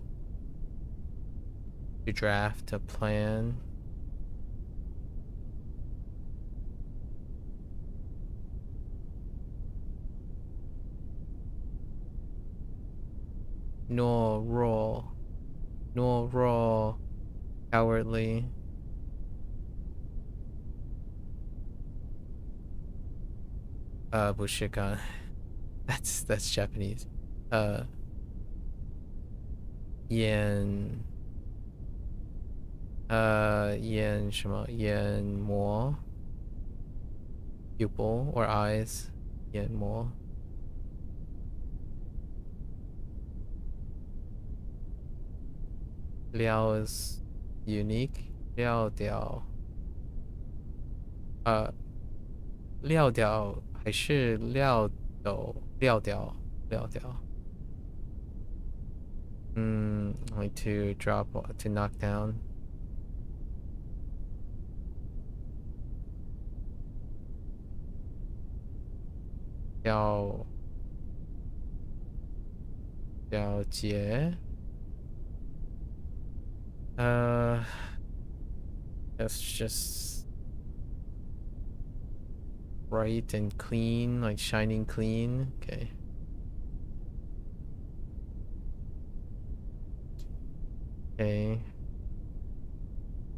To draft, to plan. Nor roll. Cowardly. Bushikan. That's Japanese. Yen 什么 Yen Mo pupil or eyes. Yen Mo. Liao is unique. Liao Diao. 料掉还是料斗料掉 like to drop, to knock down. 了解 that's just bright and clean, like shining clean. Okay.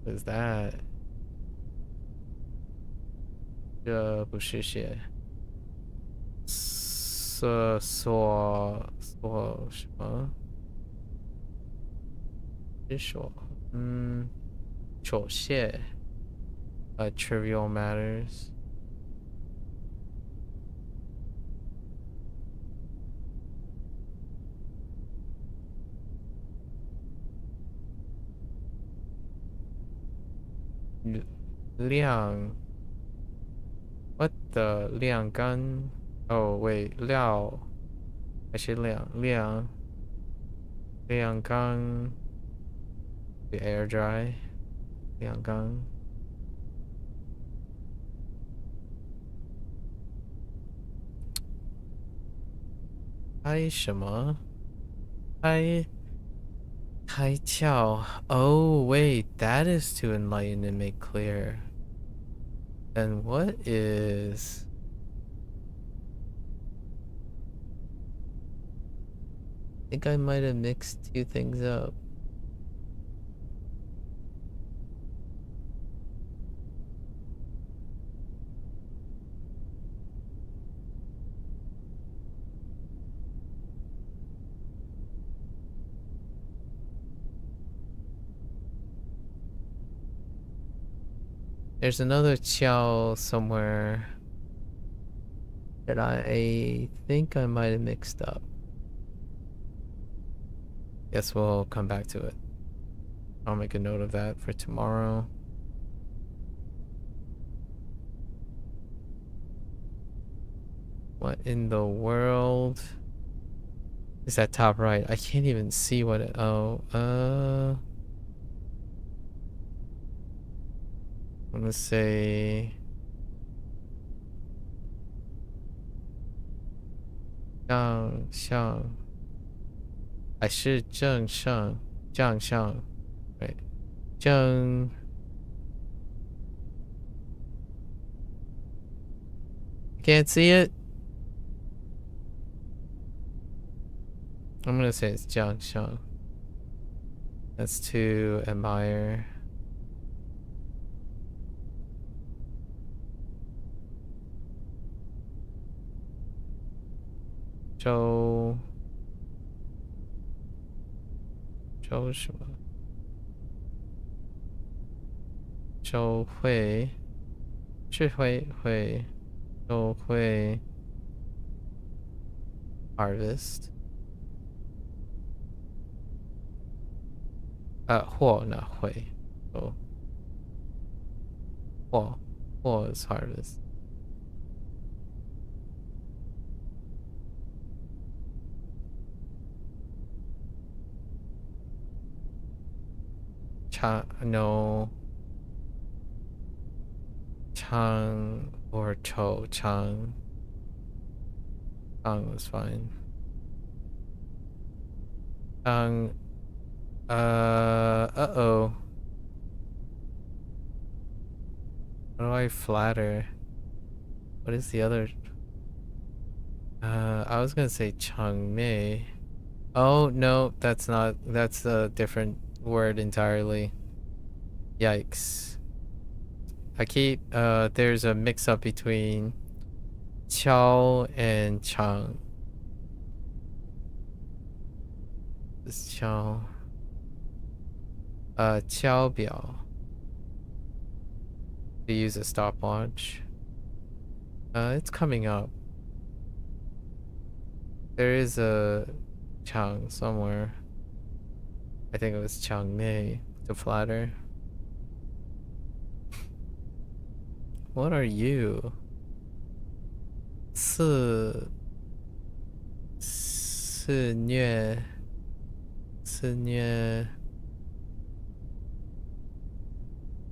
What is that? 这不是写所什么？是说手写trivial matters. What the 晾干 Oh wait 料还是晾干 The air dry 晾干拍什么开窍 Oh wait that is to enlighten and make clear. Then what is I think I might have mixed two things up. There's another Qiao somewhere that I think I might have mixed up. Guess we'll come back to it. I'll make a note of that for tomorrow. What in the world is that top right? I can't even see what it. Oh, I'm gonna say 向还是正上 right 正 Can't see it. I'm gonna say it's 将上 That's to admire. Zhou什么？周会是会周会 harvest 或那会哦或 is harvest. No. Chang or Cho. Chang was fine. Chang. Uh-oh. How do I flatter? What is the other? I was gonna say Chang Mei. Oh, no, that's not. That's a different word entirely. Yikes. I keep there's a mix up between Qiao and Chang. This Qiao. Qiao Biao. To use a stopwatch. It's coming up. There is a Chang somewhere. I think it was Chang Mei to flatter. What are you? 肆虐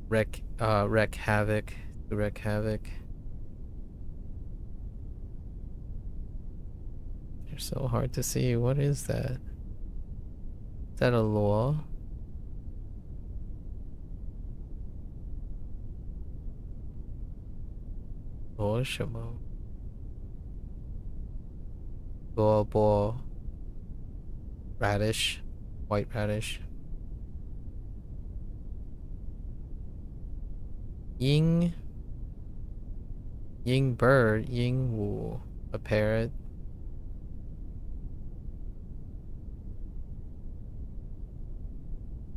wreak havoc. They're so hard to see. What is that? Is that a law? Law 什么 Law radish, white radish. Ying bird, Ying Wu, a parrot.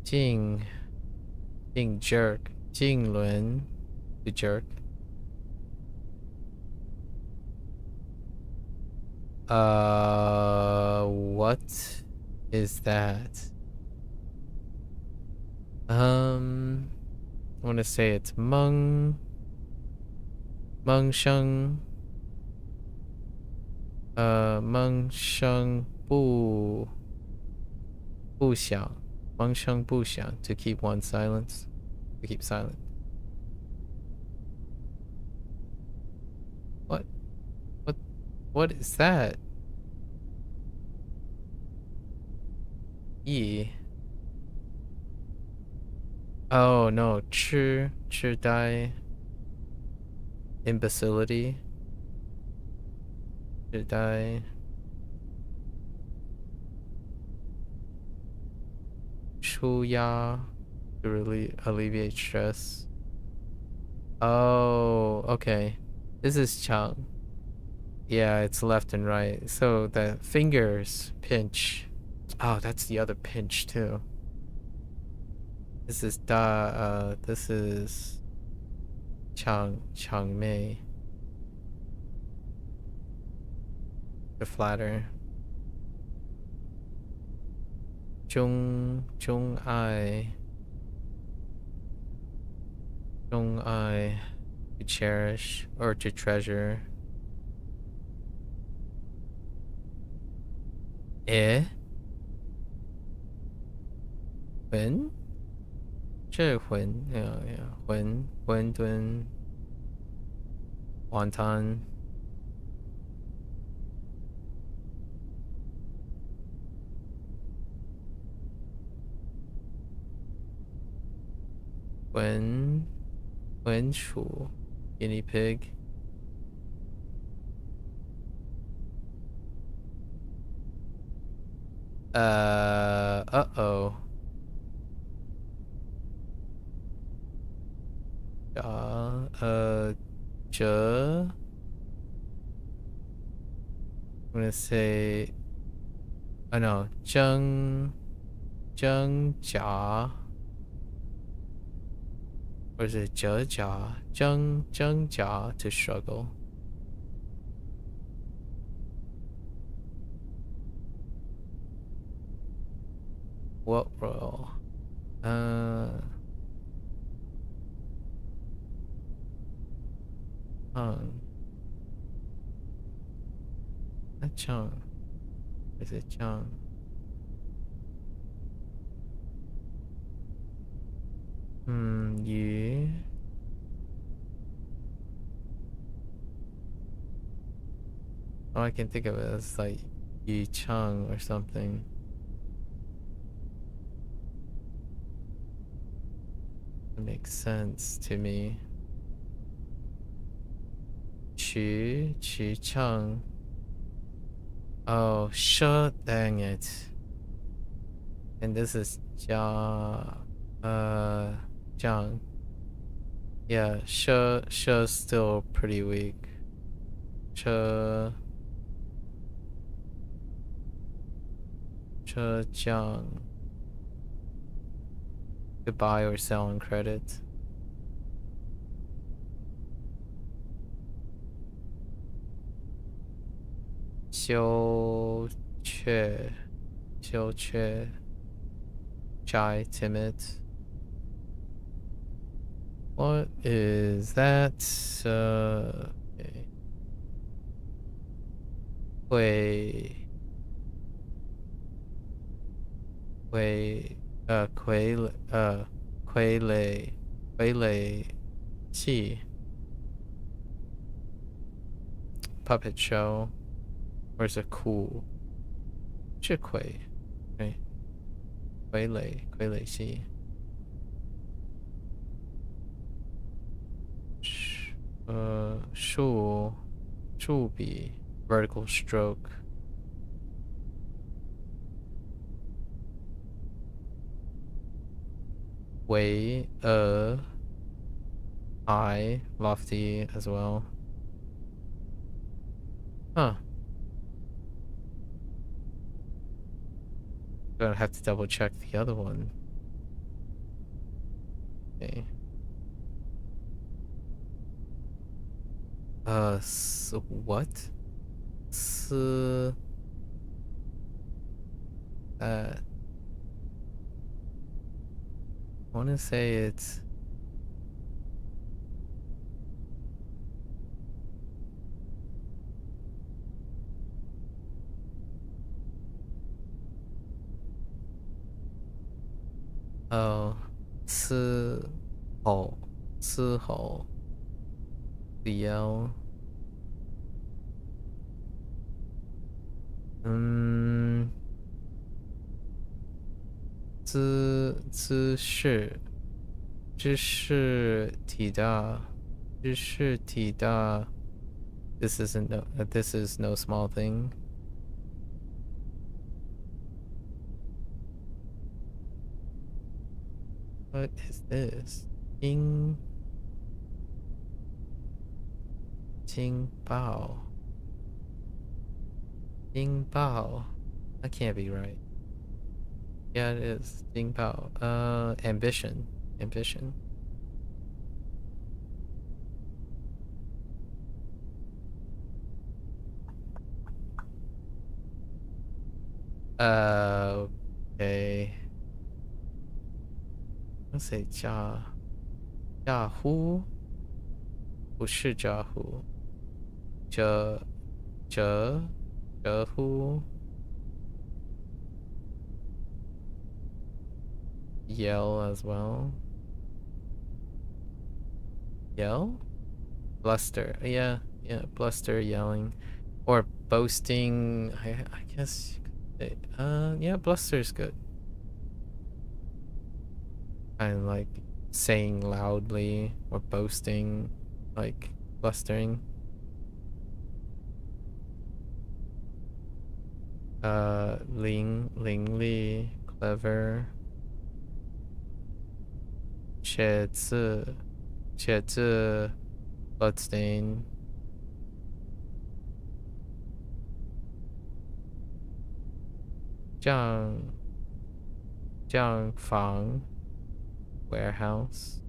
Jing jerk, Jing Lun, the jerk. What is that? I want to say it's Meng Sheng. Meng Sheng Bu Xiang. Meng Sheng Bu Xiang, to keep one silence. To keep silent. What is that? Yi. Oh no, Dai. Imbecility. Dai. Shuya, to really alleviate stress. Oh, okay. This is Chang. Yeah, it's left and right. So the fingers pinch. Oh, that's the other pinch too. This is this is Chang Mei. The flatter. Jung Ai. To cherish or to treasure. When? 这混 yeah, 馄饨 wonton. Wen Shu, guinea pig. Uh-oh. I'm gonna say, oh no, Zheng Jia. Or is it Zhe Jia? Zheng Jia, to struggle. What role? Not Chang. Is it Chang? Yu. All I can think of it as like Yu Chang or something. It makes sense to me. Chu Chang. Oh, dang it. And this is Jia, Jiang. Yeah, She's still pretty weak. Jiang. Goodbye or sell on credit. Xiu Che. Shy, timid. What is that? Okay. Quayle Qi. Puppet show. Where's a cool? Chikui. Okay. Quayle Qi. Shu be vertical stroke. Wei high, lofty as well. Huh. Gonna have to double check the other one. Okay. What? I want to say it's嘶吼，嘶吼，the yell。姿势，知识体大，知识体大。This isn't no. This is no small thing. What is this? 惊爆。惊爆. That can't be right. Yeah, it is. 惊爆. Ambition. Ambition. Okay. Let's say 咋呼，不是咋呼，这呼。Yell as well. Yell? Bluster. Yeah, bluster, yelling. Or boasting. I guess you could say, yeah, bluster's good. Kind of like saying loudly or boasting, like blustering. Ling Li, clever. 写字 bloodstain. 账房 warehouse.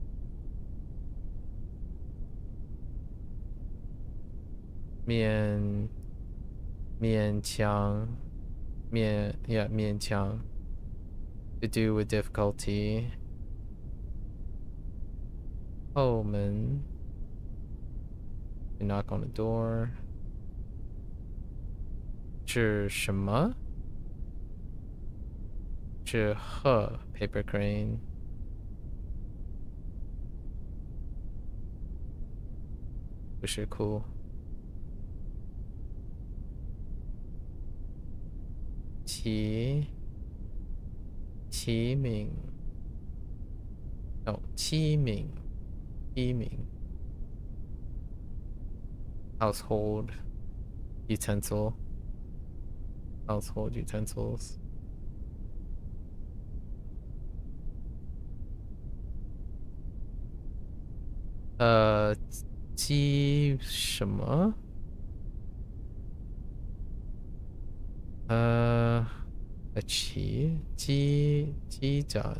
勉强 勉强 to do with difficulty. 后门 to knock on the door. 是什么？是鹤 paper crane. 不是哭。齐名 no 七名 household utensils. G 什么？机长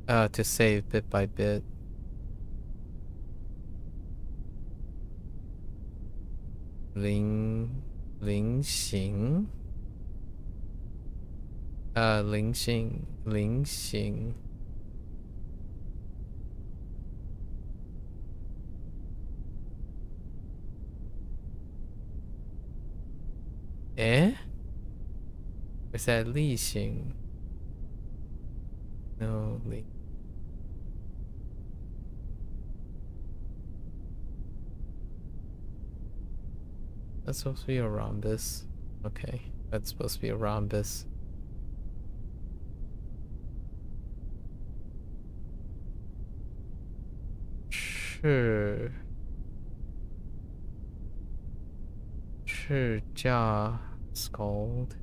to save bit by bit. 菱形 菱形 Or is that 例行 No, that's supposed to be a rhombus. Okay, that's supposed to be a rhombus. Sure. 是叫 scold.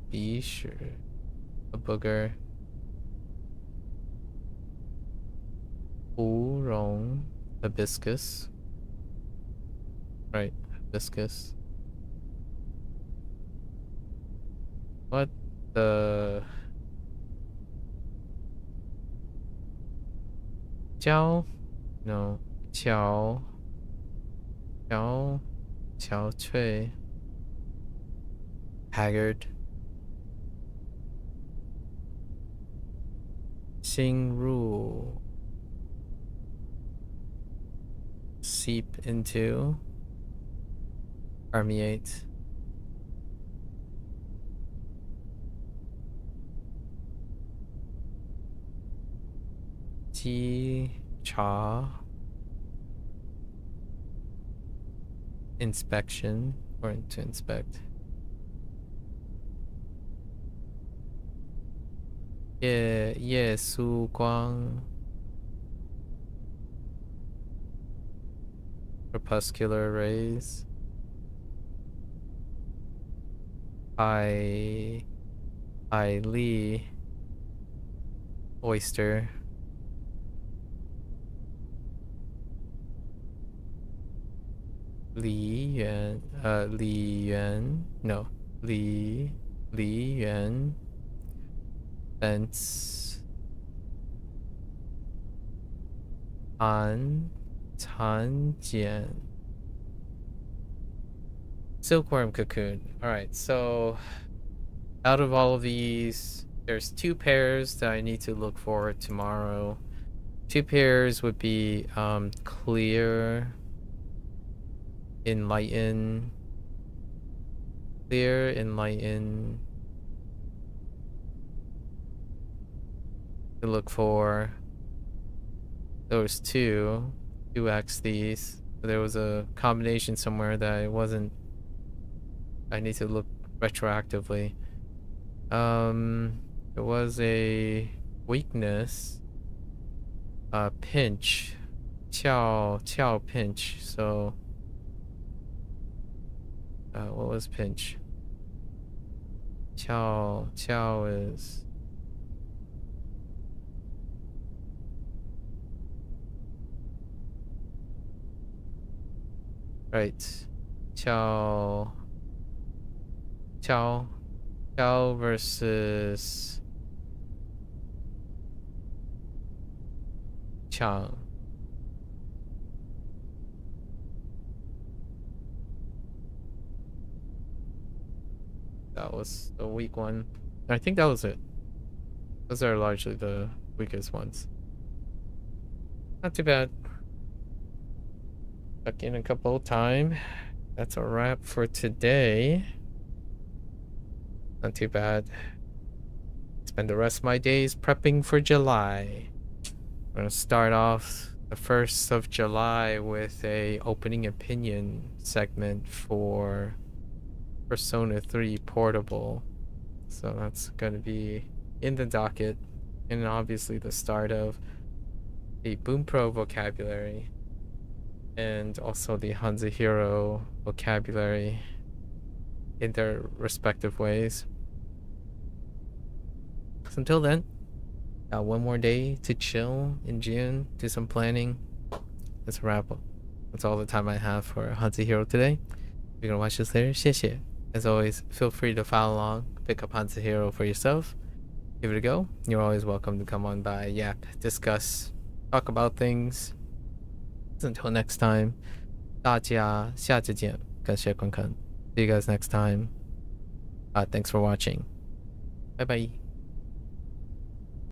鼻屎 a booger. 芙蓉 hibiscus. Right, hibiscus. What the 娇 no 憔悴 haggard 侵入 seep into permeate 稽查 inspection or to inspect 夜曙光 crepuscular rays 海蛎 oyster 梨园 no 梨园 fence 蚕茧 silkworm cocoon. All right, so out of all of these, there's 2 pairs that I need to look for tomorrow. 2 pairs would be clear, enlighten, to look for those 2x these. There was a combination somewhere that I need to look retroactively. There was a weakness, pinch, chow pinch. So what was pinch? Chow is right. Chow versus Chang. That was the weak one. I think that was it. Those are largely the weakest ones. Not too bad. Back in a couple of time. That's a wrap for today. Not too bad. Spend the rest of my days prepping for July. I'm gonna start off the 1st of July with a opening opinion segment for Persona 3 Portable. So that's gonna be in the docket, and obviously the start of the Bunpro vocabulary and also the HanziHero vocabulary in their respective ways. So until then, got 1 more day to chill in June, do some planning. That's a wrap. That's all the time I have for HanziHero today. If you're gonna watch this later, 谢谢. As always, feel free to follow along, pick up HanziHero for yourself. Give it a go. You're always welcome to come on by, yap, discuss, talk about things. Until next time, 大家下次见，感谢观看. See you guys next time. Thanks for watching. Bye bye.